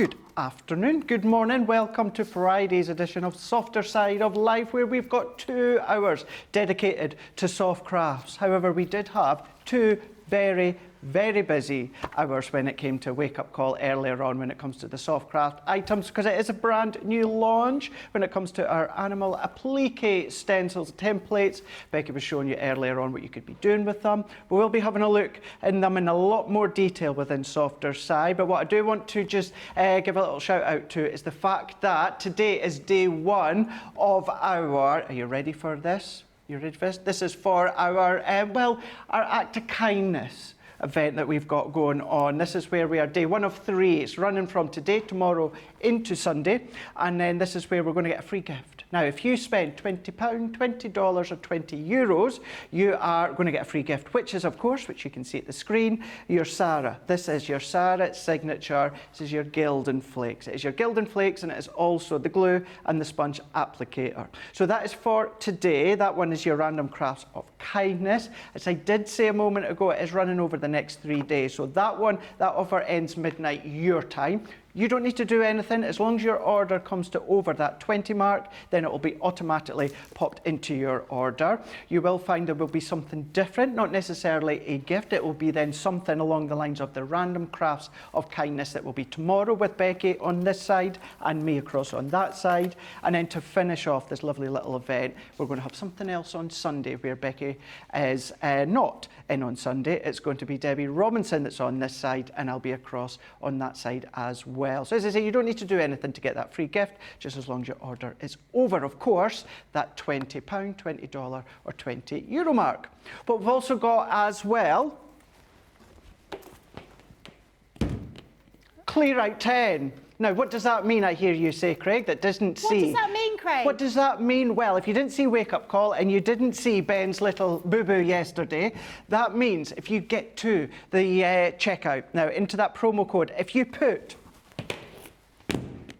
Good afternoon, good morning, welcome to Friday's edition of Softer Side of Life, where we've got 2 hours dedicated to soft crafts. However, we did have 2 very busy hours when it came to Wake Up Call earlier on when it comes to the soft craft items, because it is a brand new launch when it comes to our animal applique stencils templates. Becky was showing you earlier on what you could be doing with them. We will be having a look in them in a lot more detail within Softer Side, but what I do want to just give a little shout out to is the fact that today is day 1 of our, are you ready for this? You ready for this? This is for our, our act of kindness event that we've got going on. This is where we are day 1 of 3. It's running from today, tomorrow into Sunday, and then this is where we're going to get a free gift. Now, if you spend £20, $20 or €20, you are going to get a free gift, which is, of course, which you can see at the screen, your Sarah. This is your Sarah signature. This is your Gildan Flakes. It is your Gildan Flakes, and it is also the glue and the sponge applicator. So that is for today. That one is your Random Crafts of Kindness. As I did say a moment ago, it is running over the next 3 days. So that one, that offer ends midnight your time. You don't need to do anything. As long as your order comes to over that 20 mark, then it will be automatically popped into your order. You will find there will be something different, not necessarily a gift. It will be then something along the lines of the Random Crafts of Kindness that will be tomorrow with Becky on this side and me across on that side. And then to finish off this lovely little event, we're going to have something else on Sunday where Becky is not in on Sunday. It's going to be Debbie Robinson that's on this side, and I'll be across on that side as well. So as I say, you don't need to do anything to get that free gift, just as long as your order is over, of course, that £20, $20 or €20 mark. But we've also got as well Clear Out 10. Now, what does that mean, I hear you say, Craig, that doesn't see? What does that mean, Craig? What does that mean? Well, if you didn't see Wake Up Call and you didn't see Ben's little boo-boo yesterday, that means if you get to the checkout, now into that promo code, if you put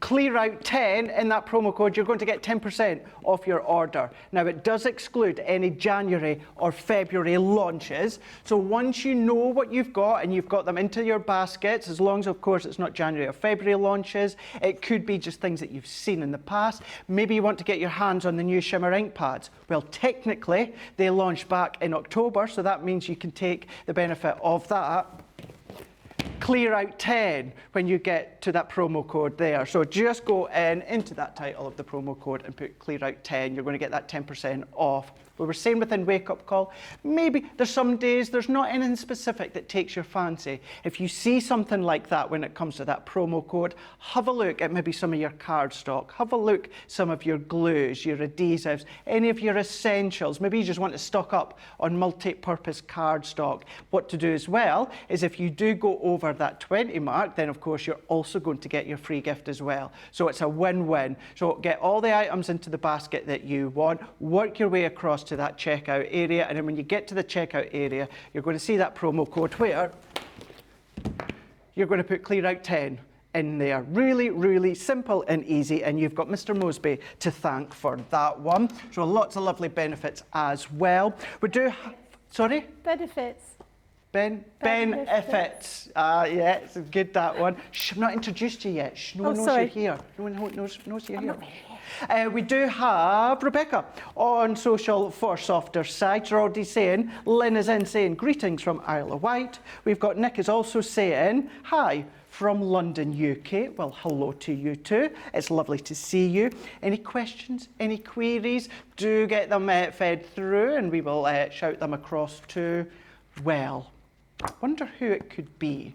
Clear Out 10 in that promo code, you're going to get 10% off your order. Now, it does exclude any January or February launches. So once you know what you've got and you've got them into your baskets, as long as, of course, it's not January or February launches, it could be just things that you've seen in the past. Maybe you want to get your hands on the new Shimmer ink pads. Well, technically, they launched back in October, so that means you can take the benefit of that. Clear Out 10 when you get to that promo code there. So just go into that title of the promo code and put Clear Out 10. You're going to get that 10% off. We were saying within Wake Up Call, maybe there's some days there's not anything specific that takes your fancy. If you see something like that when it comes to that promo code, have a look at maybe some of your cardstock. Have a look some of your glues, your adhesives, any of your essentials. Maybe you just want to stock up on multi-purpose cardstock. What to do as well is if you do go over that 20 mark, then of course you're also going to get your free gift as well. So it's a win-win. So get all the items into the basket that you want, work your way across to that checkout area, and then when you get to the checkout area, you're going to see that promo code where you're going to put Clear Out 10 in there. Really simple and easy, and you've got Mr. Mosby to thank for that one. So lots of lovely benefits as well. We do sorry? Benefits. Benefits. Yeah, it's good, that one. Shh, I've not introduced you yet. Shh, no one knows you're here. No one knows you're here. We do have Rebecca on social for Softer Side. You're already saying, Lynn is in saying, greetings from Isle of Wight. We've got Nick is also saying, hi from London, UK. Well, hello to you too. It's lovely to see you. Any questions, any queries? Do get them fed through, and we will shout them across to, well, I wonder who it could be.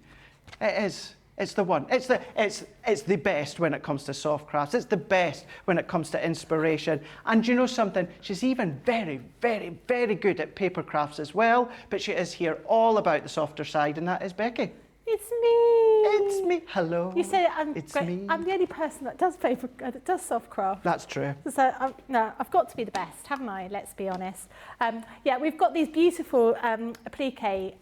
It is. It's the one. It's the best when it comes to soft crafts. It's the best when it comes to inspiration. And you know something? She's even very good at paper crafts as well. But she is here all about the softer side, and that is Becky. It's me. It's me. Hello. You say it's great. Me. I'm the only person that does paper, that does soft craft. That's true. So no, I've got to be the best, haven't I? Let's be honest. Yeah, we've got these beautiful applique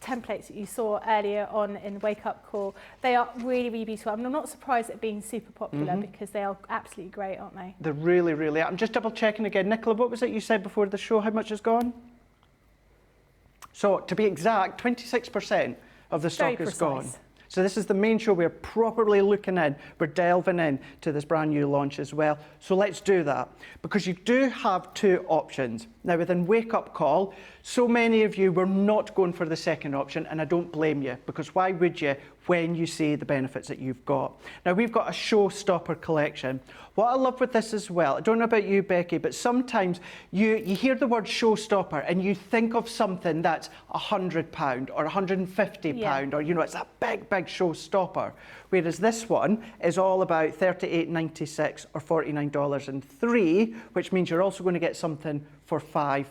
templates that you saw earlier on in the Wake Up Call. They are really beautiful. I'm not surprised at being super popular because they are absolutely great, aren't they? They're really. I'm just double checking again. Nicola, what was it you said before the show? How much has gone? So to be exact, 26% of the stock is gone. So this is the main show. We're properly looking in. We're delving in to this brand new launch as well. So let's do that, because you do have two options. Now within Wake Up Call, so many of you were not going for the second option, and I don't blame you, because why would you when you see the benefits that you've got? Now we've got a showstopper collection. What I love with this as well, I don't know about you, Becky, but sometimes you hear the word showstopper and you think of something that's £100 or £150, or it's that big showstopper. Whereas this one is all about $38.96 or $49.03, which means you're also going to get something for £5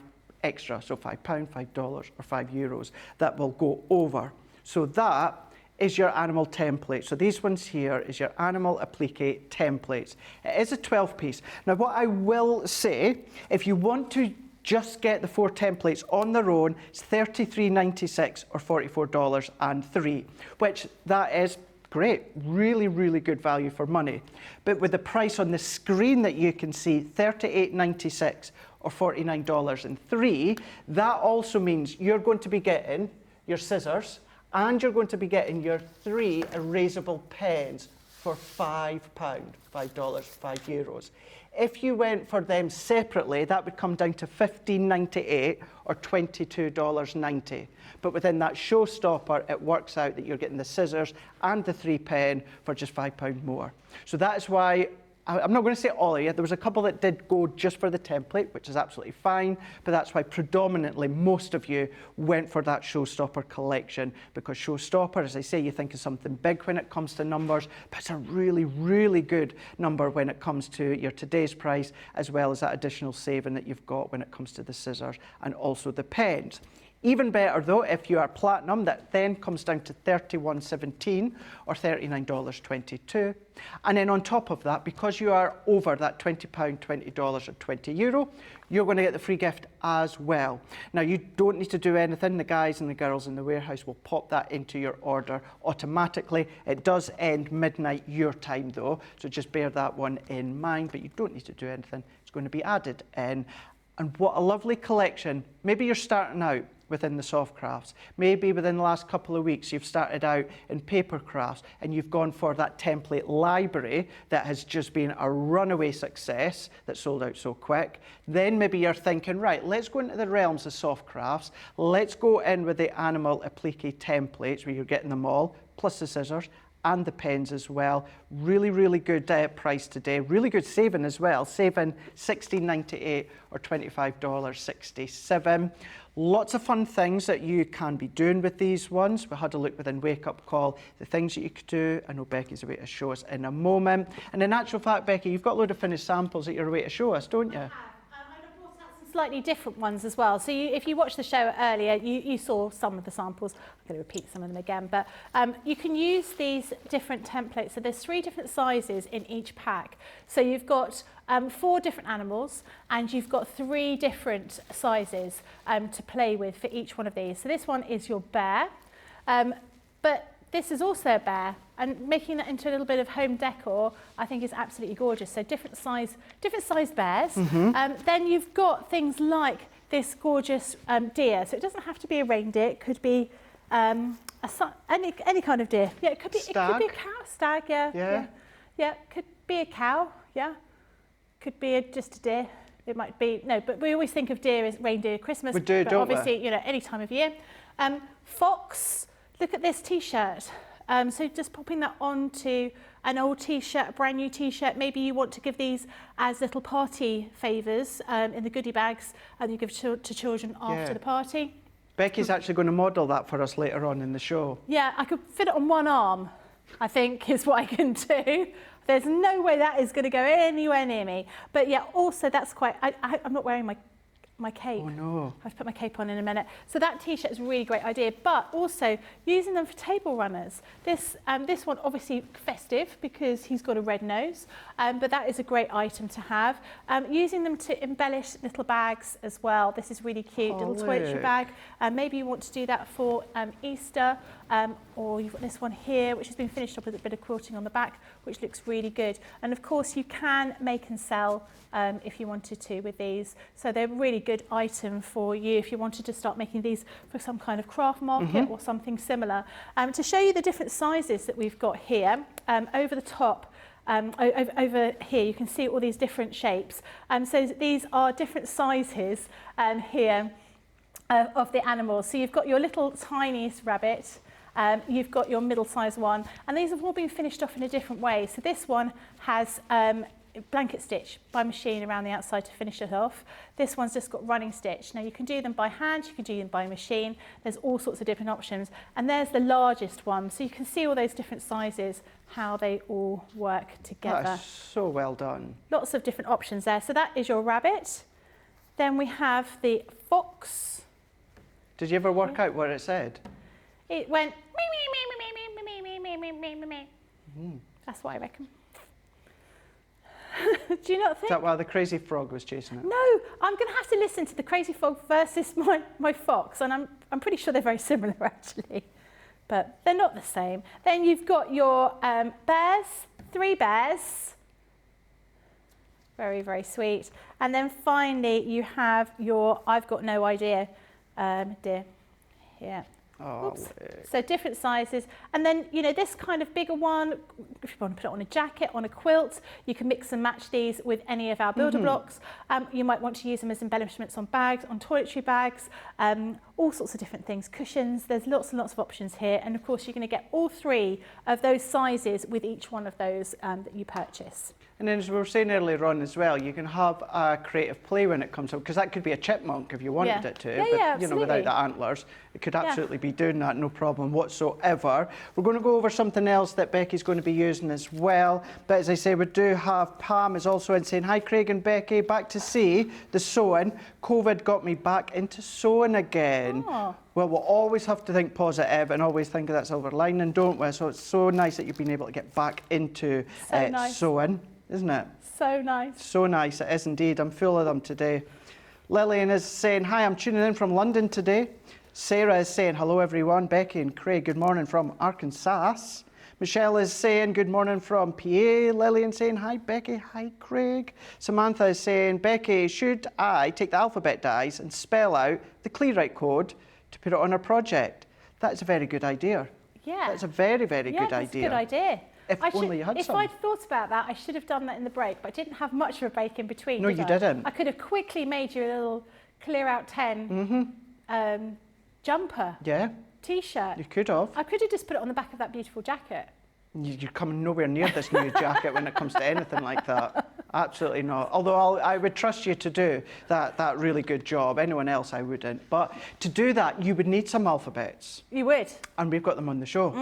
extra, so £5, $5 or €5 that will go over. So that is your animal template. So these ones here is your animal applique templates. It is a 12-piece. Now what I will say, if you want to just get the 4 templates on their own, it's $33.96 or $44.03, which that is great, really, really good value for money. But with the price on the screen that you can see, $38.96 or $49.03, that also means you're going to be getting your scissors, and you're going to be getting your 3 erasable pens for £5, €5. If you went for them separately, that would come down to $15.98 or $22.90. But within that showstopper, it works out that you're getting the scissors and the 3 pen for just £5 more. So that's why I'm not going to say all of you. There was a couple that did go just for the template, which is absolutely fine, but that's why predominantly most of you went for that showstopper collection, because showstopper, as I say, you think of something big when it comes to numbers, but it's a really, really good number when it comes to your today's price, as well as that additional saving that you've got when it comes to the scissors and also the pens. Even better though, if you are platinum, that then comes down to $31.17 or $39.22. And then on top of that, because you are over that £20, $20 or €20, you're going to get the free gift as well. Now you don't need to do anything. The guys and the girls in the warehouse will pop that into your order automatically. It does end midnight your time though, so just bear that one in mind, but you don't need to do anything. It's going to be added in. And what a lovely collection. Maybe you're starting out within the soft crafts. Maybe within the last couple of weeks you've started out in paper crafts and you've gone for that template library that has just been a runaway success that sold out so quick. Then maybe you're thinking, right, let's go into the realms of soft crafts. Let's go in with the animal applique templates where you're getting them all, plus the scissors and the pens as well. Really, really good price today. Really good saving as well. Saving $16.98 or $25.67. Lots of fun things that you can be doing with these ones. We had a look within Wake Up Call, the things that you could do. I know Becky's away to show us in a moment. And in actual fact, Becky, you've got a load of finished samples that you're away to show us, don't you? Slightly different ones as well. So if you watched the show earlier, you saw some of the samples. I'm going to repeat some of them again, but you can use these different templates. So there's 3 different sizes in each pack. So you've got 4 different animals, and you've got 3 different sizes to play with for each one of these. So this one is your bear, but this is also a bear, and making that into a little bit of home decor, I think is absolutely gorgeous. So different sized bears. Then you've got things like this gorgeous deer. So it doesn't have to be a reindeer. It could be any kind of deer. Yeah, it could be a cow, stag. Yeah. Could be a cow. Yeah, could be just a deer. It might be but we always think of deer as reindeer Christmas. We do, but don't obviously, we? Any time of year. Fox. Look at this T-shirt. So just popping that onto an old T-shirt, a brand new T-shirt. Maybe you want to give these as little party favours in the goodie bags, and you give to children after the party. Becky's actually going to model that for us later on in the show. Yeah, I could fit it on one arm, I think, is what I can do. There's no way that is going to go anywhere near me. But yeah, also that's quite, I'm not wearing my cape. Oh no. I have to put my cape on in a minute. So that T-shirt is a really great idea, but also using them for table runners. This one obviously festive because he's got a red nose, but that is a great item to have. Using them to embellish little bags as well. This is really cute, little toiletry bag. Maybe you want to do that for Easter, or you've got this one here, which has been finished up with a bit of quilting on the back, which looks really good. And of course you can make and sell if you wanted to with these. So they're really good item for you if you wanted to start making these for some kind of craft market or something similar. To show you the different sizes that we've got here, over the top, over here you can see all these different shapes. So these are different sizes here of the animals. So you've got your little tiniest rabbit, you've got your middle-sized one, and these have all been finished off in a different way. So this one has blanket stitch by machine around the outside to finish it off. This one's just got running stitch. Now you can do them by hand, you can do them by machine. There's all sorts of different options. And there's the largest one. So you can see all those different sizes, how they all work together. That's so well done. Lots of different options there. So that is your rabbit. Then we have the fox. Did you ever work out what it said? It went me, me, me, me, me, me, me, me, me, me, me, me. That's what I reckon. Do you not think? Is that why the crazy frog was chasing it? No, I'm going to have to listen to the crazy frog versus my fox, and I'm pretty sure they're very similar actually, but they're not the same. Then you've got your bears, 3 bears, very, very sweet. And then finally you have your I've got no idea deer here. Oh, Oops. So different sizes, and then this kind of bigger one, if you want to put it on a jacket, on a quilt, you can mix and match these with any of our builder blocks. You might want to use them as embellishments on bags, on toiletry bags, all sorts of different things, cushions. There's lots and lots of options here, and of course you're going to get all 3 of those sizes with each one of those that you purchase. And then, as we were saying earlier on as well, you can have a creative play when it comes up, because that could be a chipmunk if you wanted it to, but without the antlers, it could absolutely be doing that, no problem whatsoever. We're going to go over something else that Becky's going to be using as well, but as I say, we do have Pam is also in saying, hi Craig and Becky, back to see the sewing. COVID got me back into sewing again. Oh. Well, we'll always have to think positive and always think of that silver lining, don't we? So it's so nice that you've been able to get back into sewing. Isn't it? So nice. So nice, it is indeed. I'm full of them today. Lillian is saying, hi, I'm tuning in from London today. Sarah is saying, hello everyone. Becky and Craig, good morning from Arkansas. Michelle is saying, good morning from PA. Lillian saying, hi Becky, hi Craig. Samantha is saying, Becky, should I take the alphabet dies and spell out the ClearWrite code to put it on our project? That's a very good idea. Yeah. That's a very, very good idea. Yeah, that's a good idea. If only you had if some. I'd thought about that, I should have done that in the break, but I didn't have much of a break in between. No, you didn't. I could have quickly made you a little clear out 10 jumper. Yeah. T-shirt. You could have. I could have just put it on the back of that beautiful jacket. You're coming nowhere near this new jacket when it comes to anything like that. Absolutely not. Although I would trust you to do that really good job. Anyone else, I wouldn't. But to do that, you would need some alphabets. You would. And we've got them on the show.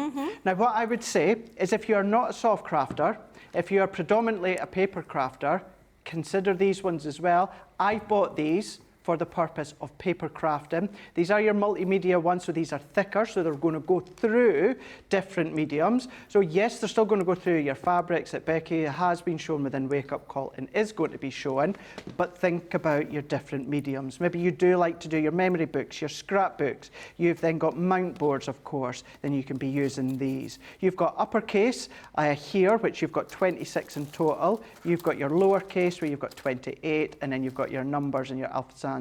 Now, what I would say is if you're not a soft crafter, if you're predominantly a paper crafter, consider these ones as well. I bought these for the purpose of paper crafting. These are your multimedia ones, so these are thicker, so they're going to go through different mediums. So yes, they're still going to go through your fabrics that Becky has been shown within Wake Up Call and is going to be showing, but think about your different mediums. Maybe you do like to do your memory books, your scrapbooks. You've then got mount boards, of course, then you can be using these. You've got uppercase here, which you've got 26 in total. You've got your lowercase, where you've got 28, and then you've got your numbers and your alphabets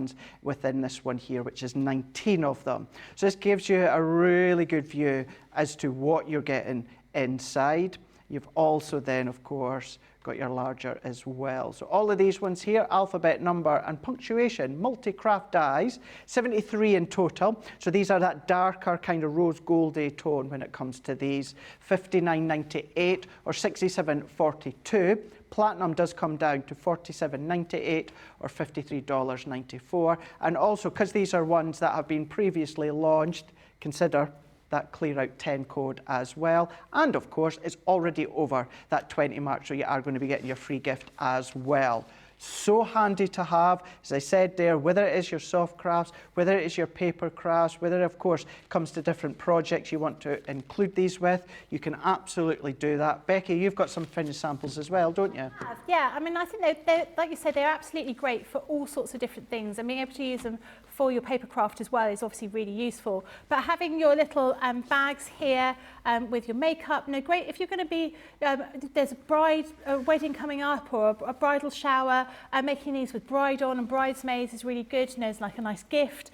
within this one here, which is 19 of them. So this gives you a really good view as to what you're getting inside. You've also then, of course, got your larger as well. So all of these ones here, alphabet, number, and punctuation, multi-craft dies, 73 in total. So these are that darker kind of rose goldy tone when it comes to these, $59.98 or $67.42. Platinum does come down to $47.98 or $53.94. And also, because these are ones that have been previously launched, consider that clear out 10 code as well. And of course, it's already over that 20 mark, so you are going to be getting your free gift as well. So handy to have, as I said there, whether it is your soft crafts, whether it is your paper crafts, whether of course it comes to different projects you want to include these with, you can absolutely do that. Becky, you've got some finished samples as well, don't you? Yeah, I mean, I think they're like you said, they're absolutely great for all sorts of different things, and being able to use them for your paper craft as well is obviously really useful. But having your little bags here with your makeup, great if you're going to be, there's a wedding coming up or a bridal shower, Making these with bride on and bridesmaids is really good. You know, it's like a nice gift.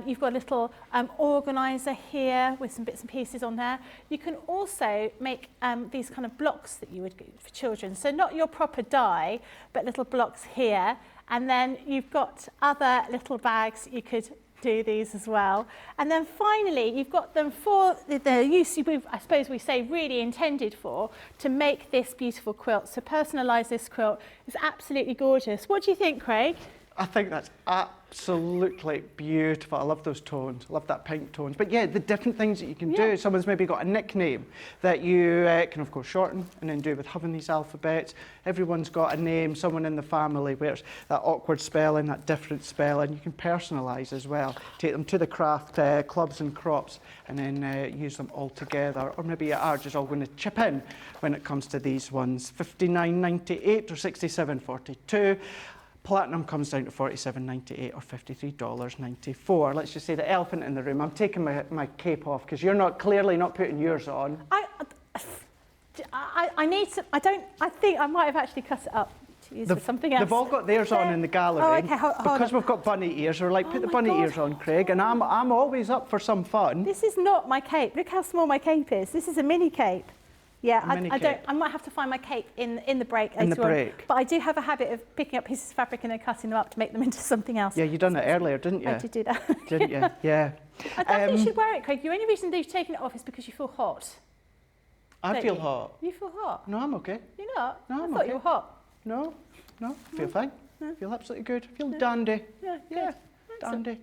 You've got a little organiser here with some bits and pieces on there. You can also make these kind of blocks that you would do for children. So not your proper die, but little blocks here. And then you've got other little bags you could do these as well. And then finally, you've got them for the use, I suppose we say really intended for, to make this beautiful quilt. So personalise this quilt. It's absolutely gorgeous. What do you think, Craig? I think that's absolutely beautiful. I love those tones. I love that pink tones. But yeah, the different things that you can do. Someone's maybe got a nickname that you can, of course, shorten and then do with having these alphabets. Everyone's got a name, someone in the family where it's that awkward spelling, that different spelling. You can personalise as well. Take them to the craft clubs and crops and then use them all together. Or maybe you are just all going to chip in when it comes to these ones. $59.98 or $67.42. Platinum comes down to $47.98 or $53.94. Let's just say the elephant in the room. I'm taking my cape off because you're clearly not putting yours on. I need to. I think I might have actually cut it up to use for something else. They've all got theirs on in the gallery. Oh, okay, hold because on. we've got bunny ears. We're like, put the bunny ears on, Craig. And I'm always up for some fun. This is not my cape. Look how small my cape is. This is a mini cape. Yeah, I might have to find my cape in the break later on. But I do have a habit of picking up pieces of fabric and then cutting them up to make them into something else. Yeah, you done it earlier, didn't you? I did do that. Didn't you? Yeah. I don't think you should wear it, Craig. The only reason that you've taken it off is because you feel hot. I feel hot. You feel hot? No, I'm okay. You're not? No, I thought you were hot. No, I feel fine. I feel absolutely good. I feel dandy. Yeah, dandy.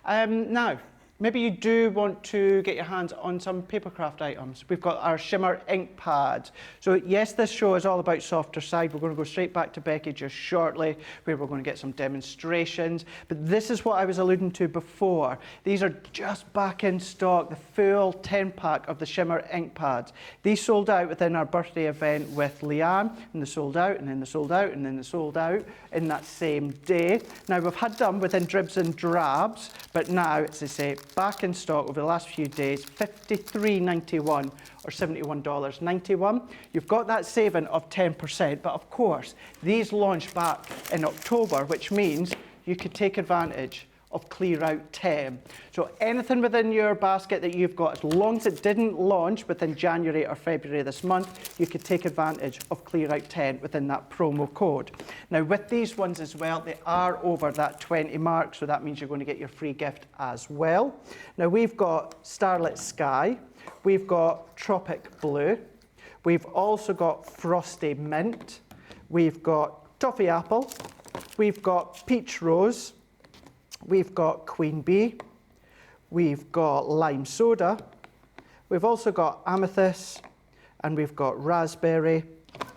Now, maybe you do want to get your hands on some papercraft items. We've got our shimmer ink pads. So yes, this show is all about softer side. We're going to go straight back to Becky just shortly, where we're going to get some demonstrations. But this is what I was alluding to before. These are just back in stock, the full 10-pack of the shimmer ink pads. These sold out within our birthday event with Leanne, and they sold out, and then they sold out, and then they sold out in that same day. Now, we've had them within dribs and drabs, but now, as I say, back in stock over the last few days, $53.91 or $71.91. You've got that saving of 10%, but of course, these launched back in October, which means you could take advantage of clear out 10. So anything within your basket that you've got, as long as it didn't launch within January or February this month, you could take advantage of clear out 10 within that promo code. Now with these ones as well, they are over that 20 mark, so that means you're going to get your free gift as well. Now we've got Starlit Sky, we've got Tropic Blue, we've also got Frosty Mint, we've got Toffee Apple, we've got Peach Rose, we've got Queen Bee, we've got Lime Soda, we've also got Amethyst, and we've got Raspberry,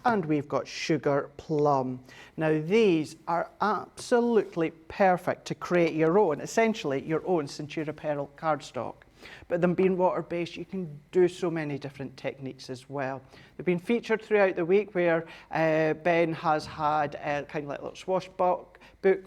and we've got Sugar Plum. Now these are absolutely perfect to create your own, essentially your own Centura Pearl cardstock. But them being water-based, you can do so many different techniques as well. They've been featured throughout the week where Ben has had kind of like a little swash book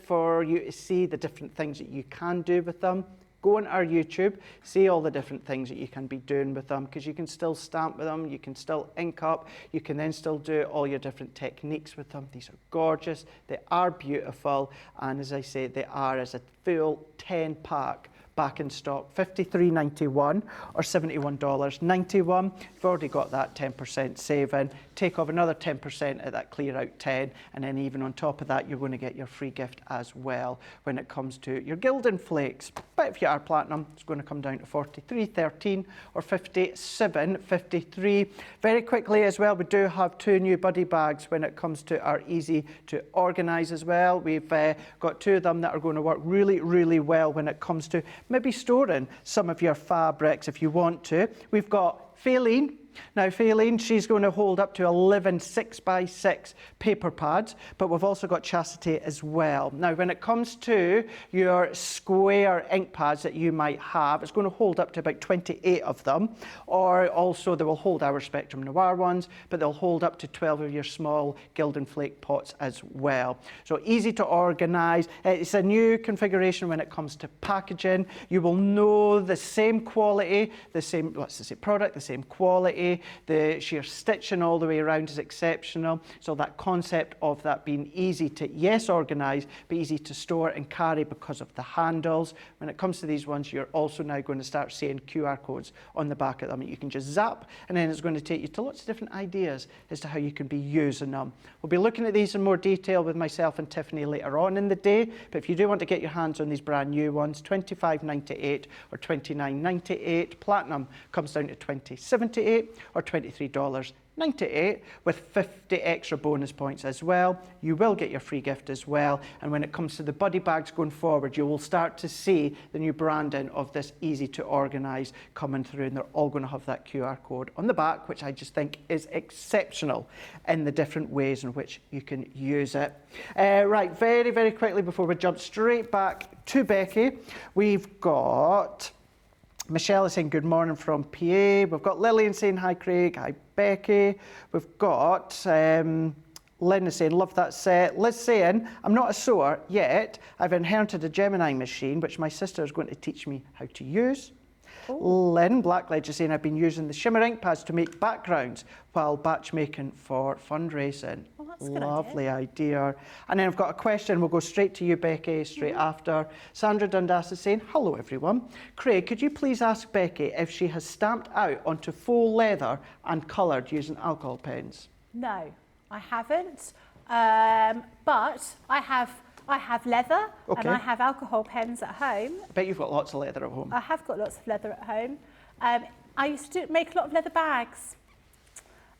for you to see the different things that you can do with them. Go on our YouTube, see all the different things that you can be doing with them, because you can still stamp with them, you can still ink up, you can then still do all your different techniques with them. These are gorgeous, they are beautiful, and as I say, they are as a full 10-pack back in stock, $53.91 or $71.91. You've already got that 10% saving. Take off another 10% at that clear out 10, and then even on top of that, you're going to get your free gift as well when it comes to your Gildan Flakes. But if you are platinum, it's going to come down to $43.13 or $57.53. Very quickly as well, we do have 2 new buddy bags when it comes to our easy to organise as well. We've got 2 of them that are going to work really, really well when it comes to maybe storing some of your fabrics if you want to. We've got Faylene. Now Faylene, she's going to hold up to 11 6x6 paper pads, but we've also got Chastity as well. Now when it comes to your square ink pads that you might have, it's going to hold up to about 28 of them, or also they will hold our Spectrum Noir ones, but they'll hold up to 12 of your small Gildan Flake pots as well. So easy to organise. It's a new configuration when it comes to packaging. You will know the same quality, the same, let's say product, the same quality, quality. The sheer stitching all the way around is exceptional. So that concept of that being easy to, yes, organise, but easy to store and carry because of the handles. When it comes to these ones, you're also now going to start seeing QR codes on the back of them. You can just zap, and then it's going to take you to lots of different ideas as to how you can be using them. We'll be looking at these in more detail with myself and Tiffany later on in the day, but if you do want to get your hands on these brand new ones, $25.98 or $29.98. Platinum comes down to $20.78 or $23.98 with 50 extra bonus points as well. You will get your free gift as well. And when it comes to the buddy bags going forward, you will start to see the new branding of this easy to organise coming through, and they're all going to have that QR code on the back, which I just think is exceptional in the different ways in which you can use it. Right, very, very quickly before we jump straight back to Becky, we've got Michelle is saying good morning from PA. We've got Lillian saying hi Craig, hi Becky. We've got Lynn is saying love that set. Liz saying I'm not a sewer yet. I've inherited a Gemini machine which my sister is going to teach me how to use. Ooh. Lynn Blackledge is saying I've been using the shimmer ink pads to make backgrounds while batch making for fundraising. Oh, that's a good Lovely idea. And then I've got a question. We'll go straight to you, Becky, straight after. Sandra Dundas is saying, hello, everyone. Craig, could you please ask Becky if she has stamped out onto faux leather and coloured using alcohol pens? No, I haven't. But I have leather, okay, and I have alcohol pens at home. I bet you've got lots of leather at home. I have got lots of leather at home. I used to make a lot of leather bags.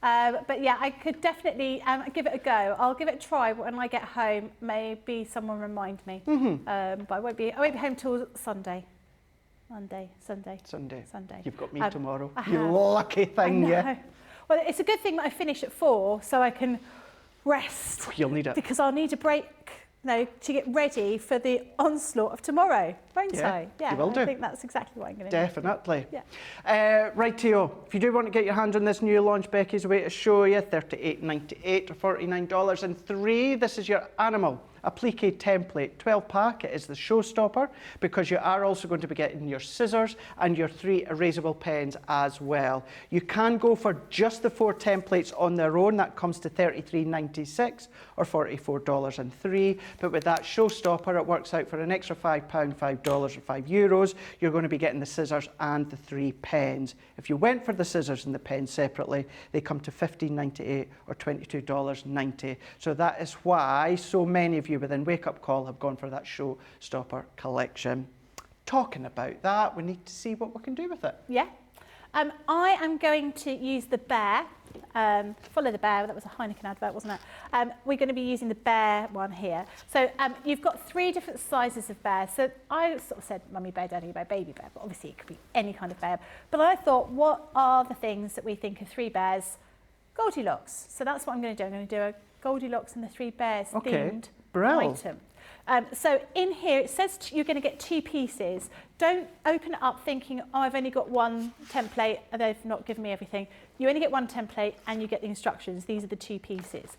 But yeah, I could definitely give it a go. I'll give it a try when I get home. Maybe someone remind me. But I won't be home till Sunday. Monday, Sunday. You've got me tomorrow. I You have. lucky thing, yeah. Well, it's a good thing that I finish at 4 so I can rest. You'll need it. Because I'll need a break, to get ready for the onslaught of tomorrow, won't I? Yeah, you will do. I think that's exactly what I'm going to do. Definitely. Yeah. Rightio. If you do want to get your hands on this new launch, Becky's away to show you, $38.98 or $49.03. This is your animal applique template 12-pack. It is the showstopper because you are also going to be getting your scissors and your 3 erasable pens as well. You can go for just the 4 templates on their own. That comes to $33.96 or $44.03. But with that showstopper, it works out for an extra £5, $5 or €5. You're going to be getting the scissors and the 3 pens. If you went for the scissors and the pens separately, they come to $15.98 or $22.90. So that is why so many of you within Wake Up Call have gone for that showstopper collection. Talking about that, we need to see what we can do with it. Yeah. I am going to use the Bear, follow the Bear, that was a Heineken advert, wasn't it? We're going to be using the Bear one here. So you've got 3 different sizes of bear. So I sort of said mummy bear, daddy bear, baby bear, but obviously it could be any kind of bear. But I thought, what are the things that we think of 3 bears? Goldilocks. So that's what I'm going to do. I'm going to do a Goldilocks and the 3 bears themed item. So in here it says you're going to get 2 pieces. Don't open it up thinking, oh, I've only got 1 template and they've not given me everything. You only get 1 template and you get the instructions. These are the 2 pieces.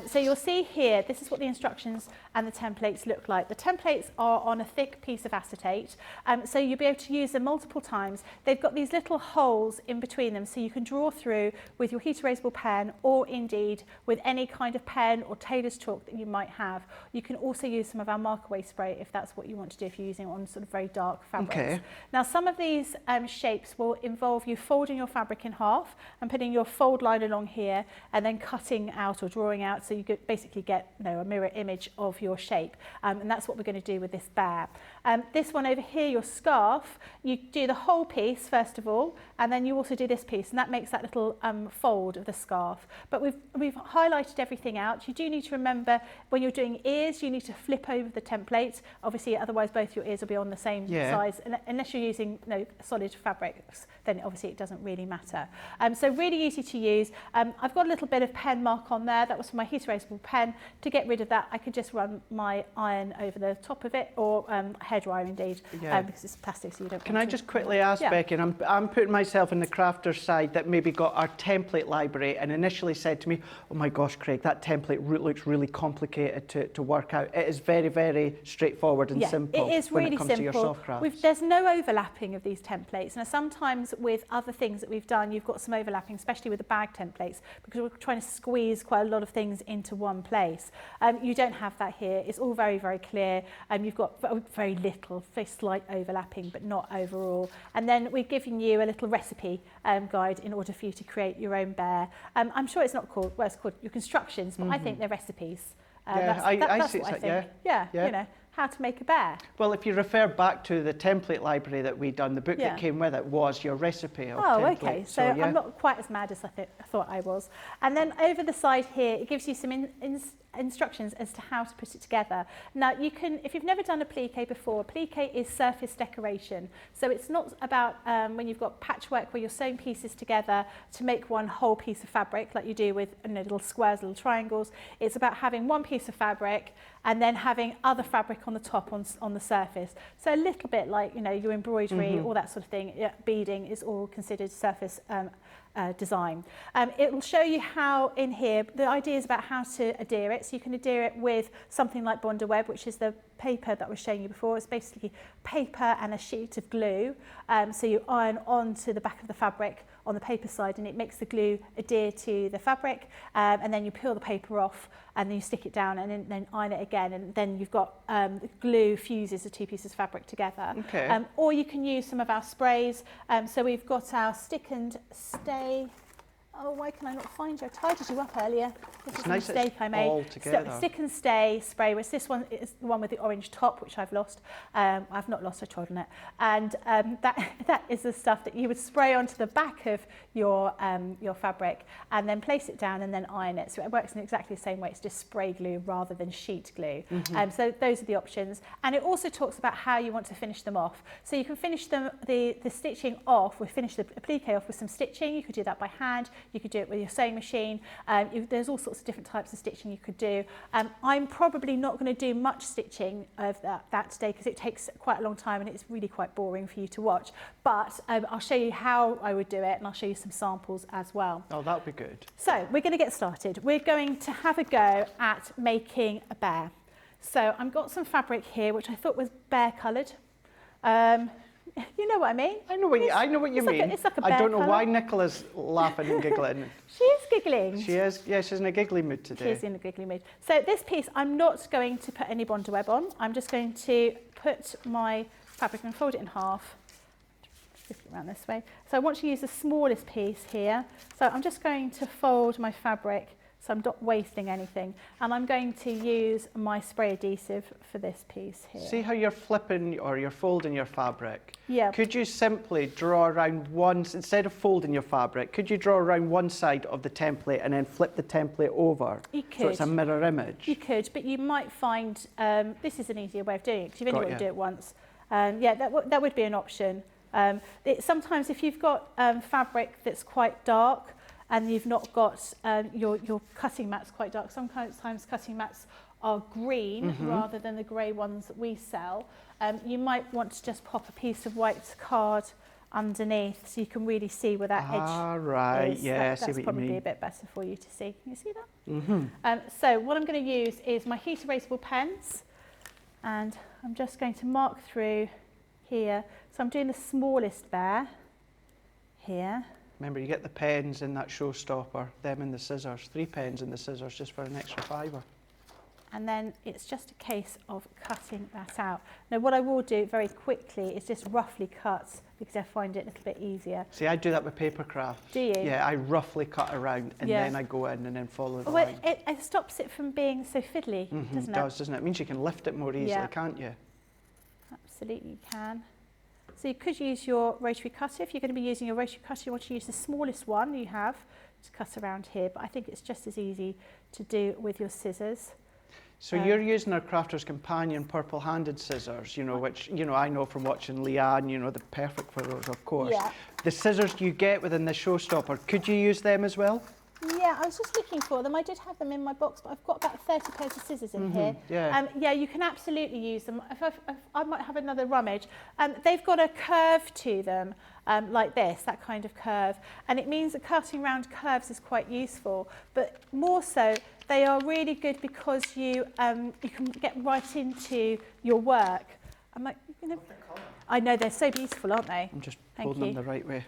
So you'll see here, this is what the instructions and the templates look like. The templates are on a thick piece of acetate, so you'll be able to use them multiple times. They've got these little holes in between them, so you can draw through with your heat erasable pen or indeed with any kind of pen or tailor's chalk that you might have. You can also use some of our mark away spray if that's what you want to do, if you're using it on sort of very dark fabrics. Okay. Now some of these shapes will involve you folding your fabric in half and putting your fold line along here and then cutting out or drawing out so you could basically get a mirror image of your shape, and that's what we're going to do with this bear. This one over here, your scarf, you do the whole piece first of all and then you also do this piece, and that makes that little fold of the scarf. But we've highlighted everything out. You do need to remember when you're doing ears, you need to flip over the template, obviously otherwise both your ears will be on the same size, unless you're using solid fabrics, then obviously it doesn't really matter. So really easy to use. I've got a little bit of pen mark on there. That was for my heat erasable pen. To get rid of that, I could just run my iron over the top of it or hairdryer indeed, Yeah. because it's plastic, so you don't Can want I to- just quickly ask, Becky, and I'm putting myself in the crafter's side that maybe got our template library and initially said to me, oh my gosh, Craig, that template looks really complicated to work out. It is very, very straightforward and simple it is when really it comes to your simple. soft crafts. There's no overlapping of these templates. Now, sometimes with other things that we've done, you've got some overlapping, especially with the bag templates, because we're trying to squeeze quite a lot of things into one place. You don't have that here. It's all very, very clear. You've got very little, very slight overlapping, but not overall. And then we've given you a little recipe guide in order for you to create your own bear. I'm sure it's not called, well, it's called your constructions, but I think they're recipes. Yeah, That's see what I it's think. yeah. You know, how to make a bear. Well, if you refer back to the template library that we done, the book Yeah. that came with it was your recipe of Oh, template. okay. So yeah. I'm not quite as mad as I thought I was. And then over the side here, it gives you some instructions as to how to put it together. Now, you can, if you've never done applique before, applique is surface decoration. So it's not about when you've got patchwork where you're sewing pieces together to make one whole piece of fabric, like you do with little squares, little triangles. It's about having one piece of fabric and then having other fabric on the top on the surface. So a little bit like, your embroidery, all that sort of thing, beading is all considered surface design. It will show you how in here, the idea is about how to adhere it. So you can adhere it with something like Bonder Web, which is the paper that I was showing you before. It's basically paper and a sheet of glue. So you iron onto the back of the fabric on the paper side and it makes the glue adhere to the fabric, and then you peel the paper off and then you stick it down and then iron it again, and then you've got the glue fuses the two pieces of fabric together. Okay. Or you can use some of our sprays. So we've got our stick and stay. Oh, why can I not find you? I tidied you up earlier. This is a mistake I made. All together. So, stick and stay spray, which this one is the one with the orange top, which I've lost. I've not lost, I trod on it. And that is the stuff that you would spray onto the back of your fabric and then place it down and then iron it. So it works in exactly the same way. It's just spray glue rather than sheet glue. So those are the options. And it also talks about how you want to finish them off. So you can finish them, the stitching off, we finish the applique off with some stitching. You could do that by hand. You could do it with your sewing machine. There's all sorts of different types of stitching you could do. I'm probably not going to do much stitching of that today because it takes quite a long time and it's really quite boring for you to watch. But I'll show you how I would do it and I'll show you some samples as well. Oh, that would be good. So we're going to get started. We're going to have a go at making a bear. So I've got some fabric here which I thought was bear coloured. You know what I mean? I know what you mean. It's like a I bear don't know colour. why Nicola's laughing and giggling. She is giggling. She is, yeah, she's in a giggly mood She today. is in a giggly mood. So this piece, I'm not going to put any Bonder Web on. I'm just going to put my fabric and fold it in half. Flip it around this way. So I want to use the smallest piece here. So I'm just going to fold my fabric so I'm not wasting anything. And I'm going to use my spray adhesive for this piece here. See how you're flipping or you're folding your fabric? Yeah. Could you simply draw around instead of folding your fabric, could you draw around one side of the template and then flip the template over? You could. So it's a mirror image? You could, but you might find this is an easier way of doing it because you've only got to do it once. Yeah, that would be an option. Sometimes if you've got fabric that's quite dark and you've not got your cutting mats quite dark, sometimes cutting mats are green rather than the grey ones that we sell, you might want to just pop a piece of white card underneath so you can really see where that edge right, is. yeah, I see That's what you probably mean. a bit better for you to see. Can you see that? So what I'm going to use is my heat erasable pens, and I'm just going to mark through here. So I'm doing the smallest bear here. Remember, you get the pens in that showstopper, them and the scissors. 3 pens and the scissors just for an extra £5. And then it's just a case of cutting that out. Now what I will do very quickly is just roughly cut because I find it a little bit easier. See, I do that with paper craft. Do you? Yeah, I roughly cut around and then I go in and then follow the Well, line. it stops it from being so fiddly, doesn't it? It does, doesn't it? It means you can lift it more easily, Yeah. can't you? Absolutely you can. So you could use your rotary cutter. If you're going to be using your rotary cutter, you want to use the smallest one you have to cut around here. But I think it's just as easy to do with your scissors. So you're using our Crafter's Companion purple-handed scissors, which, I know from watching Leanne, they're perfect for those, of course. Yeah. The scissors you get within the showstopper, could you use them as well? Yeah, I was just looking for them. I did have them in my box, but I've got about 30 pairs of scissors in here. Yeah. Yeah, you can absolutely use them. If I might have another rummage. They've got a curve to them, like this, that kind of curve. And it means that cutting around curves is quite useful. But more so, they are really good because you can get right into your work. I'm like, I know, they're so beautiful, aren't they? I'm just holding them the right way.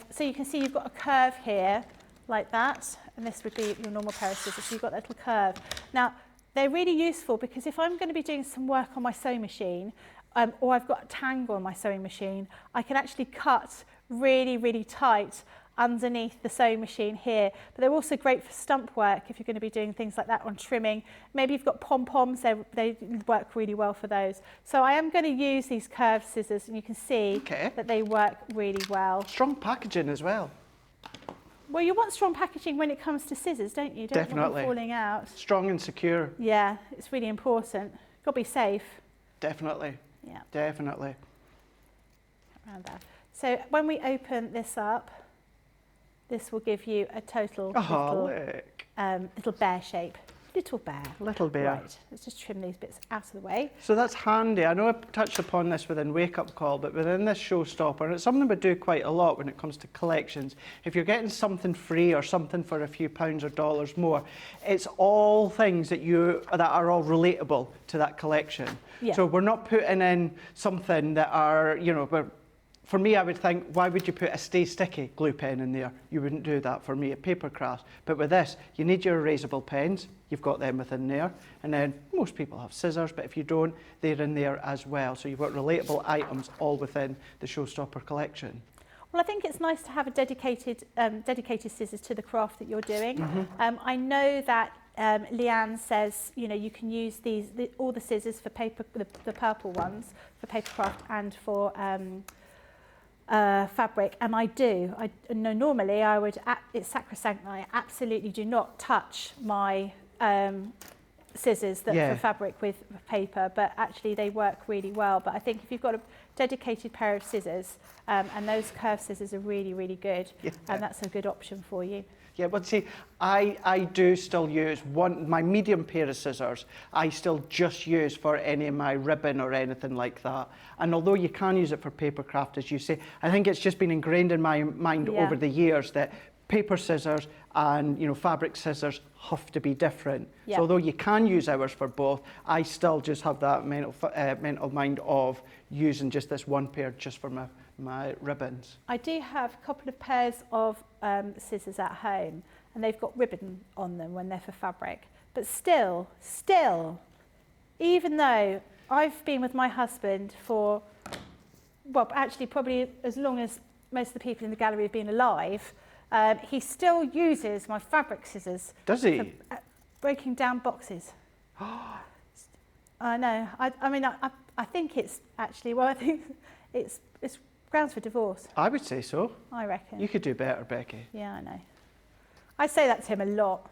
So you can see you've got a curve here, like that, and this would be your normal pair of scissors, so you've got that little curve. Now, they're really useful because if I'm going to be doing some work on my sewing machine, or I've got a tangle on my sewing machine, I can actually cut really, really tight underneath the sewing machine here. But they're also great for stump work if you're going to be doing things like that on trimming. Maybe you've got pom-poms, they work really well for those. So I am going to use these curved scissors, and you can see that they work really well. Strong packaging as well. Well, you want strong packaging when it comes to scissors, don't you? Don't want them falling out. Strong and secure. Yeah, it's really important. Got to be safe. Definitely. Yeah. Definitely. Around there. So when we open this up, this will give you a total little bear shape. Little bear. Little bear. Right, let's just trim these bits out of the way. So that's handy. I know I touched upon this within Wake Up Call, but within this showstopper, and it's something we do quite a lot when it comes to collections, if you're getting something free or something for a few pounds or dollars more, it's all things that are all relatable to that collection. Yeah. So we're not putting in something that are, for me, I would think, why would you put a Stay Sticky glue pen in there? You wouldn't do that for me at Paper Crafts. But with this, you need your erasable pens. You've got them within there. And then most people have scissors, but if you don't, they're in there as well. So you've got relatable items all within the Showstopper collection. Well, I think it's nice to have a dedicated scissors to the craft that you're doing. I know that Leanne says, you can use all the scissors for paper, the purple ones, for paper craft and for fabric, and I do. Normally I would, it's sacrosanct, I absolutely do not touch my scissors for fabric with paper, but actually they work really well. But I think if you've got a dedicated pair of scissors, and those curved scissors are really, really good, and that's a good option for you. Yeah, but see, I do still use my medium pair of scissors, I still just use for any of my ribbon or anything like that. And although you can use it for paper craft, as you say, I think it's just been ingrained in my mind over the years that paper scissors and fabric scissors have to be different. So although you can use ours for both, I still just have that mental mind of using just this one pair just for my ribbons. I do have a couple of pairs of scissors at home, and they've got ribbon on them when they're for fabric. But still, even though I've been with my husband for, well, actually probably as long as most of the people in the gallery have been alive, he still uses my fabric scissors. Does he? For, breaking down boxes. I know. I think it's actually, well, I think it's grounds for divorce. I would say so. I reckon. You could do better, Becky. Yeah, I know. I say that to him a lot.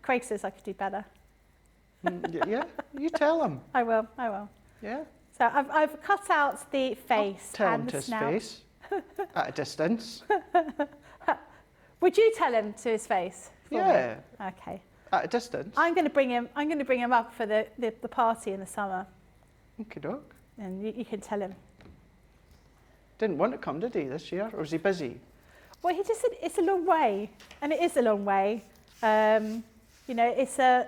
Craig says I could do better. Yeah, you tell him. I will. Yeah. So I've cut out the face and the snout. Tell him to his face at a distance. Would you tell him to his face? Yeah. Me? Okay. At a distance. I'm going to bring him up for the party in the summer. Okie doke. And you can tell him. Didn't want to come, did he, this year? Or was he busy? Well, he just said it's a long way, and it is a long way. It's a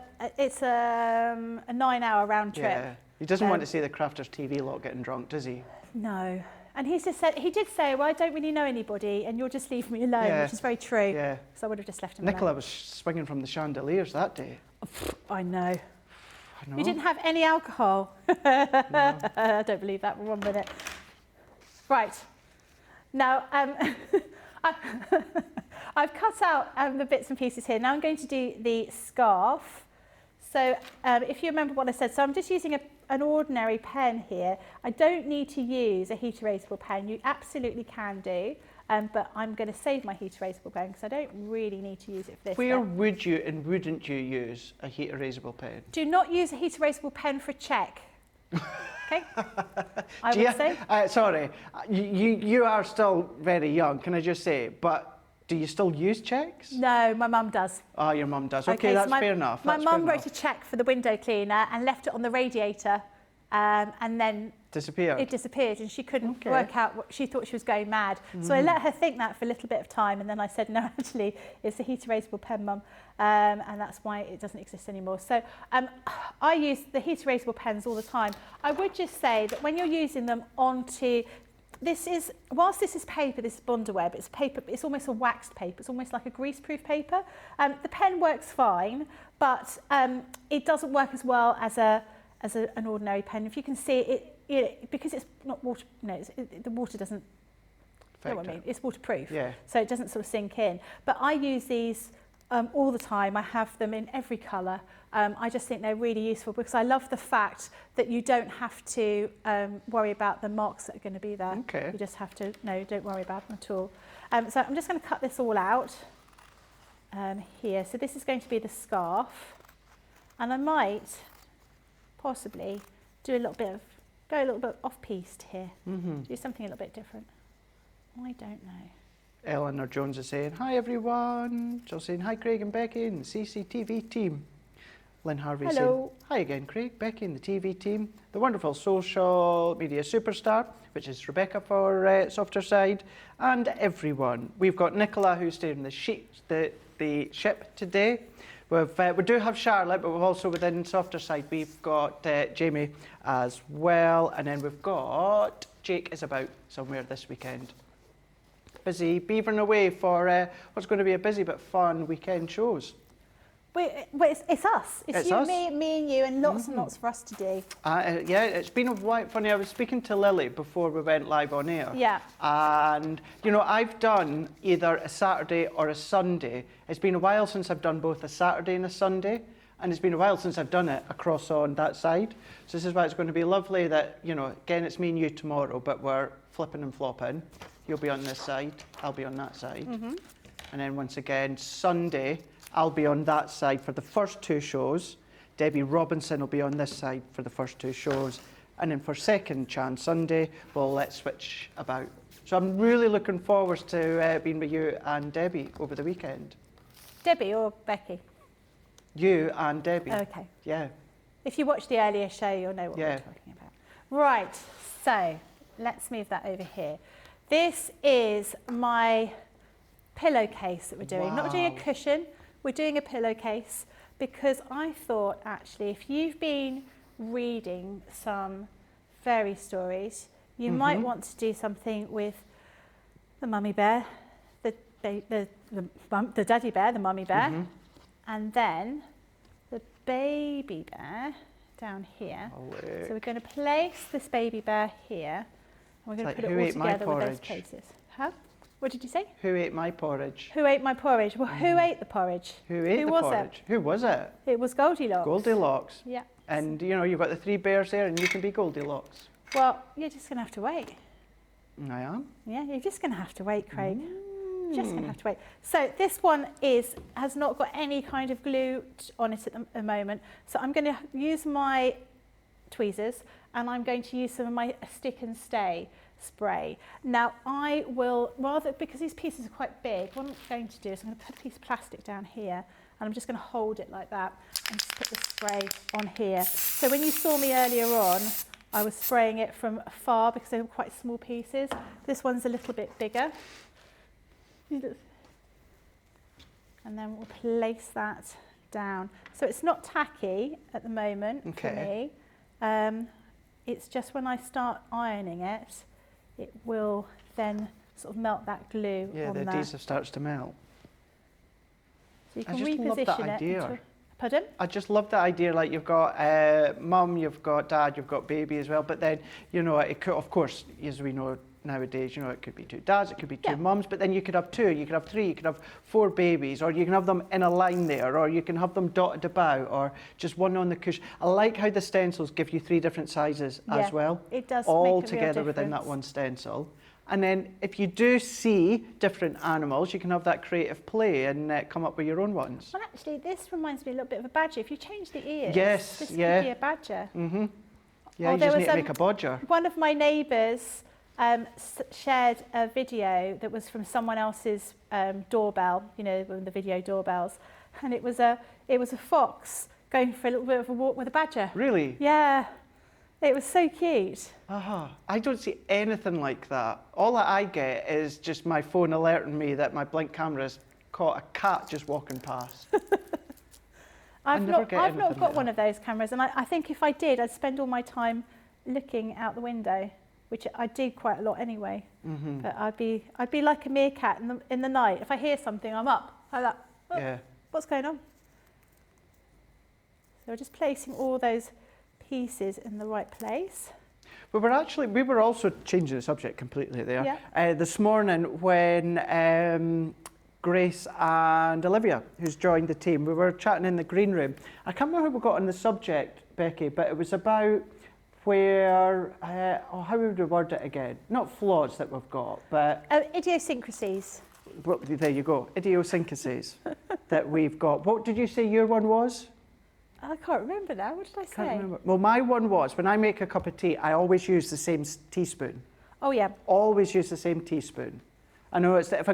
9-hour round trip. Yeah. He doesn't want to see the Crafters TV lot getting drunk, does he? No. And he did say, well, I don't really know anybody, and you'll just leave me alone, which is very true. Yeah. So I would have just left him Nicola alone. was swinging from the chandeliers that day. I know. I know. You didn't have any alcohol. No. I don't believe that for 1 minute. Right. Now, I've cut out the bits and pieces here. Now I'm going to do the scarf. So if you remember what I said, so I'm just using an ordinary pen here. I don't need to use a heat erasable pen. You absolutely can do, but I'm going to save my heat erasable pen because I don't really need to use it for this. Where would you and wouldn't you use a heat erasable pen? Do not use a heat erasable pen for a check. Okay, I would say. Sorry, you are still very young, can I just say, but Do you still use cheques? No, my mum does. Oh, your mum does. Okay, that's fair enough. My mum wrote a cheque for the window cleaner and left it on the radiator, and then Disappeared. it disappeared, and she couldn't work out what she thought. She was going mad. So I let her think that for a little bit of time, and then I said, no, actually, it's a heat erasable pen, Mum, and that's why it doesn't exist anymore. So I use the heat erasable pens all the time. I would just say that when you're using them onto, whilst this is paper, this is Bondaweb, it's paper, it's almost a waxed paper, it's almost like a greaseproof paper. The pen works fine, but it doesn't work as well as an ordinary pen. If you can see it, because it's not water, the water doesn't, you know what I mean? It's waterproof, so it doesn't sort of sink in. But I use these all the time. I have them in every colour. I just think they're really useful because I love the fact that you don't have to worry about the marks that are going to be there. Okay. You just have to, don't worry about them at all. So I'm just going to cut this all out here. So this is going to be the scarf, and I might possibly go a little bit off-piste here. Do something a little bit different. I don't know. Eleanor Jones is saying, hi everyone. Jill saying, hi Craig and Becky and the CCTV team. Lynn Harvey saying, hi again Craig, Becky and the TV team. The wonderful social media superstar, which is Rebecca for Softer Side, and everyone. We've got Nicola who's staying in the ship today. We do have Charlotte, but we've also within Softer Side, we've got Jamie as well. And then we've got Jake is about somewhere this weekend. Busy beavering away for what's going to be a busy but fun weekend shows. It's us. It's you, us. me and you, and lots and lots for us to do. Yeah, it's been a while. Funny, I was speaking to Lily before we went live on air. Yeah. And, I've done either a Saturday or a Sunday. It's been a while since I've done both a Saturday and a Sunday. And it's been a while since I've done it across on that side. So this is why it's going to be lovely that, again, it's me and you tomorrow, but we're flipping and flopping. You'll be on this side, I'll be on that side. And then once again, Sunday, I'll be on that side for the first two shows. Debbie Robinson will be on this side for the first two shows. And then for second chance Sunday, let's switch about. So I'm really looking forward to being with you and Debbie over the weekend. Debbie or Becky? You and Debbie. Okay. Yeah. If you watch the earlier show, you'll know what we're talking about. Right, so let's move that over here. This is my pillowcase that we're doing. Not doing a cushion, we're doing a pillowcase because I thought actually if you've been reading some fairy stories, you might want to do something with the mummy bear, the daddy bear, the mummy bear, and then the baby bear down here. So we're going to place this baby bear here, and we're going to put it all together with those places. Huh? What did you say? Who ate my porridge? Who ate my porridge? Well, who ate the porridge? Who ate the porridge? Who was it? It was Goldilocks. Goldilocks. Yeah. And you've got the three bears there, and you can be Goldilocks. Well, you're just going to have to wait. I am. Yeah, you're just going to have to wait, Craig. Just going to have to wait. So this one has not got any kind of glue on it at the moment. So I'm going to use my tweezers, and I'm going to use some of my stick and stay spray. Now I will, because these pieces are quite big, what I'm going to do is I'm going to put a piece of plastic down here, and I'm just going to hold it like that and just put the spray on here. So when you saw me earlier on, I was spraying it from afar because they were quite small pieces. This one's a little bit bigger. And then we'll place that down. So it's not tacky at the moment for me. It's just when I start ironing it, it will then sort of melt that glue on there. Yeah, the adhesive starts to melt. So you can reposition it. Pardon? I just love the idea, like you've got mum, you've got dad, you've got baby as well, but then, it could, of course, as we know nowadays, it could be two dads, it could be two mums, but then you could have two, you could have three, you could have four babies, or you can have them in a line there, or you can have them dotted about, or just one on the cushion. I like how the stencils give you three different sizes as well. It does all make a together real within that one stencil. And then if you do see different animals, you can have that creative play and come up with your own ones. Well, actually, this reminds me a little bit of a badger. If you change the ears, this could be a badger. Yeah, you just need to make a bodger. One of my neighbours shared a video that was from someone else's doorbell, you know, one of the video doorbells, and it was a fox going for a little bit of a walk with a badger. Really? Yeah, it was so cute. I don't see anything like that. All that I get is just my phone alerting me that my blink camera's caught a cat just walking past. I've not got like one of those cameras, and I think if I did, I'd spend all my time looking out the window, which I do quite a lot anyway. Mm-hmm. But I'd be like a meerkat in the night. If I hear something, I'm up. I'm like, oh, Yeah. what's going on? So we're just placing all those pieces in the right place. We were also changing the subject completely there. Yeah. This morning when Grace and Olivia, who's joined the team, we were chatting in the green room. I can't remember how we got on the subject, Becky, but it was about where, how would we word it again? Not flaws that we've got, but... Idiosyncrasies. Well, there you go, idiosyncrasies that we've got. What did you say your one was? I can't remember now. What did I say? Can't remember. Well, my one was, when I make a cup of tea, I always use the same teaspoon. Oh, yeah. Always use the same teaspoon. I know it's that if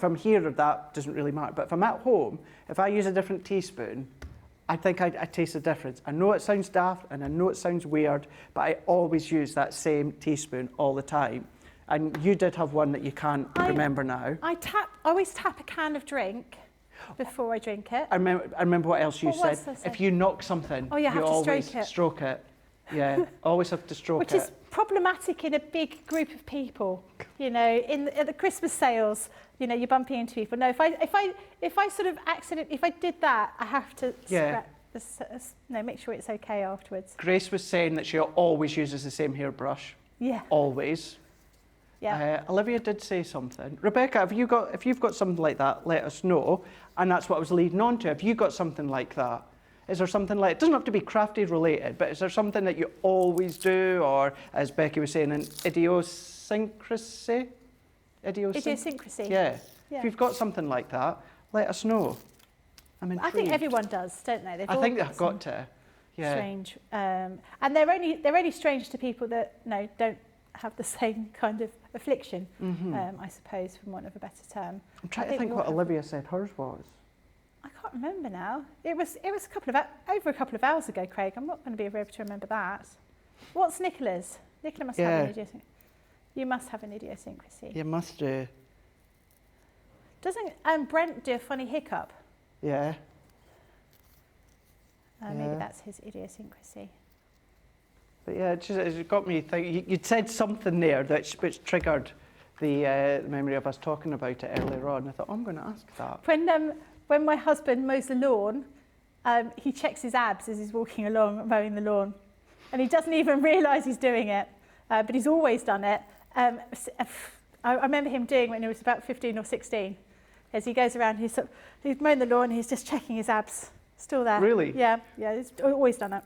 I'm here, that doesn't really matter. But if I'm at home, if I use a different teaspoon, I think I taste the difference. I know it sounds daft and I know it sounds weird, but I always use that same teaspoon all the time. And you did have one that you can't remember now. I always tap a can of drink before I drink it. I remember what else you said. If you knock something, you have to always stroke it. Yeah, always have to stroke Which it. Which is problematic in a big group of people. You know, at the Christmas sales, you know, you're bumping into people. No, if I sort of if I did that, I have to make sure it's okay afterwards. Grace was saying that she always uses the same hairbrush. Yeah. Always. Yeah. Olivia did say something. Rebecca, if you've got something like that, let us know. And that's what I was leading on to. Have you got something like that? Is there something like, it doesn't have to be crafty related, but is there something that you always do, or as Becky was saying, an idiosyncrasy? Idiosyncrasy. Yeah. If you've got something like that, let us know. I'm intrigued. I think everyone does, don't they? I think they've got to. Yeah. Strange. And they're only strange to people that don't have the same kind of affliction, I suppose, for want of a better term. I'm trying to think what Olivia said hers was. I can't remember now. It was over a couple of hours ago, Craig. I'm not going to be able to remember that. What's Nicola's? Nicola must have an idiosyncrasy. You must have an idiosyncrasy. You must do. Doesn't Brent do a funny hiccup? Yeah. Maybe that's his idiosyncrasy. But yeah, it got me thinking. You'd said something there which triggered the memory of us talking about it earlier on. I thought, I'm going to ask that. When my husband mows the lawn, he checks his abs as he's walking along mowing the lawn. And he doesn't even realise he's doing it, but he's always done it. I remember him doing it when he was about 15 or 16. As he goes around, he's mowing the lawn, he's just checking his abs. Still there. Really? Yeah, he's always done it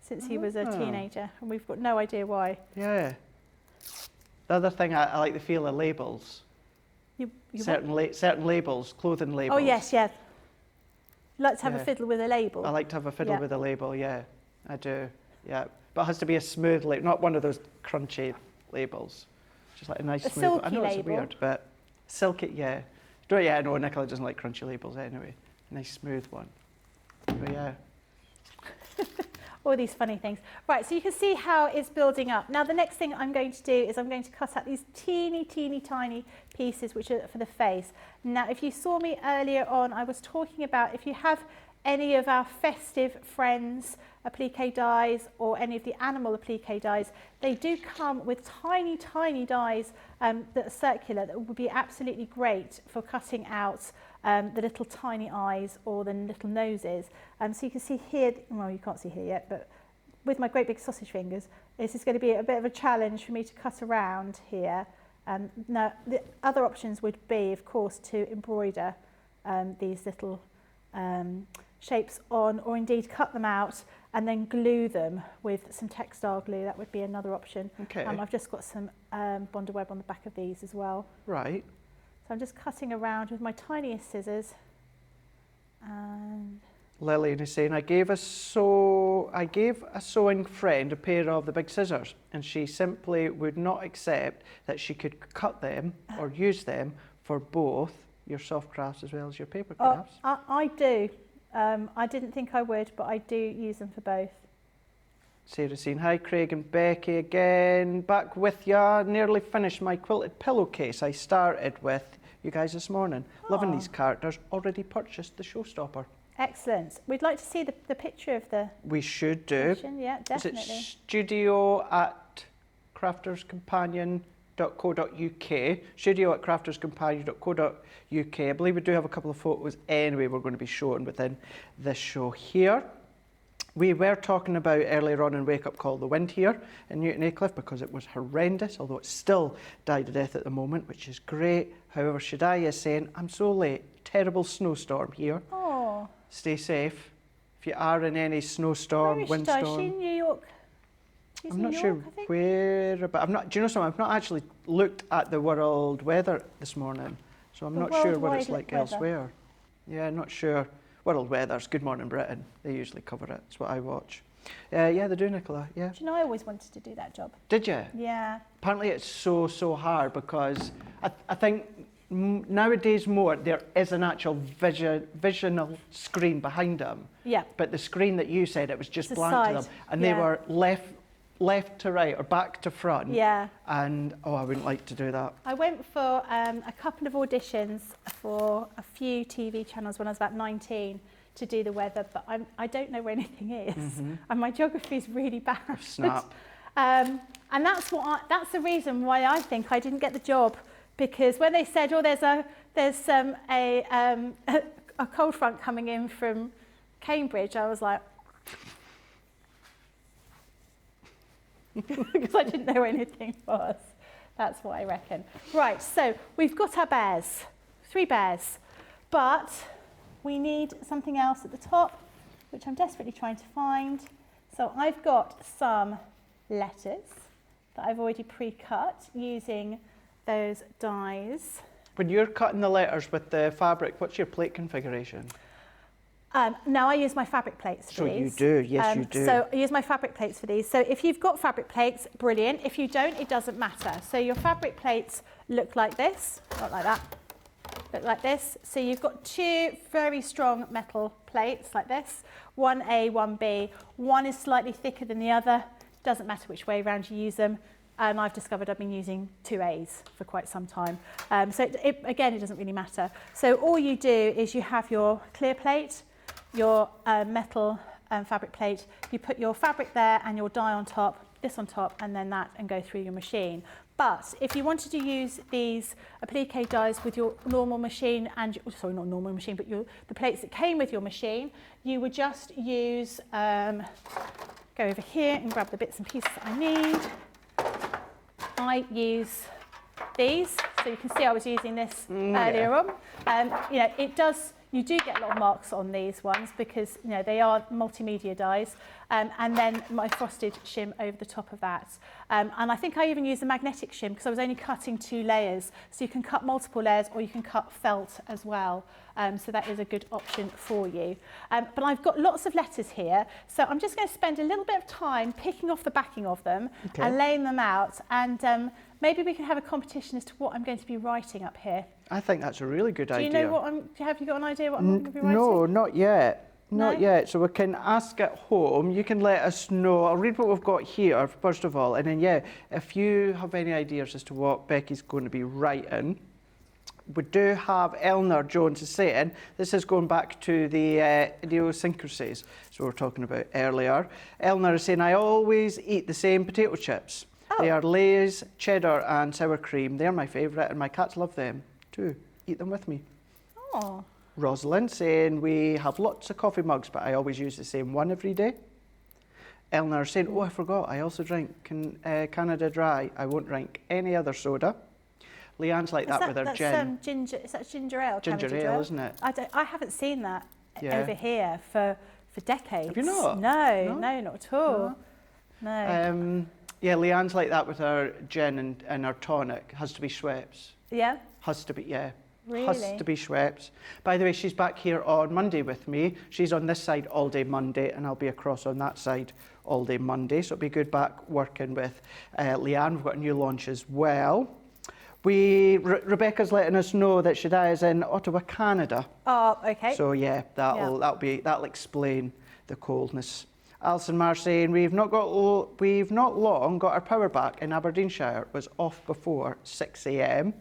since he was a teenager, and we've got no idea why. Yeah. The other thing, I like the feel of labels. Certain labels, clothing labels. Oh yes, yeah. You like to have a fiddle with a label? I like to have a fiddle with a label, yeah. I do, yeah. But it has to be a smooth label, not one of those crunchy labels. Just like a nice smooth silky I know label. It's weird, but silky, yeah. I know Nicola doesn't like crunchy labels anyway. A nice smooth one. But yeah. All these funny things. Right, so you can see how it's building up. Now the next thing I'm going to do is I'm going to cut out these teeny tiny pieces which are for the face. Now if you saw me earlier on, I was talking about if you have any of our festive friends applique dies or any of the animal applique dies, they do come with tiny dies that are circular that would be absolutely great for cutting out the little tiny eyes or the little noses. So you can see here, well you can't see here yet, but with my great big sausage fingers, this is going to be a bit of a challenge for me to cut around here. Now the other options would be, of course, to embroider these little shapes on, or indeed cut them out and then glue them with some textile glue. That would be another option. Okay. I've just got some Bonder web on the back of these as well. Right. So I'm just cutting around with my tiniest scissors. And Lillian is saying, I gave a sewing friend a pair of the big scissors, and she simply would not accept that she could cut them or use them for both your soft crafts as well as your paper crafts. I do. I didn't think I would, but I do use them for both. Sarah's saying, hi Craig and Becky again, back with ya. Nearly finished my quilted pillowcase I started with you guys this morning. Loving these characters, already purchased the showstopper. Excellent. We'd like to see the picture of the... We should do. Yeah, definitely. Is it studio@crafterscompanion.co.uk? Studio@crafterscompanion.co.uk. I believe we do have a couple of photos anyway we're going to be showing within this show here. We were talking about earlier on in Wake Up Call the wind here in Newton Aycliffe because it was horrendous, although it's still died to death at the moment, which is great. However, Shaddai is saying, I'm so late. Terrible snowstorm here. Oh. Stay safe. If you are in any snowstorm, windstorm. Is she in New York? She's I'm not New sure York, I think. where, but I'm not. Do you know something? I've not actually looked at the world weather this morning, so I'm not sure what it's like elsewhere. Yeah, not sure. World weather's Good Morning Britain. They usually cover it. That's what I watch. Yeah, they do, Nicola. Yeah. Do you know I always wanted to do that job? Did you? Yeah. Apparently, it's so hard because I think nowadays more there is an actual visional screen behind them. Yeah. But the screen that you said, it was just The blank side. to them, and they were left to right or back to front. Yeah. And I wouldn't like to do that. I went for a couple of auditions for a few TV channels when I was about 19 to do the weather, but I don't know where anything is, and my geography is really bad. Snap. And that's the reason why I think I didn't get the job, because when they said, "Oh, there's a cold front coming in from Cambridge," I was like, because I didn't know where anything was. That's what I reckon. Right, so we've got our bears, 3 bears, but we need something else at the top, which I'm desperately trying to find. So I've got some letters that I've already pre-cut using those dies. When you're cutting the letters with the fabric, what's your plate configuration? Now I use my fabric plates for these. So you do, yes you do. So I use my fabric plates for these. So if you've got fabric plates, brilliant. If you don't, it doesn't matter. So your fabric plates look like this, not like that, look like this. So you've got 2 very strong metal plates like this, 1A, 1B. One is slightly thicker than the other. Doesn't matter which way around you use them. And I've discovered I've been using 2As for quite some time. So again, it doesn't really matter. So all you do is you have your clear plate, your metal fabric plate, you put your fabric there and your die on top, this on top, and then that, and go through your machine. But if you wanted to use these applique dies with your normal machine, and sorry, not normal machine, but the plates that came with your machine, you would just use, go over here and grab the bits and pieces that I need. I use these, so you can see I was using this earlier on. You do get a lot of marks on these ones because they are multimedia dies, and then my frosted shim over the top of that. And I think I even used the magnetic shim because I was only cutting 2 layers, so you can cut multiple layers or you can cut felt as well. So that is a good option for you. But I've got lots of letters here, so I'm just going to spend a little bit of time picking off the backing of them and laying them out, and maybe we can have a competition as to what I'm going to be writing up here. I think that's a really good idea. Do you know what have you got an idea what I'm going to be writing? No, not yet. Not yet. So we can ask at home. You can let us know. I'll read what we've got here, first of all. And then, if you have any ideas as to what Becky's going to be writing, we do have Eleanor Jones is saying, this is going back to the idiosyncrasies we were talking about earlier. Eleanor is saying, I always eat the same potato chips. Oh. They are Lay's, cheddar and sour cream. They're my favourite and my cats love them too. Eat them with me. Oh. Rosalind saying, we have lots of coffee mugs, but I always use the same one every day. Eleanor saying, oh, I forgot, I also drink Canada Dry. I won't drink any other soda. Leanne's like that with her gin. Is that ginger ale? Ginger ale, isn't it? I haven't seen that over here for decades. Have you not? No, not at all. No. Yeah, Leanne's like that with her gin and her tonic. Has to be Schweppes. Yeah? Has to be, yeah. Really? Has to be Schweppes. By the way, she's back here on Monday with me. She's on this side all day Monday, and I'll be across on that side all day Monday. So it'll be good back working with Leanne. We've got a new launch as well. Rebecca's letting us know that Shaddai is in Ottawa, Canada. Oh, okay. So yeah, that'll explain the coldness. Alison Marr saying we've not long got our power back in Aberdeenshire. It was off before 6 a.m.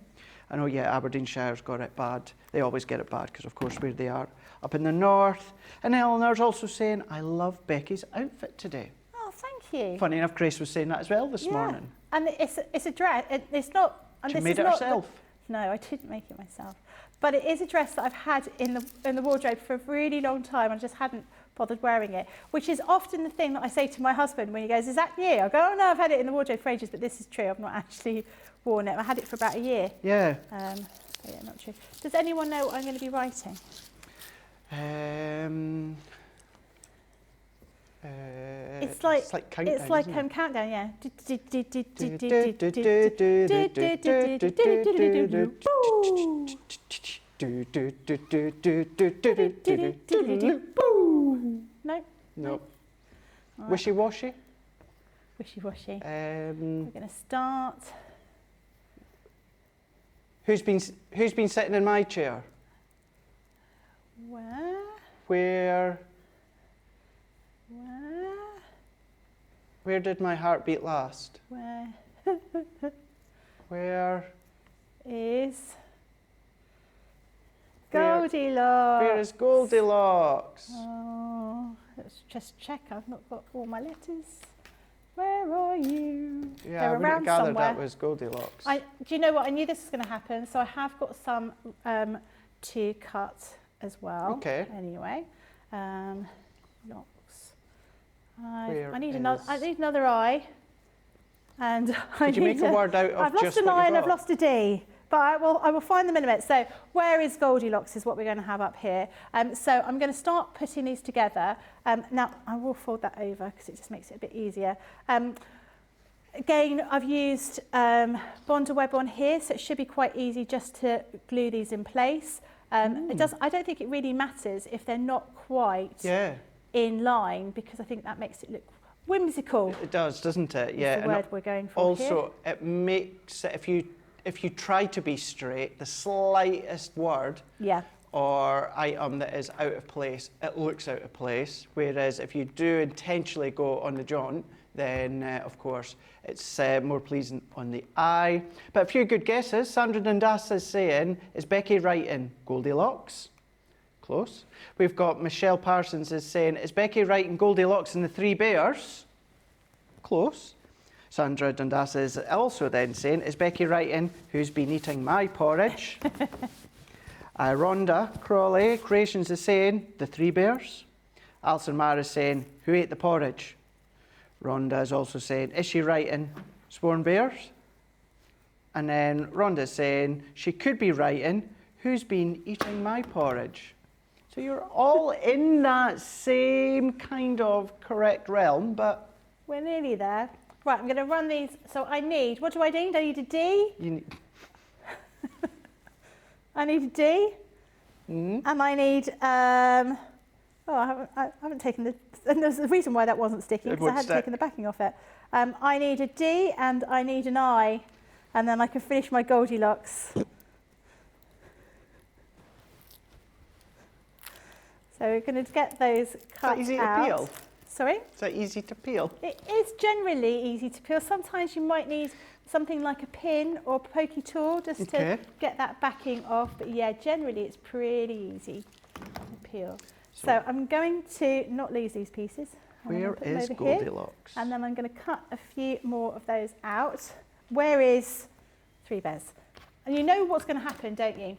I know, yeah, Aberdeenshire's got it bad. They always get it bad because, of course, where they are up in the north. And Eleanor's also saying, I love Becky's outfit today. Oh, thank you. Funny enough, Grace was saying that as well this morning. And it's a dress. It's not. And She made it herself. No, I didn't make it myself. But it is a dress that I've had in the wardrobe for a really long time. I just hadn't bothered wearing it, which is often the thing that I say to my husband when he goes, is that you? I go, oh no, I've had it in the wardrobe for ages, but this is true. I've not actually worn it. I had it for about a year. Yeah. But yeah, not true. Does anyone know what I'm going to be writing? It's like countdown. It's like countdown, yeah. No. No. Wishy-washy. Wishy-washy. We're going to start. Who's been sitting in my chair? Where did my heart beat last? Where is Goldilocks? Where is Goldilocks? Oh, let's just check. I've not got all my letters. Where are you? Yeah, They're I would around have gathered somewhere. that was Goldilocks. Do you know what? I knew this was going to happen, so I have got some to cut as well. Okay. Anyway, locks. Where I need another I. And Did you make a word out of I've lost just an what I you and I've got? lost a D. But I will find them in a minute. So where is Goldilocks is what we're going to have up here. So I'm going to start putting these together. Now, I will fold that over because it just makes it a bit easier. Again, I've used Bonder Web on here, so it should be quite easy just to glue these in place. I don't think it really matters if they're not quite in line, because I think that makes it look whimsical. It does, doesn't it? Yeah. The word we're going for also, it makes it, if you try to be straight, the slightest word or item that is out of place, it looks out of place. Whereas if you do intentionally go on the jaunt, then of course it's more pleasing on the eye. But a few good guesses. Sandra Dundas is saying, is Becky writing Goldilocks? Close. We've got Michelle Parsons is saying, is Becky writing Goldilocks and the Three Bears? Close. Sandra Dundas is also then saying, is Becky writing who's been eating my porridge? Rhonda Crawley Creations is saying, the Three Bears. Alison Marr is saying, who ate the porridge? Rhonda is also saying, is she writing Sworn Bears? And then Rhonda is saying, she could be writing, who's been eating my porridge? So you're all in that same kind of correct realm, but... We're nearly there. Right, I'm going to run these. So I need, what do I need? I need a D. I need a D. And I need, I haven't taken the, and there's a reason why that wasn't sticking, because I hadn't taken the backing off it. I need a D and I need an I, and then I can finish my Goldilocks. So we're going to get those cut out. Is that easy to peel? Sorry? Is that easy to peel? It is generally easy to peel. Sometimes you might need something like a pin or a pokey tool just to get that backing off. But yeah, generally it's pretty easy to peel. So I'm going to not lose these pieces. Where is Goldilocks? And then I'm going to cut a few more of those out. Where is Three Bears? And you know what's going to happen, don't you?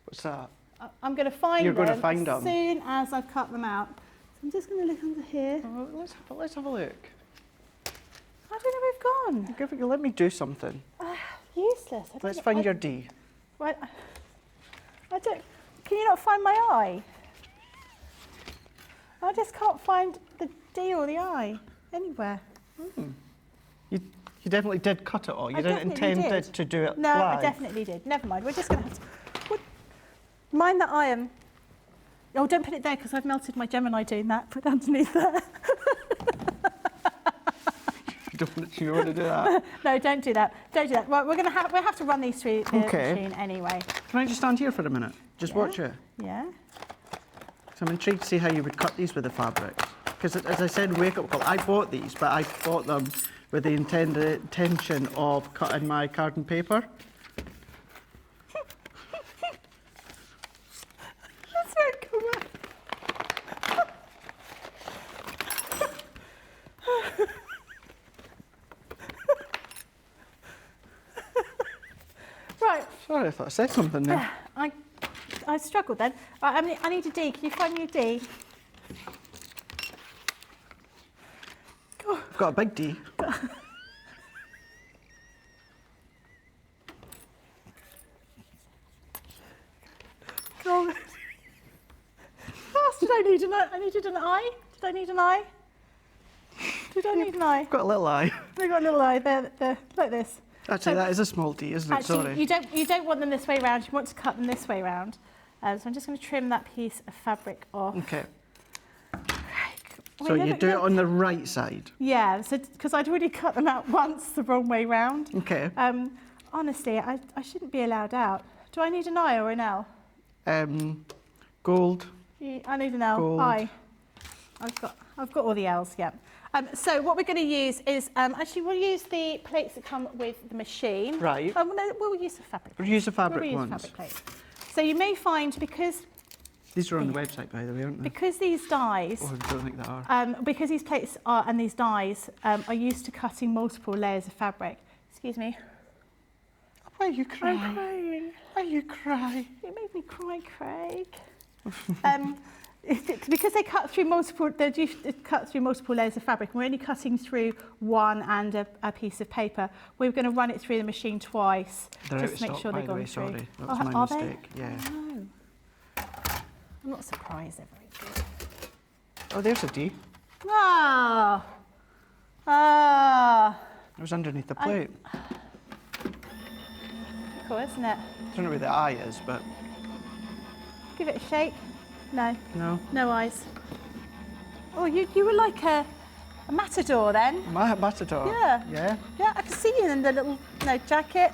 What's that? I'm going to find You're them going to find as them. soon as I've cut them out. So I'm just going to look under here. Oh, let's have a look. I don't know where they've gone. Let me do something. Useless. Let's find your D. Right. I don't. Can you not find my eye? I just can't find the D or the I anywhere. You definitely did cut it all. You didn't intend to do it No, live. I definitely did. Never mind. We're just going to have to. Mind that iron. Oh, don't put it there because I've melted my Gemini doing that. Put it underneath there. You want to do that? No, don't do that. Don't do that. Well, we'll have to run these through the machine anyway. Can I just stand here for a minute? Just watch it. Yeah. So I'm intrigued to see how you would cut these with the fabrics. Because as I said in Wake Up Call, I bought these, but I bought them with the intention of cutting my card and paper. That's very cool. Right. Sorry, I thought I said something there. I struggled then. Right, I need a D. Can you find me a D? I've got a big D. Go on. Did I need an I? I needed an I? Did I need an I? Did I need an I? I've got a little eye. I got a little eye there, like this. Actually, that is a small D, isn't it? Actually, Sorry. you don't want them this way round. You want to cut them this way round. So I'm just going to trim that piece of fabric off. Okay. Wait, So no, you but do no. it on the right side. Yeah, so because I'd already cut them out once the wrong way round. Okay. Honestly, I shouldn't be allowed out. Do I need an I or an L? Gold. I need an L. Gold. I. I've got all the L's. Yeah. So what we're going to use is actually we'll use the plates that come with the machine. Right. No, we'll use the fabric. We'll use the fabric We'll use ones. fabric plates. So you may find because These are on the website, by the way, aren't they? because these dies. Oh, I don't think they are. Because these plates are and these dies are used to cutting multiple layers of fabric. Excuse me. Why are you crying? I'm crying. Why are you crying? You made me cry, Craig. Because they cut through multiple, they're used to cut through multiple layers of fabric. And we're only cutting through one and a piece of paper. We're going to run it through the machine twice, They're just to out make of sure stock, they've by the gone way, through. sorry. That was my Are mistake. they? Yeah. No. I'm not surprised they're very good. Oh, there's a D. It was underneath the plate. Cool, isn't it? I don't know where the eye is, but Give it a shake. No, no. no eyes. Oh, you were like a matador then. My matador. Yeah. Yeah. Yeah, I can see you in the little jacket.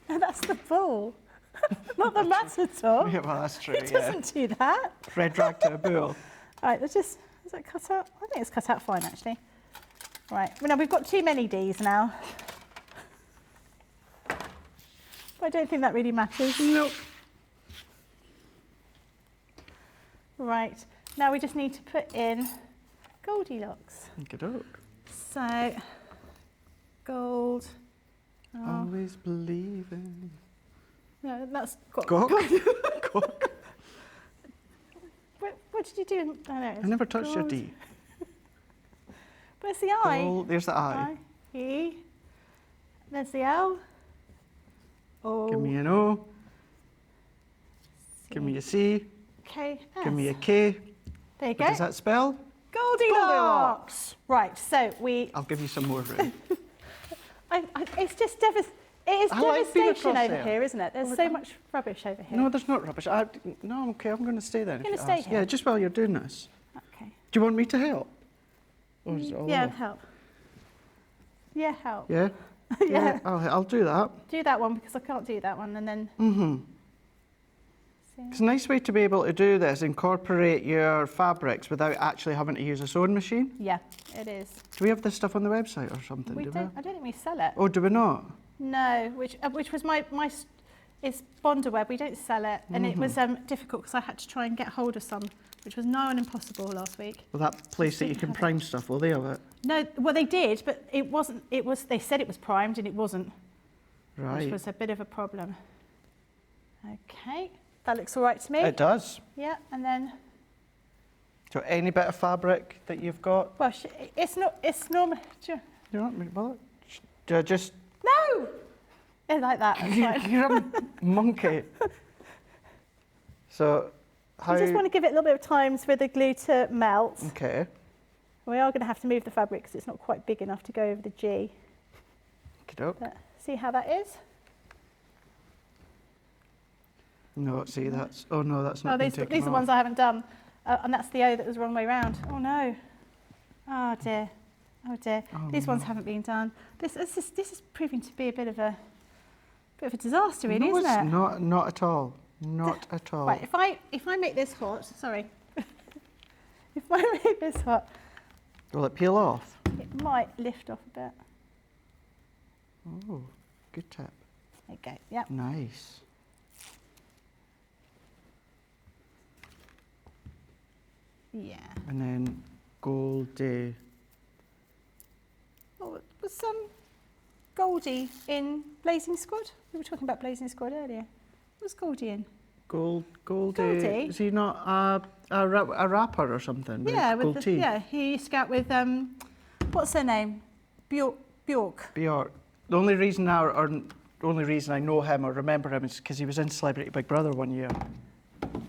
No, that's the bull, not the matador. Yeah, well, that's true. He doesn't do that. Red rag to a bull. Right, is that cut out? I think it's cut out fine, actually. Right, well, now we've got too many Ds now. But I don't think that really matters. Nope. Right, now we just need to put in Goldilocks. Good oak. So, gold. Oh, Always believing. no, that's got. Gawk. Gawk. What did you do? Oh, there it is. I never touched your Gold. D. Where's the I? Gold. There's the I. E. There's the L. O. Give me an O. C. Give me a C. K. S. Give me a K. There you What go. does that spell? Goldilocks. Right, so we. I'll give you some more room. It's just it is I like being devastation across over there. here, isn't it? There's so much rubbish over here. No, there's not rubbish. No, I'm okay. I'm going to stay there. You're if gonna you stay ask. here? Yeah, just while you're doing this. Okay. Do you want me to help? Or is it all Yeah, off? help. Yeah, help. Yeah? Yeah. I'll do that. Do that one because I can't do that one, and then. It's a nice way to be able to do this, incorporate your fabrics without actually having to use a sewing machine. Yeah, it is. Do we have this stuff on the website or something? We do don't. I don't think we sell it. Oh, do we not? No, which was it's Bonderweb. We don't sell it, and it was difficult because I had to try and get hold of some, which was nigh on impossible last week. Well, that place that you can prime stuff, will they have it? No, well they did, but it wasn't. It was. They said it was primed, and it wasn't, Right. which was a bit of a problem. Okay, that looks all right to me. It does. Yeah, and then So any bit of fabric that you've got? well, it's not. It's normal. You want well, just No, yeah, like that. That's fine. you're a monkey. So how? You just want to give it a little bit of time for the glue to melt. Okay. We are going to have to move the fabric because it's not quite big enough to go over the G. Okey-doke. But see how that is? No, see, that's... Oh, no, that's not Oh, been these are taken the off. ones I haven't done. And that's the O that was the wrong way round. Oh, no. Oh, dear. Oh, dear. Oh, These ones no. haven't been done. This is proving to be a bit of a disaster, really, no, isn't it? No, not at all. Not at all. Right, if I make this hot, sorry. If I make this hot, Will it peel off? it might lift off a bit. Oh, good tip. There you go. Yep. Nice. Yeah. And then Goldie. Oh, was some Goldie in Blazing Squad? We were talking about Blazing Squad earlier. What was Goldie in? Goldie. Goldie? Is he not a rapper or something? Yeah, Gold teeth? yeah. He used to go out with what's her name? Bjork. Bjork. The only reason I know him or remember him is because he was in Celebrity Big Brother one year. So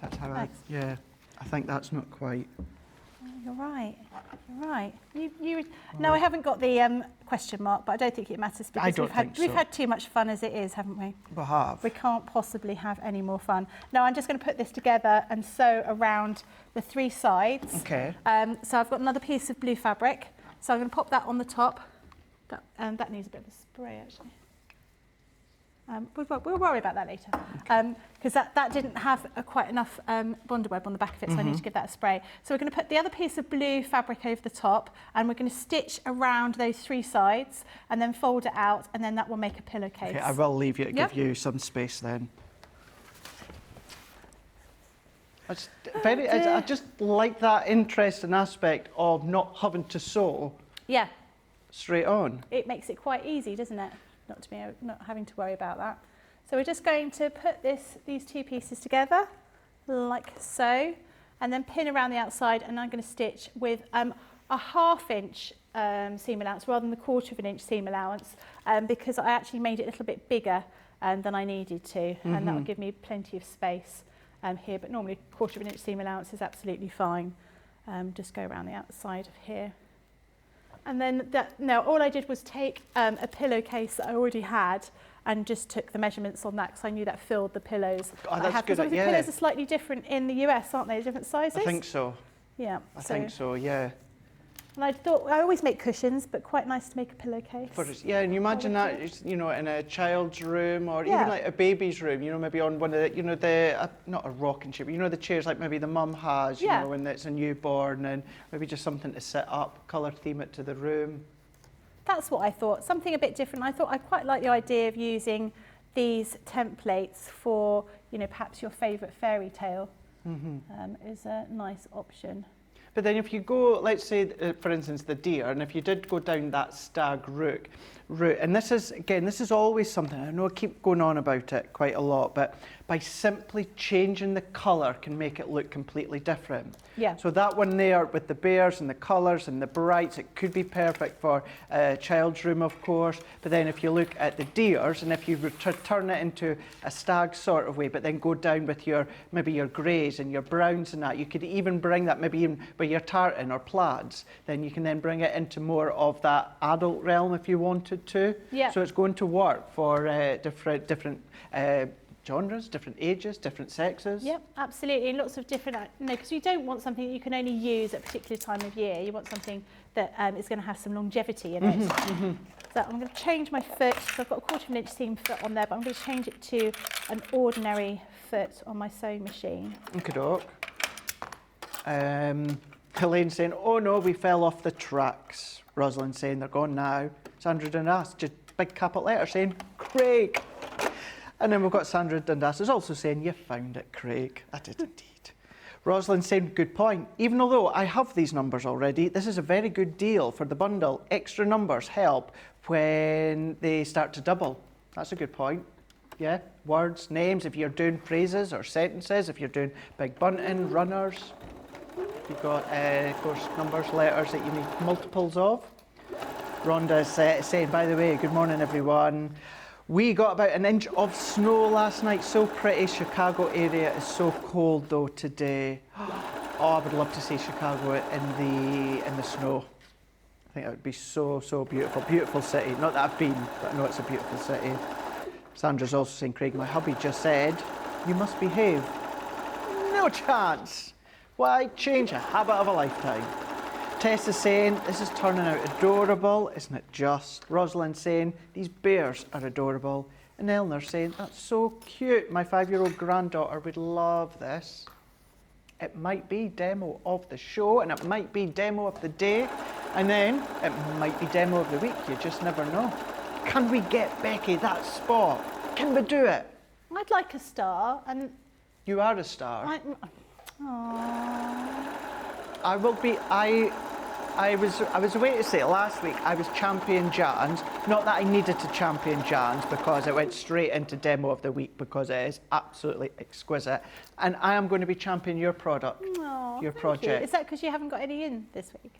that's how Thanks. I think that's not quite. Oh, you're right. You're right. No, I haven't got the question mark, but I don't think it matters because we've had too much fun as it is, haven't we? We have. We can't possibly have any more fun. No, I'm just going to put this together and sew around the three sides. Okay. So I've got another piece of blue fabric. So I'm going to pop that on the top. That needs a bit of a spray, actually. We'll worry about that later. Because that didn't have quite enough bonder web on the back of it, so I need to give that a spray. So we're going to put the other piece of blue fabric over the top, and we're going to stitch around those three sides, and then fold it out, and then that will make a pillowcase. Okay, I will leave you to give you some space then. I just like that interesting aspect of not having to sew straight on. It makes it quite easy, doesn't it? Not having to worry about that. So we're just going to put these two pieces together like so, and then pin around the outside, and I'm going to stitch with a 1/2 inch seam allowance rather than the 1/4 of an inch seam allowance, because I actually made it a little bit bigger than I needed to, and that will give me plenty of space here, but normally 1/4 of an inch seam allowance is absolutely fine. Just go around the outside of here. And then all I did was take a pillowcase that I already had and just took the measurements on that because I knew that filled the pillows. Oh, that's good. The pillows are slightly different in the US, aren't they? Different sizes? I think so. Yeah. I think so, yeah. And I thought, I always make cushions, but quite nice to make a pillowcase. Yeah, and you imagine that, in a child's room or even like a baby's room, maybe on one of the, not a rocking chair, but the chairs like maybe the mum has, you know, when it's a newborn, and maybe just something to sit up, colour theme it to the room. That's what I thought, something a bit different. I thought I quite like the idea of using these templates for, perhaps your favourite fairy tale is a nice option. But then if you go, let's say, for instance, the deer, and if you did go down that stag route, and this is always something, I know I keep going on about it quite a lot, but by simply changing the colour can make it look completely different. Yeah. So that one there with the bears and the colours and the brights, it could be perfect for a child's room, of course, but then if you look at the deers, and if you turn it into a stag sort of way, but then go down with maybe your greys and your browns and that, you could even bring that maybe even with your tartan or plaids, then you can then bring it into more of that adult realm if you wanted to. Yeah. So it's going to work for different genres, different ages, different sexes. Yep, absolutely. Lots of different, because you don't want something that you can only use at a particular time of year. You want something that is going to have some longevity in it. So I'm going to change my foot. So I've got a 1/4 of an inch seam foot on there, but I'm going to change it to an ordinary foot on my sewing machine. Okey-doke. Helene saying, oh no, we fell off the tracks. Rosalind saying, they're gone now. Sandra Dundas, just big capital letter saying, Craig. And then we've got Sandra Dundas is also saying, you found it, Craig. I did indeed. Rosalind saying, good point. Even although I have these numbers already, this is a very good deal for the bundle. Extra numbers help when they start to double. That's a good point. Yeah, words, names, if you're doing phrases or sentences, if you're doing big bunting, runners. You've got, of course, numbers, letters that you need multiples of. Rhonda's saying, by the way, good morning, everyone. We got about 1 inch of snow last night. So pretty. Chicago area is so cold, though, today. Oh, I would love to see Chicago in the snow. I think that would be so, so beautiful. Beautiful city. Not that I've been, but I know it's a beautiful city. Sandra's also saying, Craig, my hubby just said, you must behave. No chance. Why change a habit of a lifetime? Tess is saying, this is turning out adorable, isn't it just? Rosalind saying, these bears are adorable. And Eleanor saying, that's so cute. My 5-year-old granddaughter would love this. It might be demo of the show, and it might be demo of the day, and then it might be demo of the week. You just never know. Can we get Becky that spot? Can we do it? I'd like a star, and You are a star. Aww. I will be. I was away to say it last week. I was champion Jan's. Not that I needed to champion Jan's because it went straight into demo of the week because it is absolutely exquisite. And I am going to be champion your product, Aw, your thank project. you. Is that because you haven't got any in this week?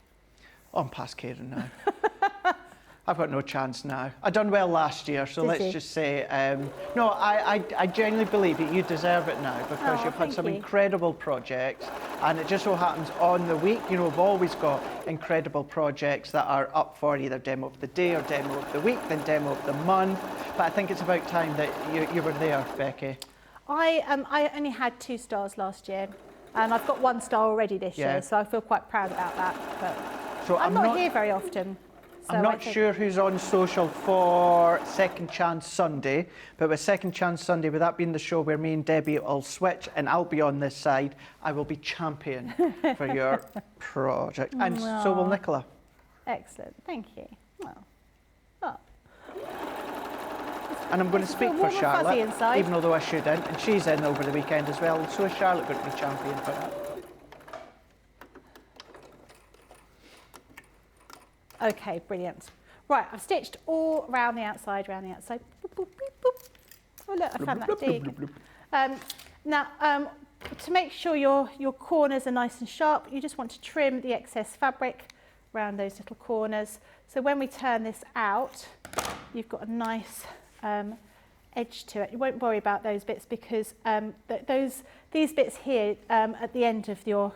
Oh, I'm past Karen now. I've got no chance now. I done well last year, so Did let's you? just say, no, I genuinely believe that you deserve it now because Oh, you've had thank some you. incredible projects, and it just so happens on the week, you know, we've always got incredible projects that are up for either demo of the day or demo of the week, then demo of the month. But I think it's about time that you were there, Becky. I only had 2 stars last year, and I've got 1 star already this year, so I feel quite proud about that. But So I'm not here very often. So I'm not sure who's on social for Second Chance Sunday, but with Second Chance Sunday, with that being the show where me and Debbie will switch and I'll be on this side, I will be champion for your project. And so will Nicola. Excellent, thank you. Well, And I'm going to speak feel for warm and fuzzy Charlotte, inside. even although I shouldn't, and she's in over the weekend as well, and so is Charlotte going to be champion for that. okay, brilliant. Right, I've stitched all round the outside, Boop, boop, boop, boop. Oh look, I found that dig. Now, to make sure your corners are nice and sharp, you just want to trim the excess fabric around those little corners. So when we turn this out, you've got a nice edge to it. You won't worry about those bits because these bits here at the end of your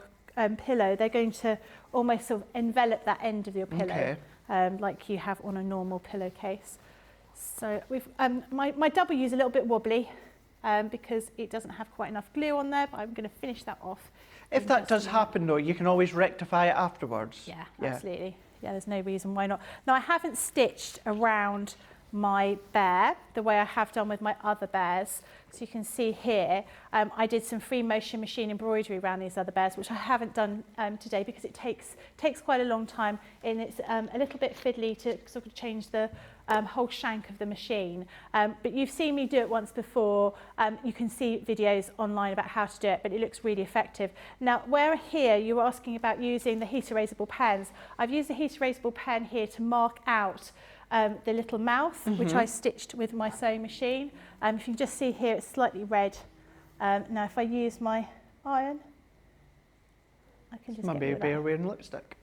pillow, they're going to almost sort of envelop that end of your pillow, like you have on a normal pillowcase. So we've my W is a little bit wobbly because it doesn't have quite enough glue on there, but I'm going to finish that off. If that does happen though, you can always rectify it afterwards. Yeah, absolutely. Yeah, there's no reason why not. Now I haven't stitched around my bear the way I have done with my other bears. So you can see here, I did some free motion machine embroidery around these other bears, which I haven't done today because it takes quite a long time, and it's a little bit fiddly to sort of change the whole shank of the machine. But you've seen me do it once before. You can see videos online about how to do it, but it looks really effective. Now, where here you were asking about using the heat erasable pens, I've used the heat erasable pen here to mark out the little mouth, which I stitched with my sewing machine. If you can just see here, it's slightly red. Now, if I use my iron, I can just Maybe a get bear wearing lipstick.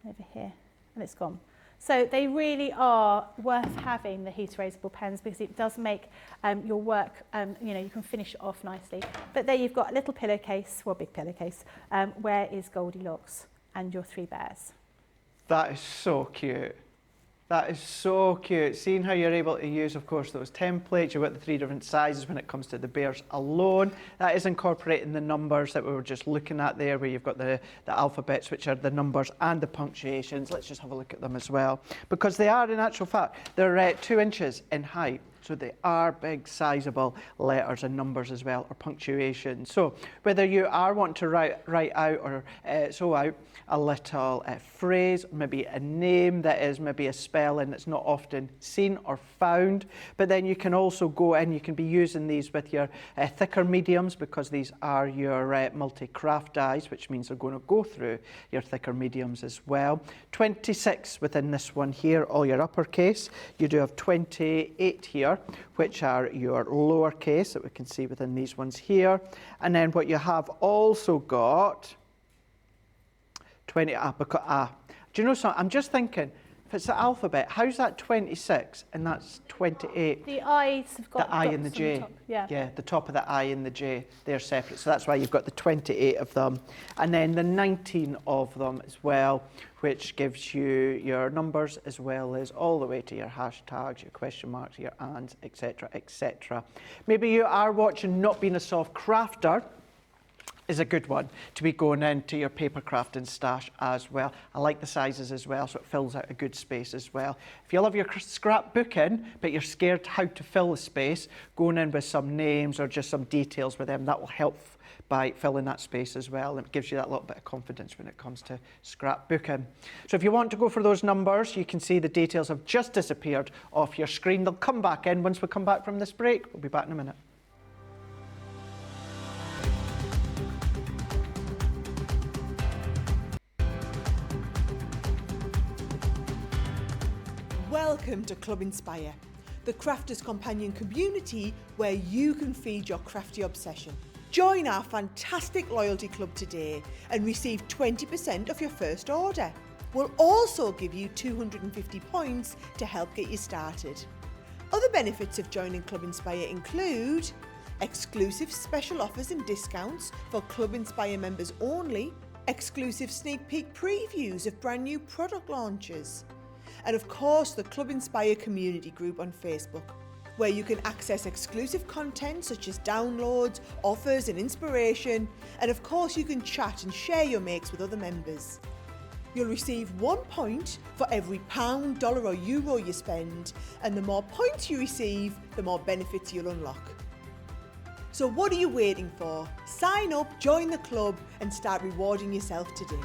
over here, and it's gone. So they really are worth having, the heat erasable pens, because it does make your work, you know, you can finish it off nicely. But there you've got a little pillowcase, well, big pillowcase. Where is Goldilocks and your 3 bears? That is so cute. That is so cute. Seeing how you're able to use, of course, those templates. You've got the 3 different sizes when it comes to the bears alone. That is incorporating the numbers that we were just looking at there, where you've got the alphabets, which are the numbers and the punctuations. Let's just have a look at them as well. Because they are, in actual fact, they're 2 inches in height. So they are big, sizable letters and numbers as well, or punctuation. So whether you are wanting to write out or sew out a little phrase, maybe a name that is maybe a spelling that's not often seen or found, but then you can also go in, you can be using these with your thicker mediums, because these are your multi-craft dies, which means they're going to go through your thicker mediums as well. 26 within this one here, all your uppercase. You do have 28 here, which are your lowercase that we can see within these ones here. And then what you have also got 20, do you know something? I'm just thinking, If it's the alphabet, how's that 26 and that's 28? The I's have got The I dots and the on J. top. Yeah. Yeah, the top of the I and the J, they're separate. So that's why you've got the 28 of them. And then the 19 of them as well, which gives you your numbers as well as all the way to your hashtags, your question marks, your ands, etc., etc. Maybe you are watching Not Being a Soft Crafter, is a good one to be going into your paper crafting stash as well. I like the sizes as well, so it fills out a good space as well. If you love your scrapbooking, but you're scared how to fill the space, going in with some names or just some details with them, that will help by filling that space as well. It gives you that little bit of confidence when it comes to scrapbooking. So if you want to go for those numbers, you can see the details have just disappeared off your screen. They'll come back in once we come back from this break. We'll be back in a minute. Welcome to Club Inspire, the crafters' companion community where you can feed your crafty obsession. Join our fantastic loyalty club today and receive 20% of your first order. We'll also give you 250 points to help get you started. Other benefits of joining Club Inspire include exclusive special offers and discounts for Club Inspire members only, exclusive sneak peek previews of brand new product launches, and of course the Club Inspire community group on Facebook, where you can access exclusive content such as downloads, offers and inspiration, and of course you can chat and share your makes with other members. You'll receive 1 point for every pound, dollar or euro you spend, and the more points you receive, the more benefits you'll unlock. So what are you waiting for? Sign up, join the club and start rewarding yourself today.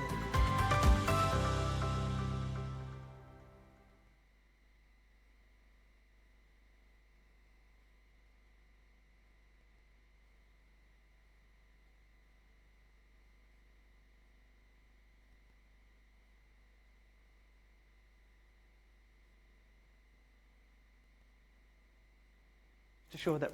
To show that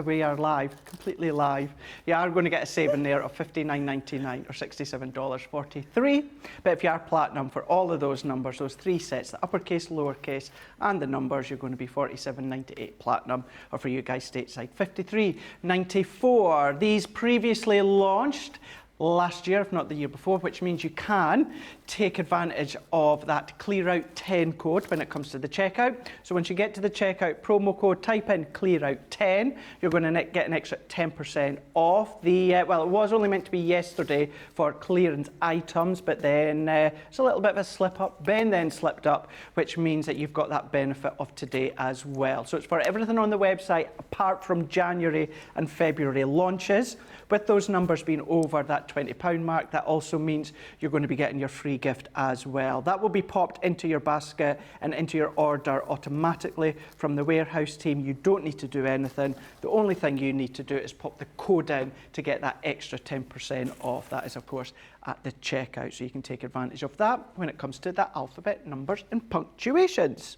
we are live, completely live. You are going to get a saving there of $59.99 or $67.43. But if you are platinum for all of those numbers, those three sets, the uppercase, lowercase, and the numbers, you're going to be $47.98 platinum, or for you guys stateside, $53.94. These previously launched last year, if not the year before, which means you can take advantage of that clear out 10 code when it comes to the checkout. So once you get to the checkout promo code, type in clear out 10, you're going to get an extra 10% off the, well, it was only meant to be yesterday for clearance items, but then it's a little bit of a slip up. Ben then slipped up, which means that you've got that benefit of today as well. So it's for everything on the website apart from January and February launches. With those numbers being over that £20 mark, that also means you're going to be getting your free gift as well. That will be popped into your basket and into your order automatically from the warehouse team. You don't need to do anything. The only thing you need to do is pop the code in to get that extra 10% off. That is, of course, at the checkout. So you can take advantage of that when it comes to the alphabet, numbers and punctuations.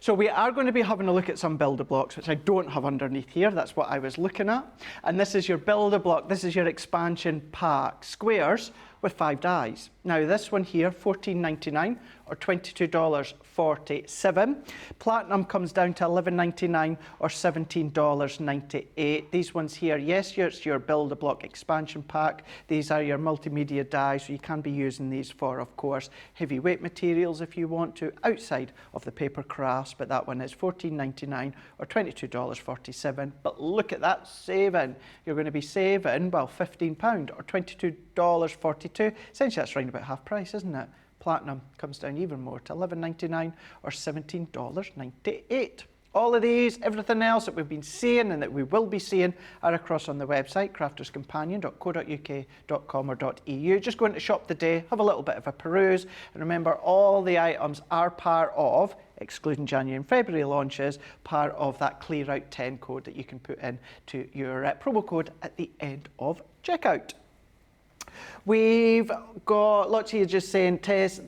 So we are going to be having a look at some builder blocks, which I don't have underneath here. That's what I was looking at. And this is your builder block. This is your expansion pack. Squares with 5 dies. Now this one here, $14.99 or $22.47. Platinum comes down to $11.99 or $17.98. These ones here, yes, it's your builder block expansion pack. These are your multimedia dies, so you can be using these for, of course, heavyweight materials if you want to, outside of the paper crafts, but that one is $14.99 or $22.47. But look at that saving. You're going to be saving, well, £15 or $22.42. Essentially, that's around about half price, isn't it? Platinum comes down even more to $11.99 or $17.98. All of these, everything else that we've been seeing and that we will be seeing are across on the website, crafterscompanion.co.uk.com or .eu. Just go into shop today, have a little bit of a peruse, and remember all the items are part of, excluding January and February launches, part of that clear out 10 code that you can put in to your promo code at the end of checkout. We've got lots of you just saying, Tess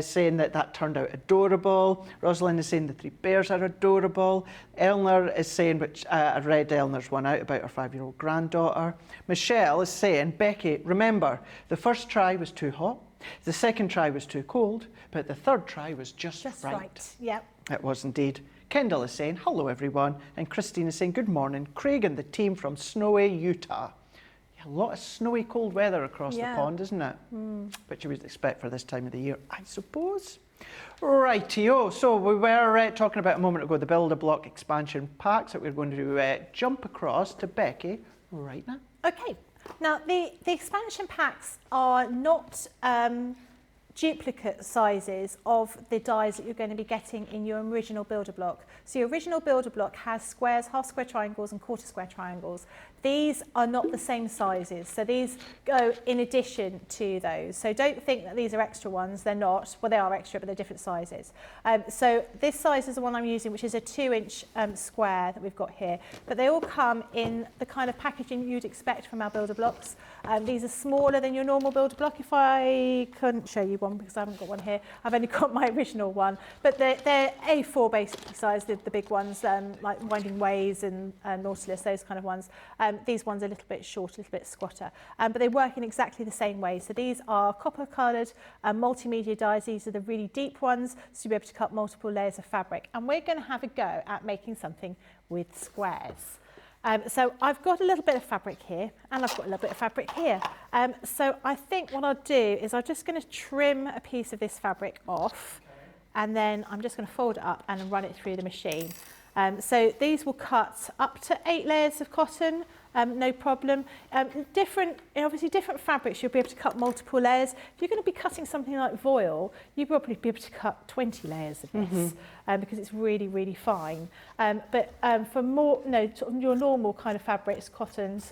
saying that turned out adorable. Rosalind is saying the 3 bears are adorable. Eleanor is saying, which I read Eleanor's one out about her 5-year-old granddaughter. Michelle is saying, Becky, remember, the first try was too hot. The second try was too cold, but the third try was just right. Yep. It was indeed. Kendall is saying, hello everyone, and Christine is saying, good morning. Craig and the team from snowy Utah. Yeah, a lot of snowy cold weather across the pond, isn't it? Which you would expect for this time of the year, I suppose. Rightio, so we were talking about a moment ago the Build-A-Block expansion packs that we're going to jump across to Becky right now. Okay, now the expansion packs are not duplicate sizes of the dies that you're going to be getting in your original Build-A-Block. So your original Build-A-Block has squares, half square triangles and quarter square triangles. These are not the same sizes, so these go in addition to those. So don't think that these are extra ones, they're not. Well, they are extra, but they're different sizes. So this size is the one I'm using, which is a 2-inch square that we've got here. But they all come in the kind of packaging you'd expect from our Build-A-Blocks. These are smaller than your normal Build-A-Block. If I couldn't show you one because I haven't got one here, I've only got my original one. But they're A4 basically size, the big ones, like Winding Ways and Nautilus, those kind of ones. These ones are a little bit shorter, a little bit squatter, but they work in exactly the same way. So these are copper coloured multimedia dies. These are the really deep ones, so you'll be able to cut multiple layers of fabric. And we're going to have a go at making something with squares. So I've got a little bit of fabric here, and I've got a little bit of fabric here. So I think what I'll do is I'm just going to trim a piece of this fabric off, and then I'm just going to fold it up and run it through the machine. So these will cut up to 8 layers of cotton, no problem. Obviously different fabrics you'll be able to cut multiple layers. If you're going to be cutting something like voile, you'll probably be able to cut 20 layers of this because it's really, really fine. But for more, your normal kind of fabrics, cottons,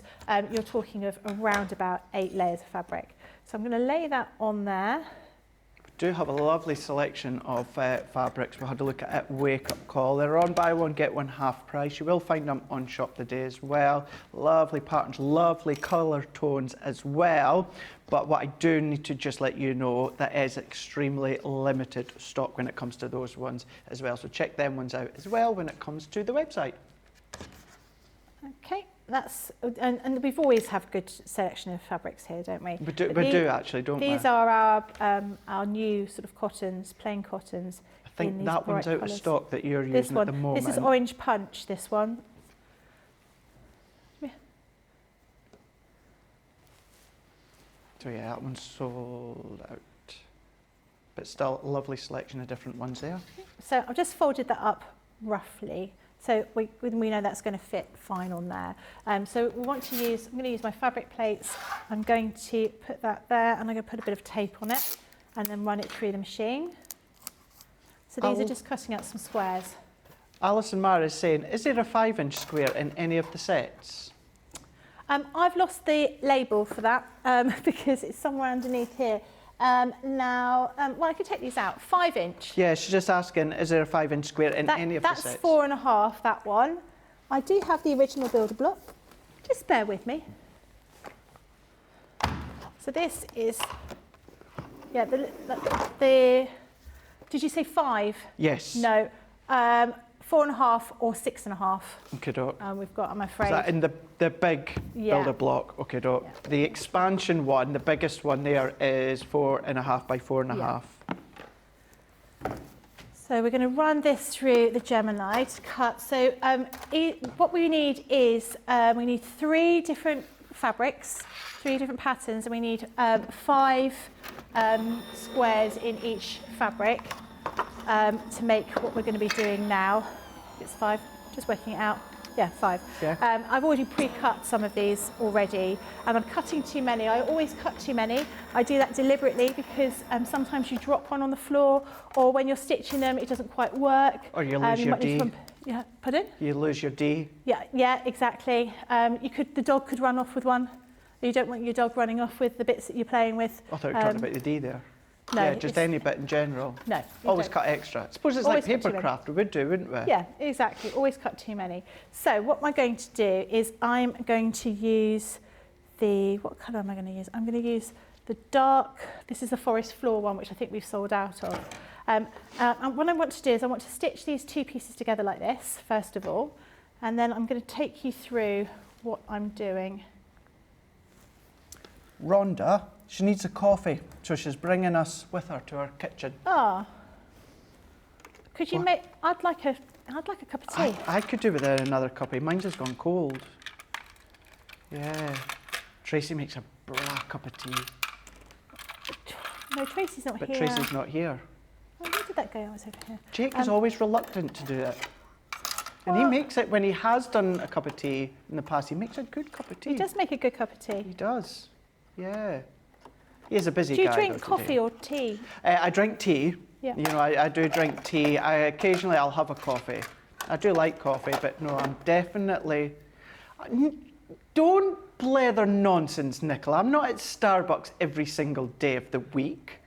you're talking of around about 8 layers of fabric. So I'm going to lay that on there. Do have a lovely selection of fabrics. We had a look at Wake Up Call. They're on buy one, get one half price. You will find them on Shop Today as well. Lovely patterns, lovely colour tones as well. But what I do need to just let you know, that is extremely limited stock when it comes to those ones as well. So check them ones out as well when it comes to the website. Okay. And we've always have good selection of fabrics here, don't we? We do actually, don't we? These are our new sort of cottons, plain cottons. I think that one's out of stock that you're using at the moment. This is Orange Punch, this one. Yeah. So yeah, that one's sold out. But still a lovely selection of different ones there. So I've just folded that up roughly. So we know that's going to fit fine on there. So I'm going to use my fabric plates. I'm going to put that there, and I'm going to put a bit of tape on it, and then run it through the machine. So these are just cutting out some squares. Alison Mara is saying, is there a 5-inch square in any of the sets? I've lost the label for that because it's somewhere underneath here. Well, I could take these out. 5-inch. Yeah, she's just asking, is there a 5-inch square in any of the sets? That's 4.5, that one. I do have the original Build-A-Block. Just bear with me. So this is, yeah, the did you say 5? Yes. No, 4.5 or 6.5. Okay, doc. We've got, I'm afraid. Is that in the big Build-A-Block? Okay, doc. Yeah. The expansion one, the biggest one there is 4.5 by 4.5. Yeah. So we're going to run this through the Gemini to cut. So what we need is, we need 3 different fabrics, 3 different patterns, and we need 5 squares in each fabric to make what we're going to be doing now. It's 5, just working it out. Yeah, 5. Yeah. I've already pre-cut some of these already, and I'm cutting too many. I always cut too many. I do that deliberately because sometimes you drop one on the floor, or when you're stitching them, it doesn't quite work. Or you lose your D. Yeah, pardon? You lose your D. Yeah, exactly. The dog could run off with one. You don't want your dog running off with the bits that you're playing with. I thought you were talking about the D there. No, yeah, just any bit in general. No. Always cut extra. I suppose it's Always like paper craft, we would do, wouldn't we? Yeah, exactly. Always cut too many. So what am I going to do is I'm going to use what colour am I going to use? I'm going to use the dark, this is the forest floor one, which I think we've sold out of. And what I want to do is I want to stitch these 2 pieces together like this, first of all, and then I'm going to take you through what I'm doing. Rhonda she needs a coffee, so she's bringing us with her to our kitchen. Oh. Could you What? make? I'd like a cup of tea. I could do with another cuppa. Mine's just gone cold. Yeah. Tracy makes a bra cup of tea. No, Tracy's not But here. Tracy's not here. Oh, where did that go? I was over here. Jake is always reluctant to do it. And he Well- makes it, when he has done a cup of tea in the past, he makes a good cup of tea. He does make a good cup of tea. He does. Yeah. He is a busy Do you guy. drink though, coffee today. or tea? I drink tea. Yeah. You know, I do drink tea. Occasionally I'll have a coffee. I do like coffee, but no, I'm definitely... Don't blether nonsense, Nicola. I'm not at Starbucks every single day of the week.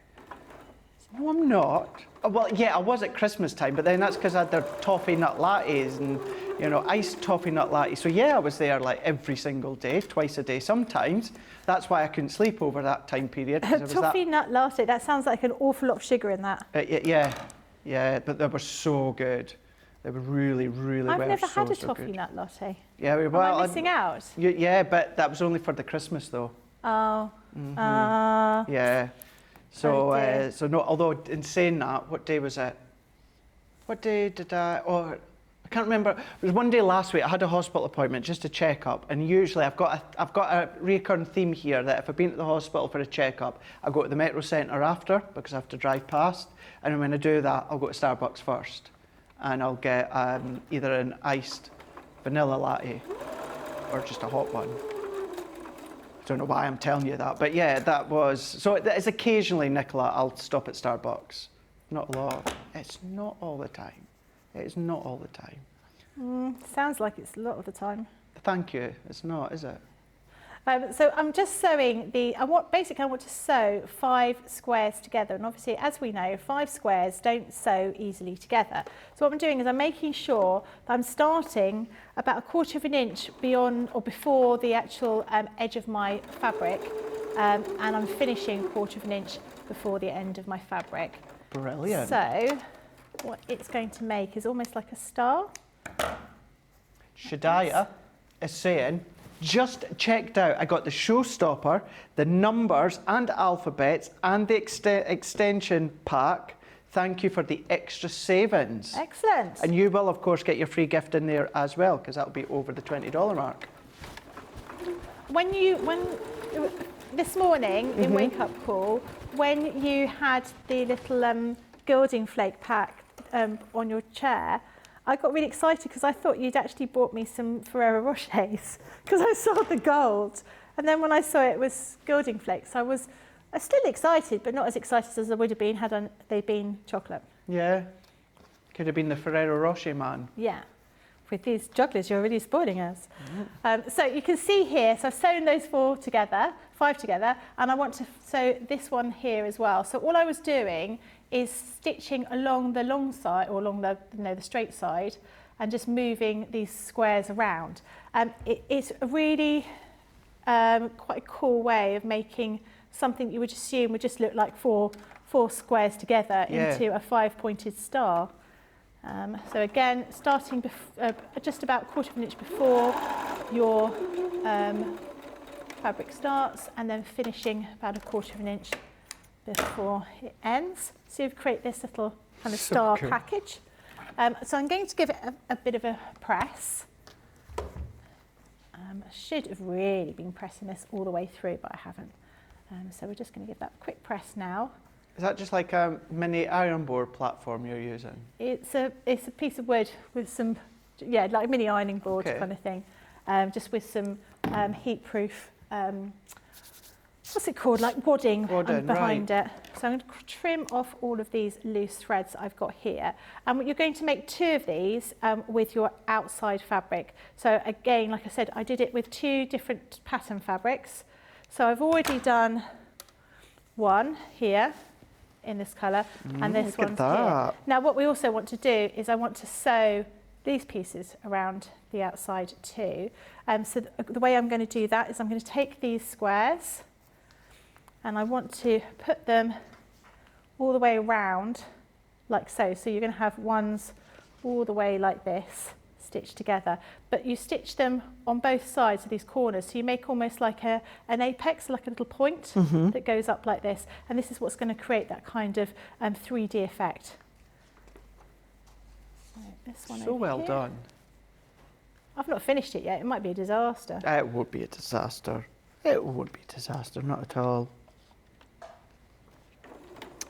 No, I'm not. Well, yeah, I was at Christmas time, but then that's because I had their toffee nut lattes and, you know, iced toffee nut lattes. So yeah, I was there like every single day, twice a day sometimes. That's why I couldn't sleep over that time period. 'Cause I was Toffee nut latte. That sounds like an awful lot of sugar in that. yeah, but they were so good. They were really, really I've were never so, had a so toffee good. nut latte. Yeah, Am well, I missing out? Yeah, but that was only for the Christmas though. Oh. Yeah. So, Oh, dear. so no. Although in saying that, what day was it? What day did I? Oh, I can't remember. It was one day last week. I had a hospital appointment just to check up, and usually I've got a recurring theme here that if I've been to the hospital for a checkup, I go to the Metro Centre after because I have to drive past, and when I do that, I'll go to Starbucks first, and I'll get either an iced vanilla latte or just a hot one. Don't know why I'm telling you that, but yeah, that was... So it's occasionally, Nicola, I'll stop at Starbucks. Not a lot. It's not all the time. It's not all the time. Sounds like it's a lot of the time. Thank you. It's not, is it? So I'm just sewing I want to sew 5 squares together, and obviously, as we know, 5 squares don't sew easily together. So what I'm doing is I'm making sure that I'm starting about 1/4 of an inch beyond or before the actual edge of my fabric, and I'm finishing 1/4 of an inch before the end of my fabric. Brilliant. So what it's going to make is almost like a star. Shadiah is saying, just checked out, I got the showstopper, the numbers and alphabets and the extension pack. Thank you for the extra savings. Excellent. And you will, of course, get your free gift in there as well, because that'll be over the $20 mark. When this morning in Wake Up Call, when you had the little gilding flake pack on your chair, I got really excited because I thought you'd actually bought me some Ferrero Rochers because I saw the gold. And then when I saw it was gilding flakes, I was still excited, but not as excited as I would have been had they been chocolate. Yeah. Could have been the Ferrero Rocher man. Yeah. With these jugglers, you're really spoiling us. So you can see here, so I've sewn those 5 together, and I want to sew this one here as well. So all I was doing is stitching along the long side, or along the straight side, and just moving these squares around. It's a really quite a cool way of making something you would assume would just look like four squares together into a 5-pointed star. So again, starting just about 1/4 of an inch before your fabric starts, and then finishing about 1/4 of an inch before it ends. So you create this little kind of star package. So I'm going to give it a bit of a press. I should have really been pressing this all the way through, but I haven't. So we're just going to give that a quick press now. Is that just like a mini iron board platform you're using? It's a piece of wood with some, like a mini ironing board kind of thing, just with some heat-proof, what's it called, like wadding behind it. So I'm going to trim off all of these loose threads that I've got here. And you're going to make 2 of these with your outside fabric. So again, like I said, I did it with 2 different pattern fabrics. So I've already done one here in this colour, and this one's here. Now what we also want to do is I want to sew these pieces around the outside too. So the way I'm going to do that is I'm going to take these squares and I want to put them all the way around like so. So you're going to have ones all the way like this, stitched together, but you stitch them on both sides of these corners, so you make almost like an apex, like a little point that goes up like this, and this is what's going to create that kind of 3D effect. Right, this one So over well here. done. I've not finished it yet, it might be a disaster. It would be a disaster. It would be a disaster, not at all.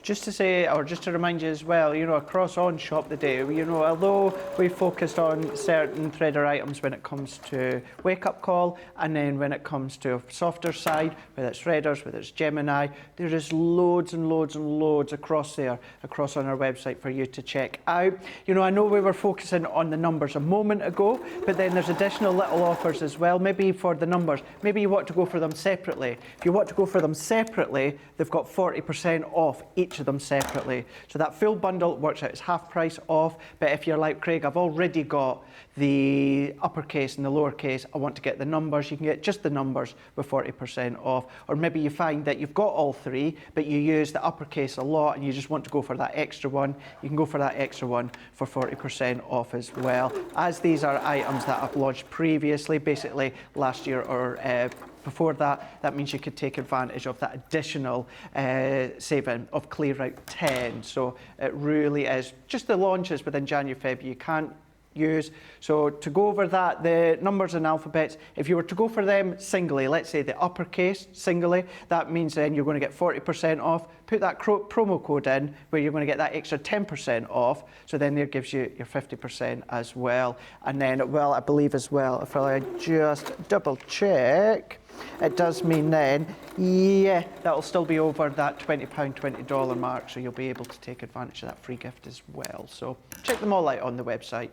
Just to say, or just to remind you as well, you know, across On Shop today, you know, although we focused on certain threader items when it comes to Wake Up Call, and then when it comes to a softer side, whether it's threaders, whether it's Gemini, there is loads and loads and loads across there, across on our website for you to check out. You know, I know we were focusing on the numbers a moment ago, but then there's additional little offers as well, maybe for the numbers. Maybe you want to go for them separately. If you want to go for them separately, they've got 40% off each of them separately. So that full bundle works out as half price off, but if you're like Craig, I've already got the uppercase and the lowercase, I want to get the numbers, you can get just the numbers with 40% off. Or maybe you find that you've got all three, but you use the uppercase a lot and you just want to go for that extra one, you can go for that extra one for 40% off as well. As these are items that I've launched previously, basically last year or before that, that means you could take advantage of that additional saving of Clear Out 10. So it really is just the launches within January, February you can't use. So to go over that, the numbers and alphabets, if you were to go for them singly, let's say the uppercase singly, that means then you're going to get 40% off. Put that promo code in where you're going to get that extra 10% off. So then there gives you your 50% as well. And then, well, I believe as well, if I just double check, it does mean then, yeah, that'll still be over that £20, $20 mark, so you'll be able to take advantage of that free gift as well. So check them all out on the website.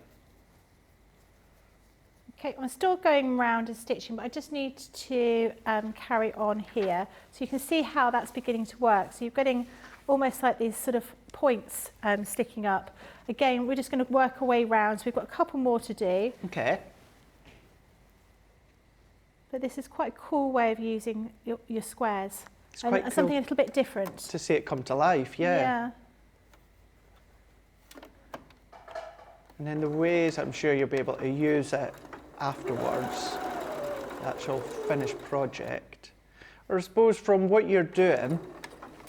Okay, I'm still going around and stitching, but I just need to carry on here. So you can see how that's beginning to work. So you're getting almost like these sort of points sticking up. Again, we're just going to work our way round. So we've got a couple more to do. Okay. But this is quite a cool way of using your squares. It's quite and cool something a little bit different. to see it come to life, yeah. And then the ways I'm sure you'll be able to use it afterwards, the actual finished project. Or I suppose from what you're doing,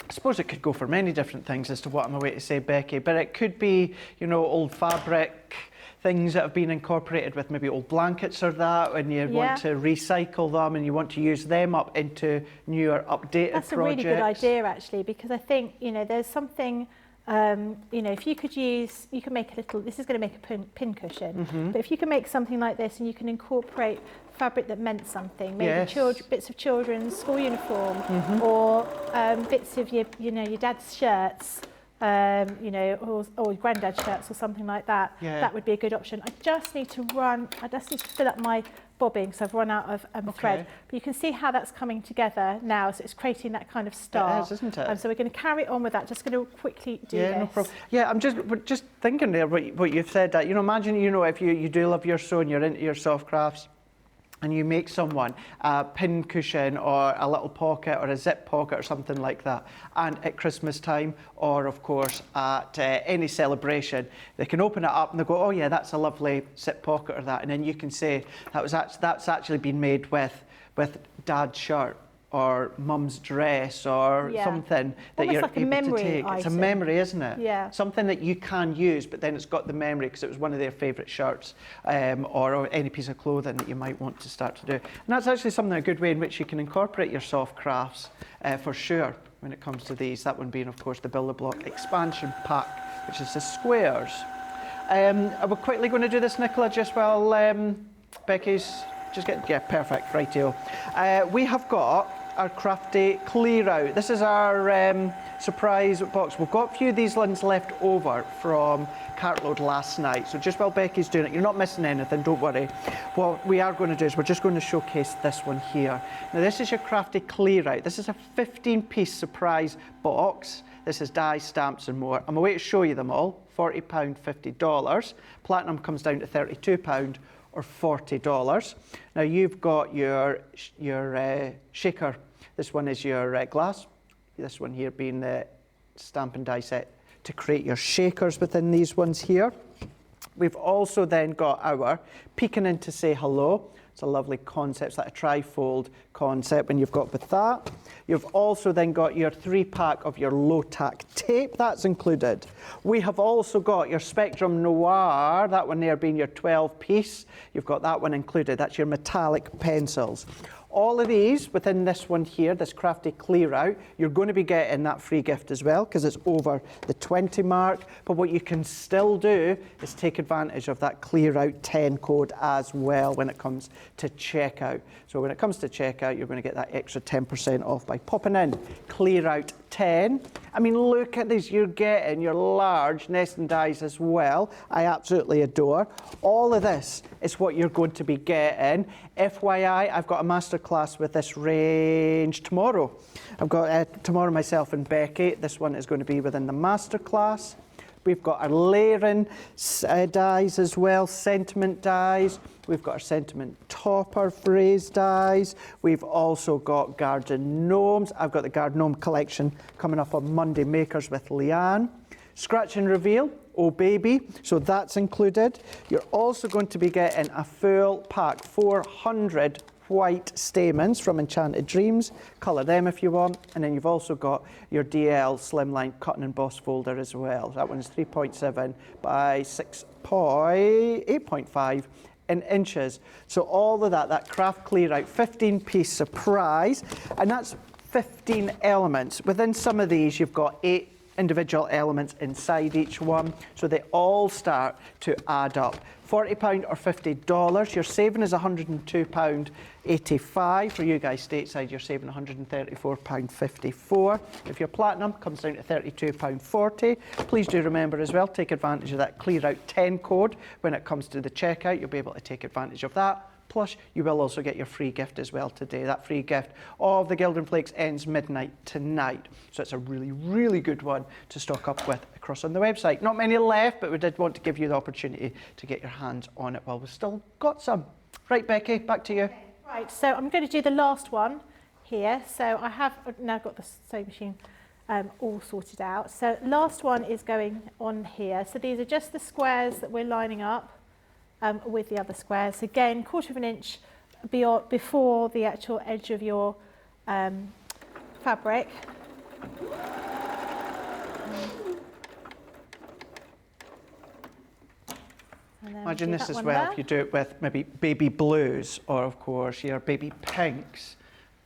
I suppose it could go for many different things as to what I'm away to say, Becky, but it could be, you know, old fabric, things that have been incorporated with maybe old blankets or that, and you want to recycle them and you want to use them up into newer, updated That's projects. That's a really good idea, actually, because I think, you know, there's something, you know, if you could use, you can make a little, this is going to make a pin cushion, but if you can make something like this and you can incorporate fabric that meant something, maybe bits of children's school uniform, or bits of your, you know, your dad's shirts, you know, or granddad's shirts or something like that, that would be a good option. I just need to fill up my bobbing, so I've run out of thread. But you can see how that's coming together now, so it's creating that kind of star. It is, isn't it? So we're going to carry on with that. Just going to quickly do this. No problem. Yeah, I'm just thinking there what you've said, that, you know, imagine, you know, if you do love your sewing, you're into your soft crafts, and you make someone a pin cushion or a little pocket or a zip pocket or something like that, and at Christmas time, or of course at any celebration, they can open it up and they go, oh yeah, that's a lovely zip pocket or that, and then you can say that's actually been made with dad's shirt or mum's dress or something that almost you're like able a memory to take. item. It's a memory, isn't it? Yeah. Something that you can use, but then it's got the memory because it was one of their favourite shirts, or any piece of clothing that you might want to start to do. And that's actually a good way in which you can incorporate your soft crafts for sure when it comes to these. That one being, of course, the Build-A-Block expansion pack, which is the squares. Are we quickly going to do this, Nicola, just while Becky's just getting, yeah, perfect, rightio. We have got our crafty clear out. This is our surprise box. We've got a few of these ones left over from Cartload last night, so just while Becky's doing it, you're not missing anything, don't worry. What we are going to do is we're just going to showcase this one here. Now this is your crafty clear out. This is a 15-piece surprise box. This is dies, stamps and more. I'm away to show you them all. £40, $50. Platinum comes down to £32 or $40. Now you've got your shaker. This one is your glass. This one here being the stamp and die set to create your shakers within these ones here. We've also then got our peeking in to say hello. It's a lovely concept, it's like a tri-fold concept when you've got with that. You've also then got your 3-pack of your low-tack tape, that's included. We have also got your Spectrum Noir, that one there being your 12-piece. You've got that one included, that's your metallic pencils. All of these within this one here, this crafty clear out, you're going to be getting that free gift as well because it's over the 20 mark. But what you can still do is take advantage of that clear out 10 code as well when it comes to checkout. So when it comes to checkout, you're going to get that extra 10% off by popping in clear out 10. I mean, look at this, you're getting your large nesting dies as well. I absolutely adore. All of this is what you're going to be getting. FYI, I've got a masterclass with this range tomorrow. I've got tomorrow myself and Becky. This one is going to be within the masterclass. We've got our layering dies as well, sentiment dies. We've got our sentiment topper phrase dies. We've also got garden gnomes. I've got the garden gnome collection coming up on Monday, Makers with Leanne. Scratch and reveal, oh baby, so that's included. You're also going to be getting a full pack, 400 white stamens from Enchanted Dreams. Colour them if you want. And then you've also got your DL Slimline cut and emboss folder as well. That one's 3.7 by 8.5 in inches. So all of that craft clear out, 15-piece surprise. And that's 15 elements. Within some of these, you've got 8 individual elements inside each one. So they all start to add up. £40 or $50. Your saving is £102.85. For you guys stateside, you're saving £134.54. If you're platinum, comes down to £32.40. Please do remember as well, take advantage of that clear out 10 code. When it comes to the checkout, you'll be able to take advantage of that. Plus, you will also get your free gift as well today. That free gift of the Gilded Flakes ends midnight tonight. So it's a really, really good one to stock up with across on the website. Not many left, but we did want to give you the opportunity to get your hands on it while we've still got some. Right, Becky, back to you. Okay. Right, so I'm going to do the last one here. So I have now got the sewing machine all sorted out. So last one is going on here. So these are just the squares that we're lining up with the other squares. Again, 1/4 inch before the actual edge of your fabric. Imagine this as well, if you do it with maybe baby blues or, of course, your baby pinks.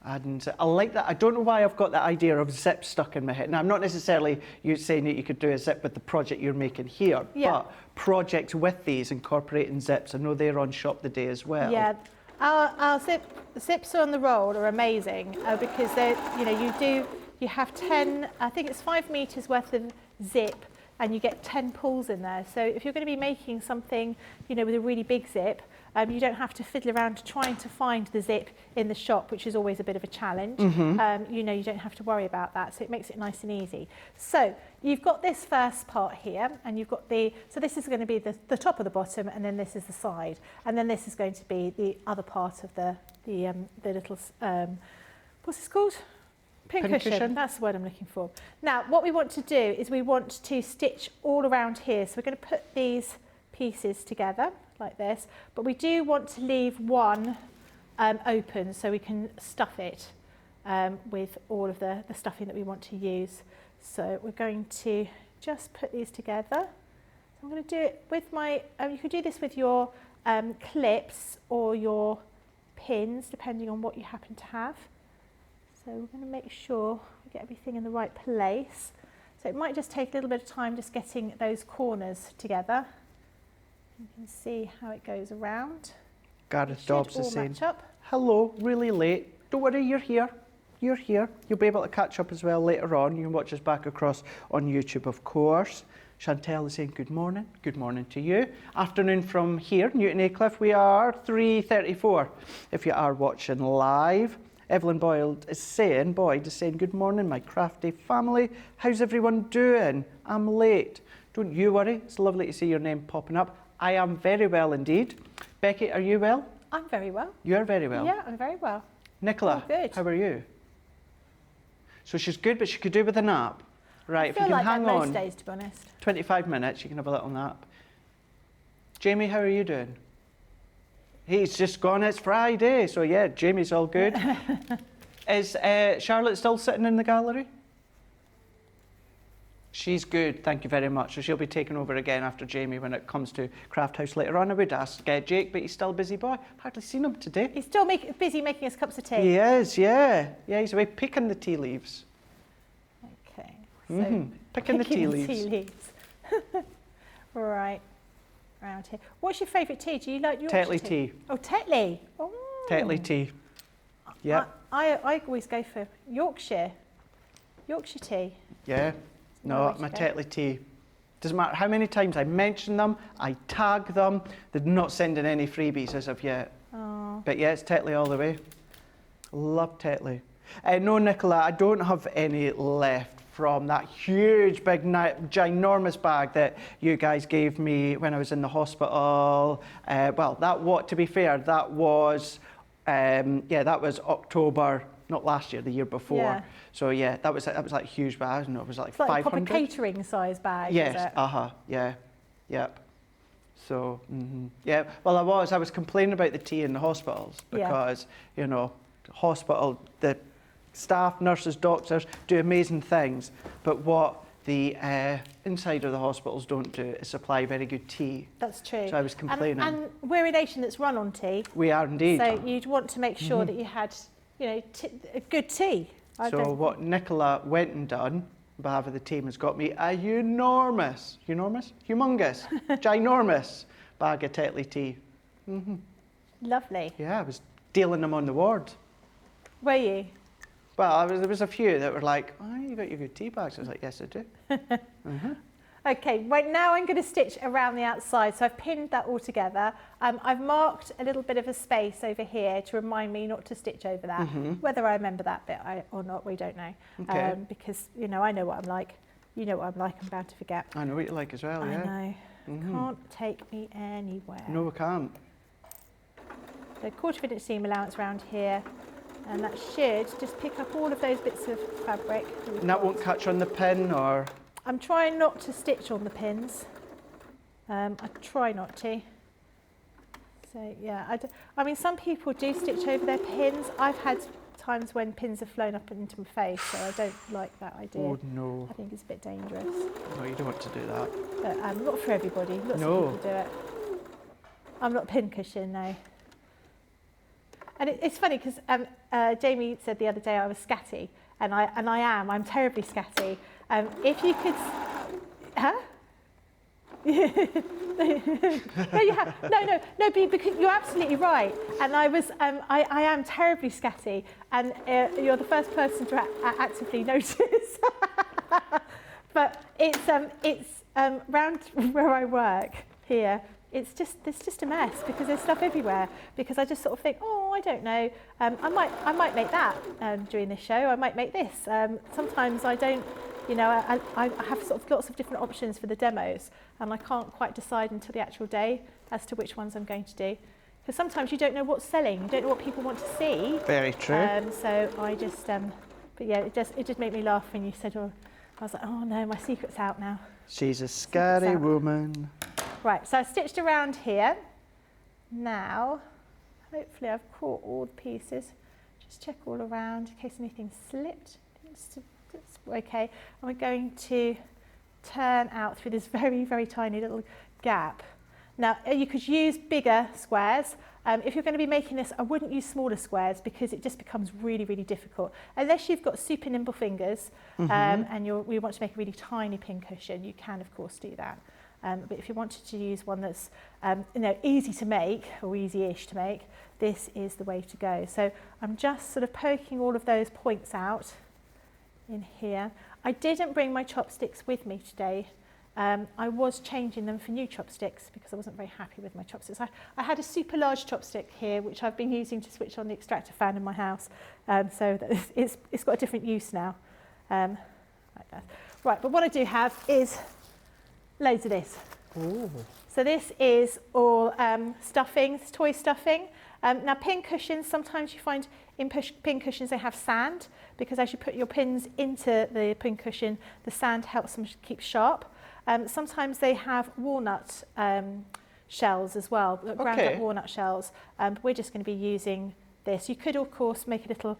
And I like that. I don't know why I've got that idea of zip stuck in my head. Now, I'm not necessarily saying that you could do a zip with the project you're making here, but projects with these incorporating zips. I know they're on Shop the Day as well. Yeah, our zips on the roll are amazing because they, you have 10. I think it's 5 meters worth of zip, and you get 10 pulls in there. So if you're going to be making something, with a really big zip, you don't have to fiddle around trying to find the zip in the shop, which is always a bit of a challenge. Mm-hmm. You don't have to worry about that, so it makes it nice and easy. So you've got this first part here, and you've got so this is going to be the top of the bottom, and then this is the side, and then this is going to be the other part of the little, what's this called? Pincushion. That's the word I'm looking for. Now, what we want to do is we want to stitch all around here. So we're going to put these pieces together like this, but we do want to leave one open so we can stuff it with all of the stuffing that we want to use. So we're going to just put these together. So I'm going to do it with my, you could do this with your clips or your pins, depending on what you happen to have. So we're going to make sure we get everything in the right place. So it might just take a little bit of time just getting those corners together. You can see how it goes around. Gareth Dobbs is saying, hello, really late. Don't worry, you're here. You're here. You'll be able to catch up as well later on. You can watch us back across on YouTube, of course. Chantel is saying good morning. Good morning to you. Afternoon from here, Newton Aycliffe. We are 3:34 if you are watching live. Evelyn Boyd is saying, good morning, my crafty family. How's everyone doing? I'm late. Don't you worry. It's lovely to see your name popping up. I am very well indeed. Becky, are you well? I'm very well. You're very well? Yeah, I'm very well. Nicola, good. How are you? So she's good, but she could do with a nap. Right, I feel if you can like hang that on. most days, to be honest. 25 minutes, you can have a little nap. Jamie, how are you doing? He's just gone, it's Friday, so yeah, Jamie's all good. Is Charlotte still sitting in the gallery? She's good, thank you very much. So she'll be taking over again after Jamie when it comes to Craft House later on. I would ask Jake, but he's still a busy boy. Hardly seen him today. He's still busy making us cups of tea. He is, yeah. Yeah, he's away picking the tea leaves. Okay, so Picking the tea leaves. Right, around here. What's your favourite tea? Do you like Yorkshire Tetley tea. Oh, Tetley. Oh. Tetley tea. Yeah. I always go for Yorkshire tea. Yeah. No, my Tetley tea. Doesn't matter how many times I mention them, I tag them. They're not sending any freebies as of yet. Oh. But yeah, it's Tetley all the way. Love Tetley. No, Nicola, I don't have any left from that huge, big, ginormous bag that you guys gave me when I was in the hospital. Well, to be fair, that was, that was October, not last year, the year before. Yeah. So yeah, that was like a huge bag. I don't know, it was like 500. It's like a proper catering size bag. Yes, is it? Yeah, yep. So, yeah, well, I was complaining about the tea in the hospitals because, you know, hospital, the staff, nurses, doctors do amazing things, but what the inside of the hospitals don't do is supply very good tea. That's true. So I was complaining. And we're a nation that's run on tea. We are indeed. So you'd want to make sure that you had, you know, a good tea. So what Nicola went and done on behalf of the team has got me a humongous, ginormous bag of Tetley tea. Lovely. Yeah, I was dealing them on the ward. Were you? Well, there was a few that were like, oh, you got your good tea bags. I was like, yes, I do. Okay, right now I'm going to stitch around the outside. So I've pinned that all together. I've marked a little bit of a space over here to remind me not to stitch over that. Whether I remember that bit or not, we don't know. Okay. Because, you know, I know what I'm like. You know what I'm like, I'm bound to forget. I know what you're like as well, yeah. I know. Can't take me anywhere. No, we can't. So 1/4 inch seam allowance around here. And that should just pick up all of those bits of fabric. And that won't catch on the pin, or? I'm trying not to stitch on the pins. I try not to. So yeah, I mean, some people do stitch over their pins. I've had times when pins have flown up into my face, so I don't like that idea. Oh no. I think it's a bit dangerous. No, you don't want to do that. But not for everybody. Lots of people do it. I'm not pin cushion, no. And it's funny because Jamie said the other day I was scatty, and I am. I'm terribly scatty. If you could, huh? No, because you're absolutely right. And I am terribly scatty, and you're the first person to actively notice. But it's round where I work here. It's just a mess because there's stuff everywhere. Because I just sort of think, oh, I don't know. I might make that during this show. I might make this. Sometimes I don't. You know, I have sort of lots of different options for the demos, and I can't quite decide until the actual day as to which ones I'm going to do. Because sometimes you don't know what's selling, you don't know what people want to see. Very true. So I just, but yeah, it just made me laugh when you said, oh, I was like, oh no, my secret's out now. She's a scary woman. Right, so I've stitched around here. Now, hopefully I've caught all the pieces. Just check all around in case anything slipped. It's okay, and we're going to turn out through this very, very tiny little gap. Now, you could use bigger squares. If you're going to be making this, I wouldn't use smaller squares because it just becomes really, really difficult. Unless you've got super nimble fingers and we want to make a really tiny pin cushion, you can, of course, do that. But if you wanted to use one that's easy to make, or easy-ish to make, this is the way to go. So I'm just sort of poking all of those points out in here. I didn't bring my chopsticks with me today. I was changing them for new chopsticks because I wasn't very happy with my chopsticks. I had a super large chopstick here which I've been using to switch on the extractor fan in my house, so that it's got a different use now. Like that. Right, but what I do have is loads of this. Ooh. So this is all stuffing, it's toy stuffing. Now pin cushions, sometimes you find in pin cushions they have sand, because as you put your pins into the pin cushion, the sand helps them keep sharp. Sometimes they have walnut shells as well, ground Okay. up walnut shells. But we're just going to be using this. You could, of course, make a little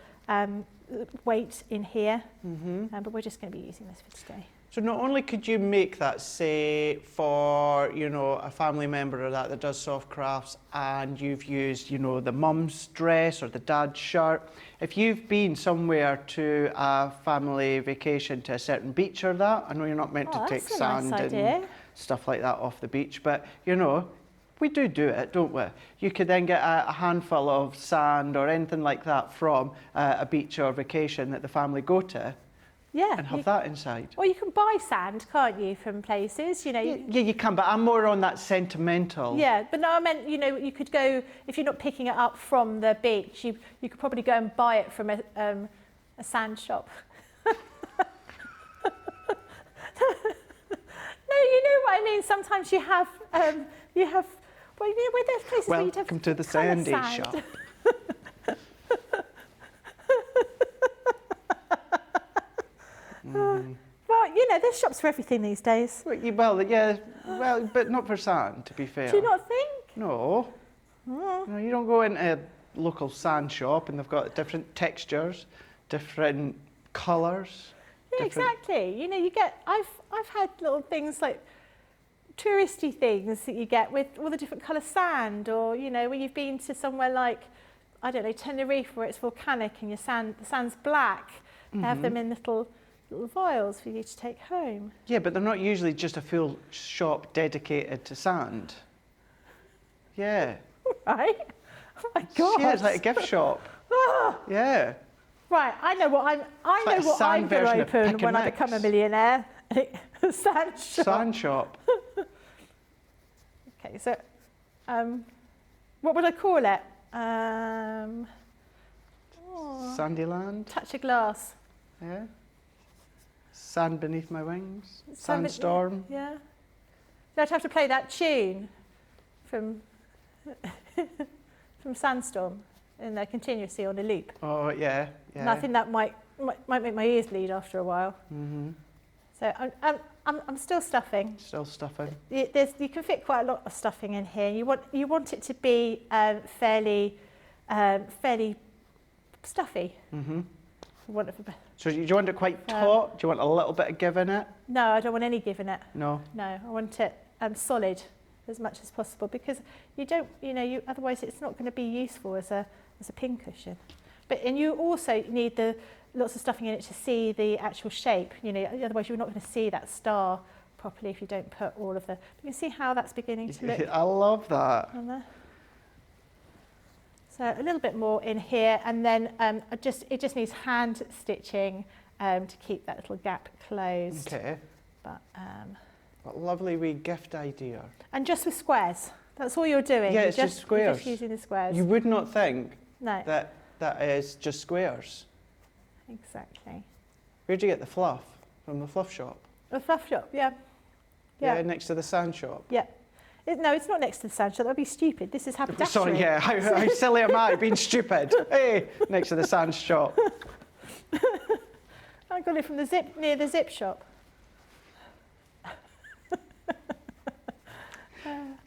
weight in here, but we're just going to be using this for today. So not only could you make that, say, for, you know, a family member or that does soft crafts, and you've used, you know, the mum's dress or the dad's shirt. If you've been somewhere to a family vacation to a certain beach or that, I know you're not meant to take That's a sand nice and idea. stuff like that off the beach, but, you know, we do it, don't we? You could then get a handful of sand or anything like that from a beach or vacation that the family go to, Yeah. and have that inside. Or you can buy sand, can't you, from places, you know. Yeah, you can, but I'm more on that sentimental. Yeah, but no, I meant, you know, you could go, if you're not picking it up from the beach, you could probably go and buy it from a sand shop. No, you know what I mean. Sometimes you have, well, you know, where there's places where you'd have Welcome to the colour sandy sand. shop. Well, you know, there's shops for everything these days. Well, yeah, well, but not for sand, to be fair. Do you not think? No. No, you don't go into a local sand shop and they've got different textures, different colours. Yeah, exactly. You know, you get. I've had little things like touristy things that you get with all the different colour sand, or you know, when you've been to somewhere like, I don't know, Tenerife, where it's volcanic and the sand's black. They have them in little vials for you to take home. Yeah, but they're not usually just a full shop dedicated to sand. Yeah. Right? Oh my God. Yeah, it's like a gift shop. Yeah. Right, I know what I'm like a sand going to version of open pick when and I become a mix. millionaire. A sand shop. Sand shop. Okay, so what would I call it? Sandyland. Touch of glass. Yeah. Sand beneath my wings. Sand be- Sandstorm. Yeah. I'd have to play that tune from from Sandstorm in there continuously on a loop. Oh yeah, yeah. And I think that might make my ears bleed after a while. So I'm still stuffing. Still stuffing. You can fit quite a lot of stuffing in here. You want it to be fairly stuffy. For want of a- So do you want it quite taut? Do you want a little bit of give in it? No, I don't want any give in it. No. No, I want it solid as much as possible, because you don't, you know, otherwise it's not going to be useful as a pincushion. And you also need the lots of stuffing in it to see the actual shape. You know, otherwise you're not going to see that star properly if you don't put all of the. You can see how that's beginning to look I love that. on there. So a little bit more in here, and then it just needs hand stitching to keep that little gap closed. Okay. But What a lovely wee gift idea. and just with squares. That's all you're doing. Yeah, You're it's just You're squares. just using the squares. You would not think No, that is just squares. exactly. Where'd you get the fluff? From the fluff shop? A fluff shop, yeah. Yeah, next to the sand shop. Yeah. No, it's not next to the sand shop. That would be stupid. This is haberdashery. Sorry, yeah, how silly am I being stupid? Hey, next to the sand shop. I got it from near the zip shop.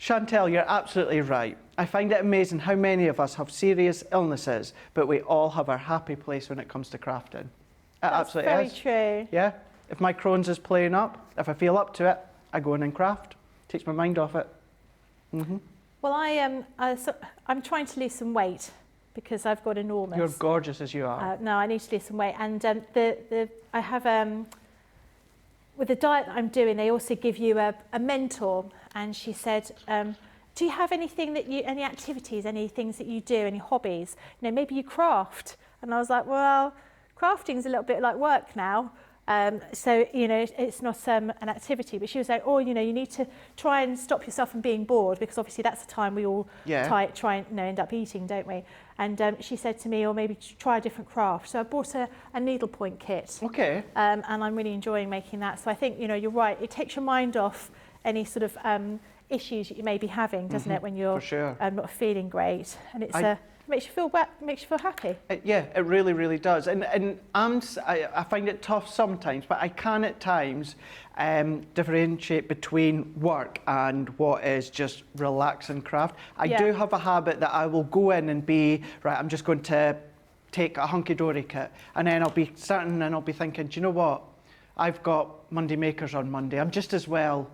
Chantel, you're absolutely right. I find it amazing how many of us have serious illnesses, but we all have our happy place when it comes to crafting. It That's absolutely very is. true. Yeah, if my Crohn's is playing up, if I feel up to it, I go in and craft. Takes my mind off it. Well, I'm trying to lose some weight because I've got enormous. You're gorgeous as you are. No, I need to lose some weight, and I have with the diet that I'm doing, they also give you a mentor, and she said, do you have any activities, any things that you do, any hobbies? You know, maybe you craft. And I was like, well, crafting's a little bit like work now. So, you know, it's not an activity. But she was like, oh, you know, you need to try and stop yourself from being bored, because obviously that's the time we all try and end up eating, don't we? And she said to me, or maybe try a different craft. So I bought a needlepoint kit. Okay. And I'm really enjoying making that. So I think, you know, you're right. It takes your mind off any sort of issues that you may be having, doesn't it, when you're for sure. not feeling great. And it's makes you feel happy. Yeah, it really, really does. And I find it tough sometimes, but I can at times differentiate between work and what is just relax and craft. I do have a habit that I will go in and be, right, I'm just going to take a hunky-dory kit, and then I'll be starting and I'll be thinking, do you know what? I've got Monday Makers on Monday. I'm just as well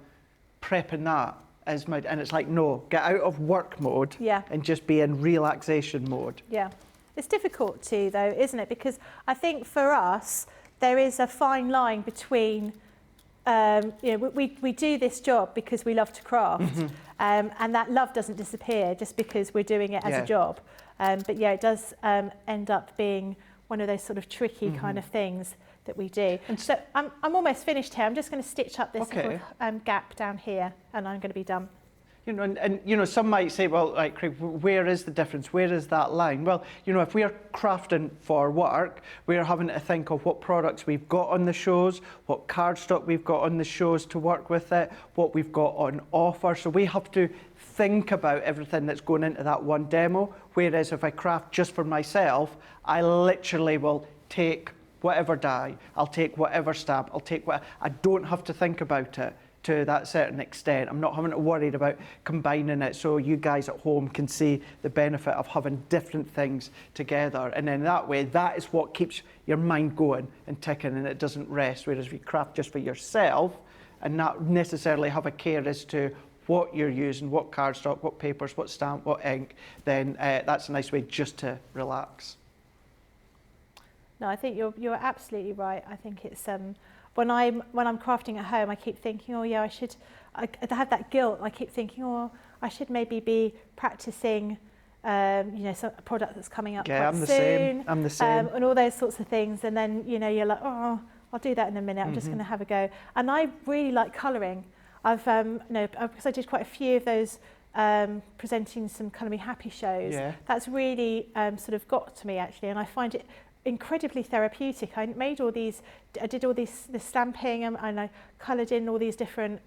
prepping that as my, and it's like, no, get out of work mode and just be in relaxation mode. Yeah. It's difficult too, though, isn't it? Because I think for us, there is a fine line between, we do this job because we love to craft, and that love doesn't disappear just because we're doing it as a job. But yeah, it does end up being one of those sort of tricky kind of things that we do. And so I'm almost finished here. I'm just going to stitch up this little gap down here, and I'm going to be done. You know, and you know, some might say, well, like, Craig, where is the difference? Where is that line? Well, you know, if we are crafting for work, we are having to think of what products we've got on the shows, what cardstock we've got on the shows to work with it, what we've got on offer. So we have to think about everything that's going into that one demo. Whereas if I craft just for myself, I literally will take whatever dye, I'll take whatever stamp, I'll take what, I don't have to think about it to that certain extent. I'm not having to worry about combining it, so you guys at home can see the benefit of having different things together. And then that way, that is what keeps your mind going and ticking, and it doesn't rest. Whereas if you craft just for yourself and not necessarily have a care as to what you're using, what cardstock, what papers, what stamp, what ink, then that's a nice way just to relax. No, I think you're absolutely right. I think it's when I'm crafting at home, I keep thinking, oh yeah, I have that guilt. I keep thinking, oh, I should maybe be practicing, some product that's coming up quite soon. I'm the same. And all those sorts of things. And then you're like, oh, I'll do that in a minute. I'm just going to have a go. And I really like colouring. I've because I did quite a few of those. Presenting some Colour Me Happy shows. Yeah. That's really sort of got to me actually, and I find it incredibly therapeutic. I did all this stamping and I coloured in all these different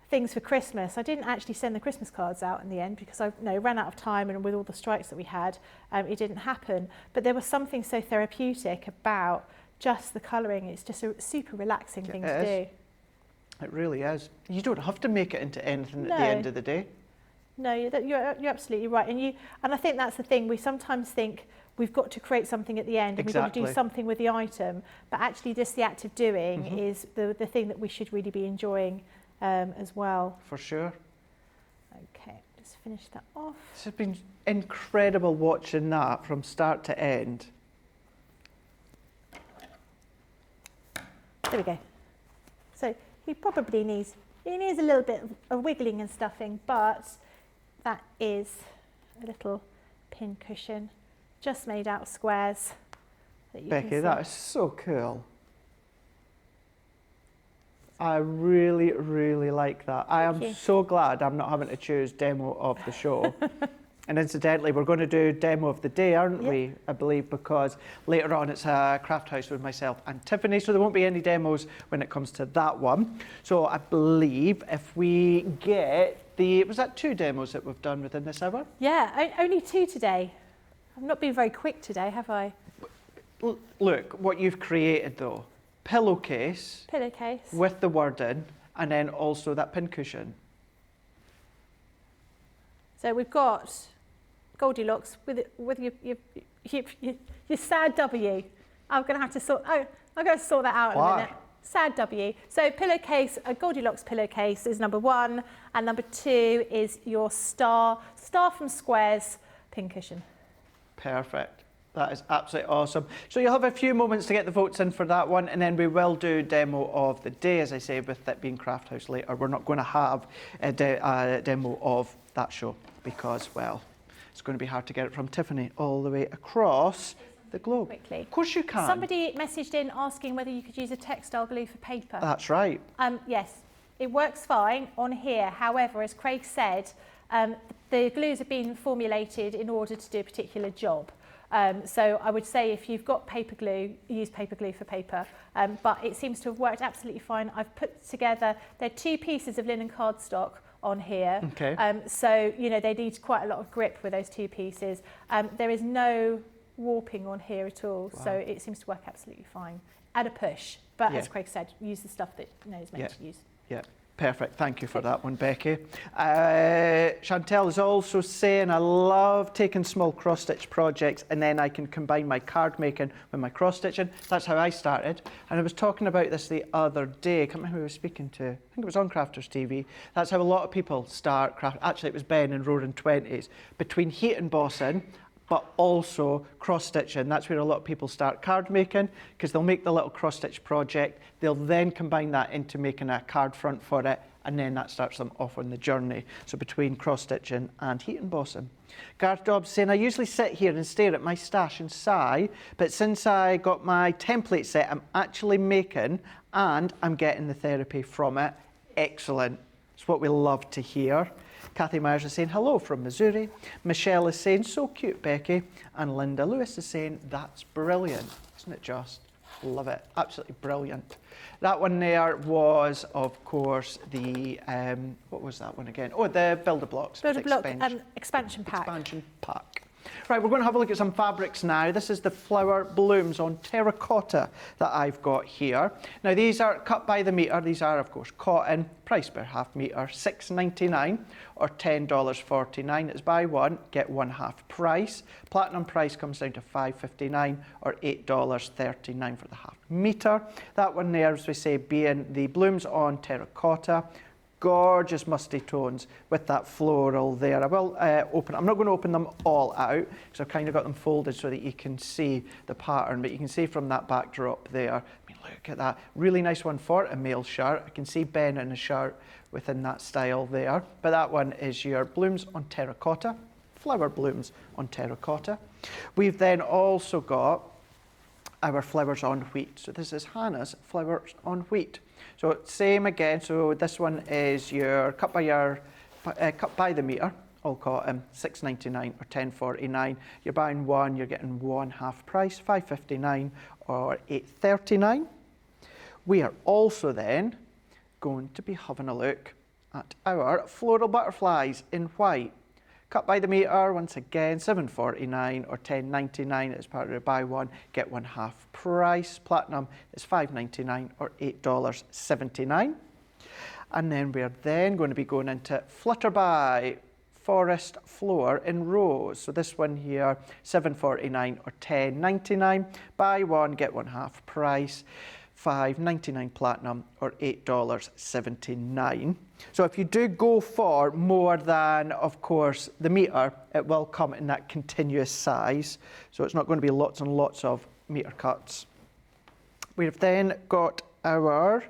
things for Christmas. I didn't actually send the Christmas cards out in the end because I ran out of time, and with all the strikes that we had, it didn't happen. But there was something so therapeutic about just the colouring. It's just a super relaxing thing to do. It really is. You don't have to make it into anything at the end of the day. No, you're absolutely right. And I think that's the thing. We sometimes think we've got to create something at the end and we've got to do something with the item. But actually just the act of doing is the thing that we should really be enjoying as well. For sure. Okay, just finish that off. This has been incredible watching that from start to end. There we go. So he probably needs a little bit of wiggling and stuffing, but that is a little pin cushion just made out of squares. Becky, that is so cool. I really, really like that. I am so glad I'm not having to choose demo of the show. And incidentally, we're going to do demo of the day, aren't we? I believe, because later on it's a craft house with myself and Tiffany, so there won't be any demos when it comes to that one. So I believe if we get was that 2 demos that we've done within this hour? Yeah, only 2 today. I've not been very quick today, have I? Look, what you've created though. Pillowcase. Pillowcase. With the word in, and then also that pin cushion. So we've got Goldilocks with your sad W. I'm going to have to sort that out in a minute. Sad W. So pillowcase, a Goldilocks pillowcase is number 1, and number 2 is your star from Squares pin cushion. Perfect. That is absolutely awesome. So you'll have a few moments to get the votes in for that one, and then we will do demo of the day, as I say, with it being Craft House later. We're not going to have a demo of that show because, well, it's going to be hard to get it from Tiffany all the way across the globe. Quickly. Of course you can. Somebody messaged in asking whether you could use a textile glue for paper. That's right. Yes, it works fine on here. However, as Craig said, the glues have been formulated in order to do a particular job. So I would say if you've got paper glue, use paper glue for paper. But it seems to have worked absolutely fine. I've put together, there are 2 pieces of linen cardstock on here. Okay. So, you know, they need quite a lot of grip with those two pieces. There is no warping on here at all, so it seems to work absolutely fine. Add a push, but as Craig said, use the stuff that you know is meant to use. Yeah, perfect. Thank you for that one, Becky. Chantel is also saying, I love taking small cross-stitch projects and then I can combine my card making with my cross-stitching. That's how I started. And I was talking about this the other day. I can't remember who I was speaking to. I think it was on Crafters TV. That's how a lot of people start craft. Actually, it was Ben in Roaring Twenties. Between heat embossing, but also cross-stitching. That's where a lot of people start card making, because they'll make the little cross-stitch project. They'll then combine that into making a card front for it, and then that starts them off on the journey. So between cross-stitching and heat embossing. Garth Dobbs saying, I usually sit here and stare at my stash and sigh, but since I got my template set, I'm actually making, and I'm getting the therapy from it. Excellent. It's what we love to hear. Kathy Myers is saying, hello from Missouri. Michelle is saying, so cute, Becky. And Linda Lewis is saying, that's brilliant. Isn't it just? Love it. Absolutely brilliant. That one there was, of course, the, what was that one again? Oh, the Builder Blocks. Builder Block expansion pack. Expansion pack. Right, we're going to have a look at some fabrics now. This is the flower blooms on terracotta that I've got here. Now, these are cut by the metre. These are, of course, cotton. Price per half metre, $6.99 or $10.49. It's buy one, get one half price. Platinum price comes down to $5.59 or $8.39 for the half metre. That one there, as we say, being the blooms on terracotta. Gorgeous musty tones with that floral there. I will open, I'm not going to open them all out because I've kind of got them folded so that you can see the pattern, but you can see from that backdrop there. I mean, look at that. Really nice one for a male shirt. I can see Ben in a shirt within that style there. But that one is your blooms on terracotta, flower blooms on terracotta. We've then also got our flowers on wheat. So this is Hannah's flowers on wheat. So same again, so this one is your cut by the metre, all cotton, $6.99 or $10.49. You're buying one, you're getting one half price, $5.59 or $8.39. We are also then going to be having a look at our floral butterflies in white. Cut by the metre, once again, $7.49 or $10.99 as part of the buy one, get one half price. Platinum is $5.99 or $8.79. And then we're then going to be going into Flutterby Forest Floor in Rose. So this one here, $7.49 or $10.99. Buy one, get one half price. $5.99 platinum or $8.79. So if you do go for more than, of course, the metre, it will come in that continuous size. So it's not going to be lots and lots of metre cuts. We've then got our,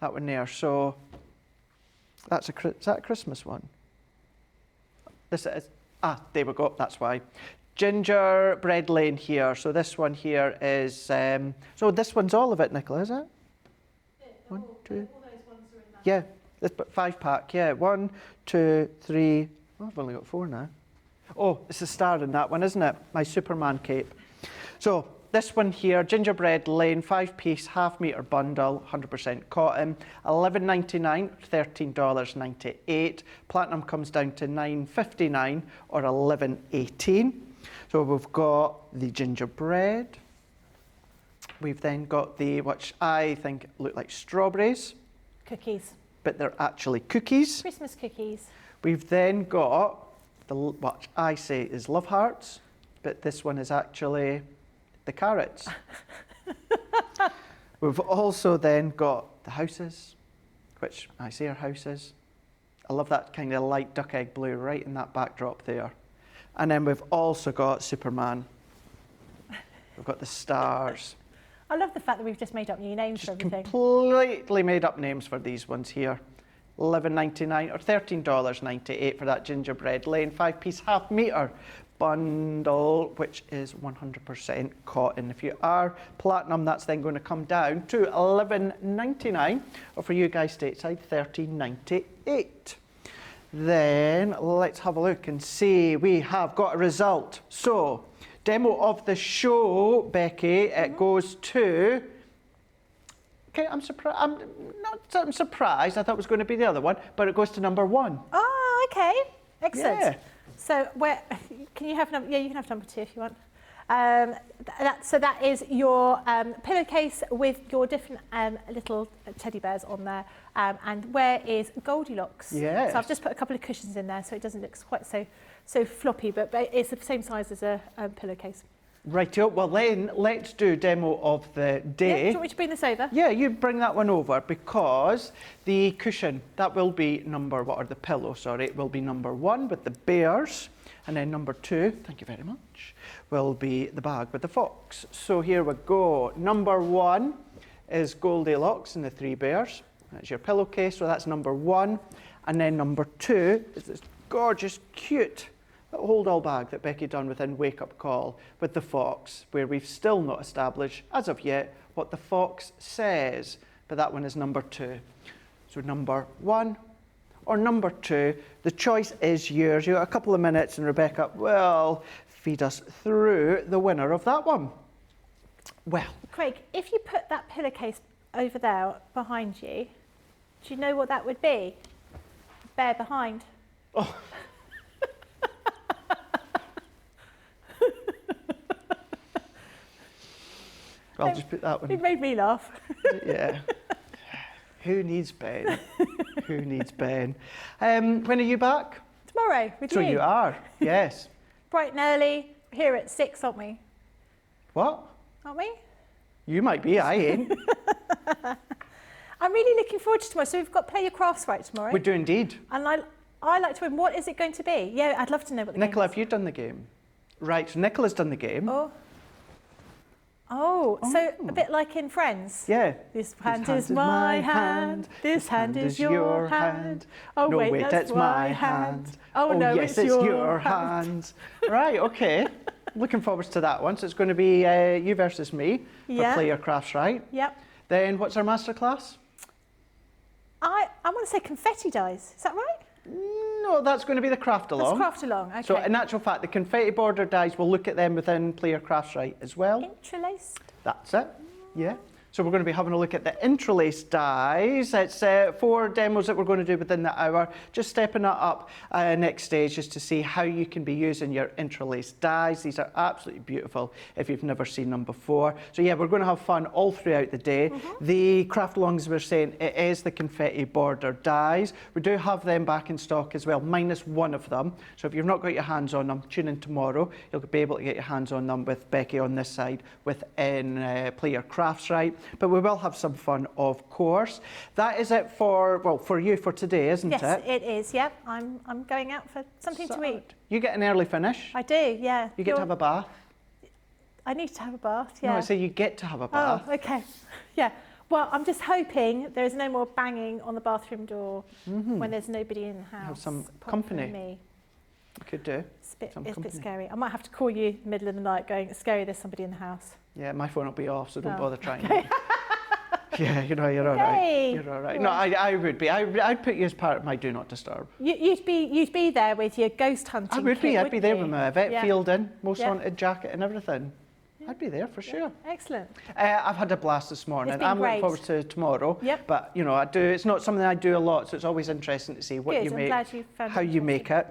that one there. So that's is that a Christmas one? This is, there we go, that's why. Gingerbread Lane here. So this one here is, so this one's all of it, Nicola, is it? Yeah, one, two. All those ones are in that. Yeah, this 5-pack, yeah. 1, 2, 3, oh, I've only got 4 now. Oh, it's a star in that one, isn't it? My Superman cape. So this one here, Gingerbread Lane, 5-piece, half-metre bundle, 100% cotton, $11.99, $13.98. Platinum comes down to $9.59 or $11.18. So we've got the gingerbread. We've then got the, which I think look like strawberries. Cookies. But they're actually cookies. Christmas cookies. We've then got the, what I say is love hearts, but this one is actually the carrots. We've also then got the houses, which I say are houses. I love that kind of light duck egg blue right in that backdrop there. And then we've also got Superman. We've got the stars. I love the fact that we've just made up new names for everything. Completely made up names for these ones here. $11.99 or $13.98 for that Gingerbread Lane 5-piece half-metre bundle, which is 100% cotton. If you are platinum, that's then going to come down to $11.99, or for you guys stateside, $13.98. Then let's have a look and see. We have got a result. So, demo of the show, Becky, it goes to Okay, I'm surprised. I thought it was going to be the other one, but it goes to number 1. Oh, okay. Excellent. Yeah. So where can you have number? Yeah, you can have number 2 if you want. So that is your pillowcase with your different little teddy bears on there. And where is Goldilocks? Yes. So I've just put a couple of cushions in there so it doesn't look quite so floppy, but it's the same size as a pillowcase. Rightio. Well, then let's do demo of the Yeah, do day. you want me to bring this over? Yeah, you bring that one over because the cushion, that will be the pillow, sorry, it will be number 1 with the bears. And then number 2, thank you very much, will be the bag with the fox. So here we go. Number 1 is Goldilocks and the 3 bears. That's your pillowcase, so that's number 1. And then number 2 is this gorgeous, cute hold all bag that Becky done within Wake Up Call with the fox, where we've still not established, as of yet, what the fox says. But that one is number 2. So number 1 or number 2, the choice is yours. You've got a couple of minutes and Rebecca will feed us through the winner of that one. Well, Craig, if you put that pillowcase over there behind you, do you know what that would be? Bear behind. oh. I'll just put that one. It made me laugh. Yeah. Who needs Ben? Who needs Ben? When are you back? Tomorrow with So you. you are, yes. Bright and early, here at 6, aren't we? What? Aren't we? You might be, I ain't. I'm really looking forward to tomorrow. So we've got Play Your Crafts Right tomorrow. We do indeed. And I like to win. What is it going to be? Yeah, I'd love to know what the Nicola, game have you done the game? Right, so Nicola's done the game. is. Oh, so a bit like in Friends. Yeah. This hand is my hand. This hand is your hand. Oh, no, wait, that's my hand. Oh, no, yes, it's your hand. Right, okay. Looking forward to that one. So it's going to be you versus me for Yeah. Play Your Crafts Right. Yep. Then what's our masterclass? I want to say confetti dies. Is that right? No, that's going to be the craft along. Let's craft along. Okay. So in actual fact, the confetti border dies, we'll look at them within Play Your Crafts Right as well. Interlaced. That's it, yeah. So we're going to be having a look at the interlaced dies. It's 4 demos that we're going to do within the hour. Just stepping it up next stage just to see how you can be using your interlaced dies. These are absolutely beautiful if you've never seen them before. So yeah, we're going to have fun all throughout the day. The craft alongs, we're saying, it is the confetti border dies. We do have them back in stock as well, minus 1 of them. So if you've not got your hands on them, tune in tomorrow. You'll be able to get your hands on them with Becky on this side within Play Your Crafts Right. But we will have some fun, of course. That is it for you for today, isn't it? Yes, it is. Yep. I'm going out for something to eat. You get an early finish. I do. Yeah. You get to have a bath. I need to have a bath. Yeah. No, I say you get to have a bath. Oh, okay. Yeah. Well, I'm just hoping there is no more banging on the bathroom door when there's nobody in the house. Have some apart company. from me. You could do. It's Some a bit company. scary. I might have to call you in the middle of the night going, it's scary, there's somebody in the house. Yeah, my phone will be off, so don't Oh, bother trying. okay. Yeah, you're all right. Yay. You're all right. All No, right. I would be. I'd put you as part of my Do Not Disturb. You'd be there with your ghost hunting I would be. kit, I'd be there with wouldn't my you? vet Yeah. field in, most Yeah. wanted jacket and everything. I'd be there for sure. Excellent. I've had a blast this morning. It's been I'm looking great. forward to tomorrow. Yep. But you know, it's not something I do a lot, so it's always interesting to see what Good, you I'm make, glad you found it how you make it.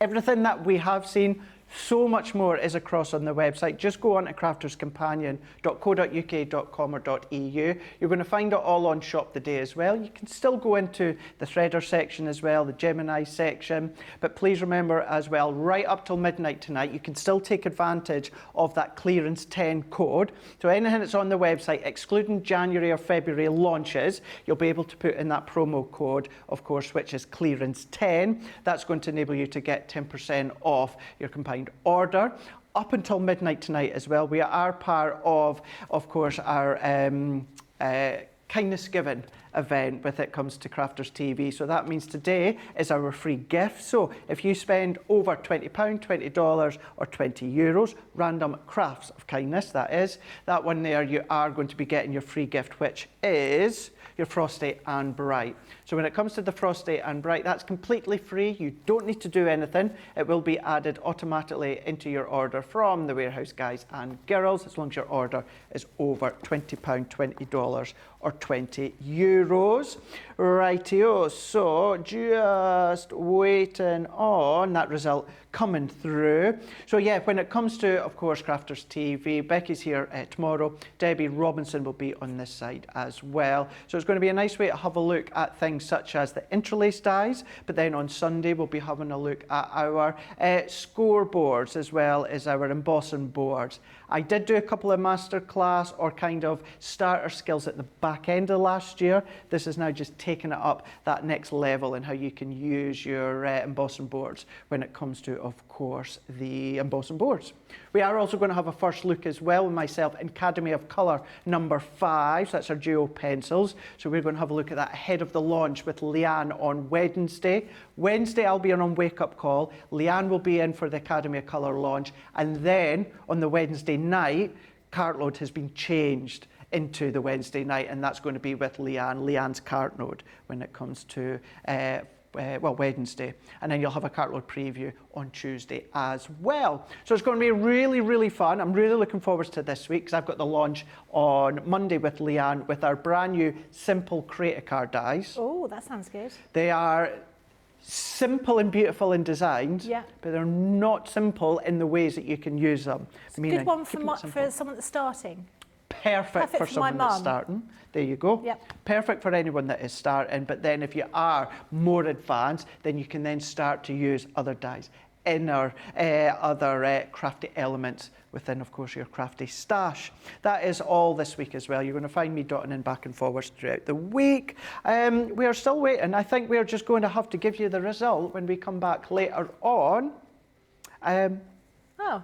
Everything that we have seen, so much more is across on the website. Just go on to crafterscompanion.co.uk.com or .eu. You're going to find it all on Shop the Day as well. You can still go into the Threader section as well, the Gemini section. But please remember as well, right up till midnight tonight, you can still take advantage of that clearance 10 code. So anything that's on the website, excluding January or February launches, you'll be able to put in that promo code, of course, which is clearance 10. That's going to enable you to get 10% off your combined order. Up until midnight tonight as well, we are part of course, our kindness giving event when it comes to Crafters TV. So that means today is our free gift. So if you spend over £20, $20 or €20, random crafts of kindness, that is, that one there, you are going to be getting your free gift, which is your Frosty and Bright. So when it comes to the Frosty and Bright, that's completely free. You don't need to do anything. It will be added automatically into your order from the warehouse guys and girls, as long as your order is over £20, $20 or €20. Rightio, so just waiting on that result coming through. So yeah, when it comes to, of course, Crafters TV, Becky's here tomorrow. Debbie Robinson will be on this side as well. So it's going to be a nice way to have a look at things such as the interlace dies, but then on Sunday we'll be having a look at our scoreboards as well as our embossing boards. I did do a couple of masterclass or kind of starter skills at the back end of last year. This is now just taking it up that next level in how you can use your embossing boards when it comes to, of course, the embossing boards. We are also going to have a first look as well with myself, Academy of Colour number 5. So that's our duo pencils. So we're going to have a look at that ahead of the launch with Leanne on Wednesday. Wednesday I'll be on Wake Up Call. Leanne will be in for the Academy of Colour launch. And then on the Wednesday night, Cartload has been changed into the Wednesday night, and that's going to be with Leanne's Cartload when it comes to Wednesday, and then you'll have a Cartload preview on Tuesday as well. So it's going to be really, really fun. I'm really looking forward to this week because I've got the launch on Monday with Leanne with our brand new simple Create-A-Card dies. Oh, that sounds good. They are simple and beautiful in design, yeah, but they're not simple in the ways that you can use them. It's a good one for someone that's starting. Perfect for someone that's starting. There you go. Yep. Perfect for anyone that is starting. But then if you are more advanced, then you can then start to use other dies, other crafty elements within, of course, your crafty stash. That is all this week as well. You're going to find me dotting in back and forwards throughout the week. We are still waiting. I think we're just going to have to give you the result when we come back later on. Oh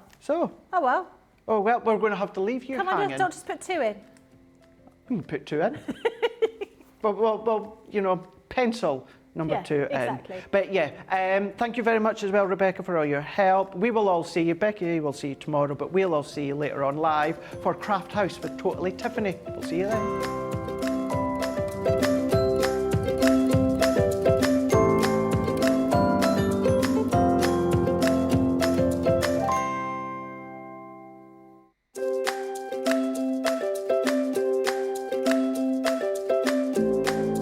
well. Oh, well, we're going to have to leave you hanging. Don't just put 2 in. You can put 2 in. well, you know, pencil number 2 exactly. in. But yeah, thank you very much as well, Rebecca, for all your help. We will all see you. Becky will see you tomorrow, but we'll all see you later on live for Craft House with Totally Tiffany. We'll see you then.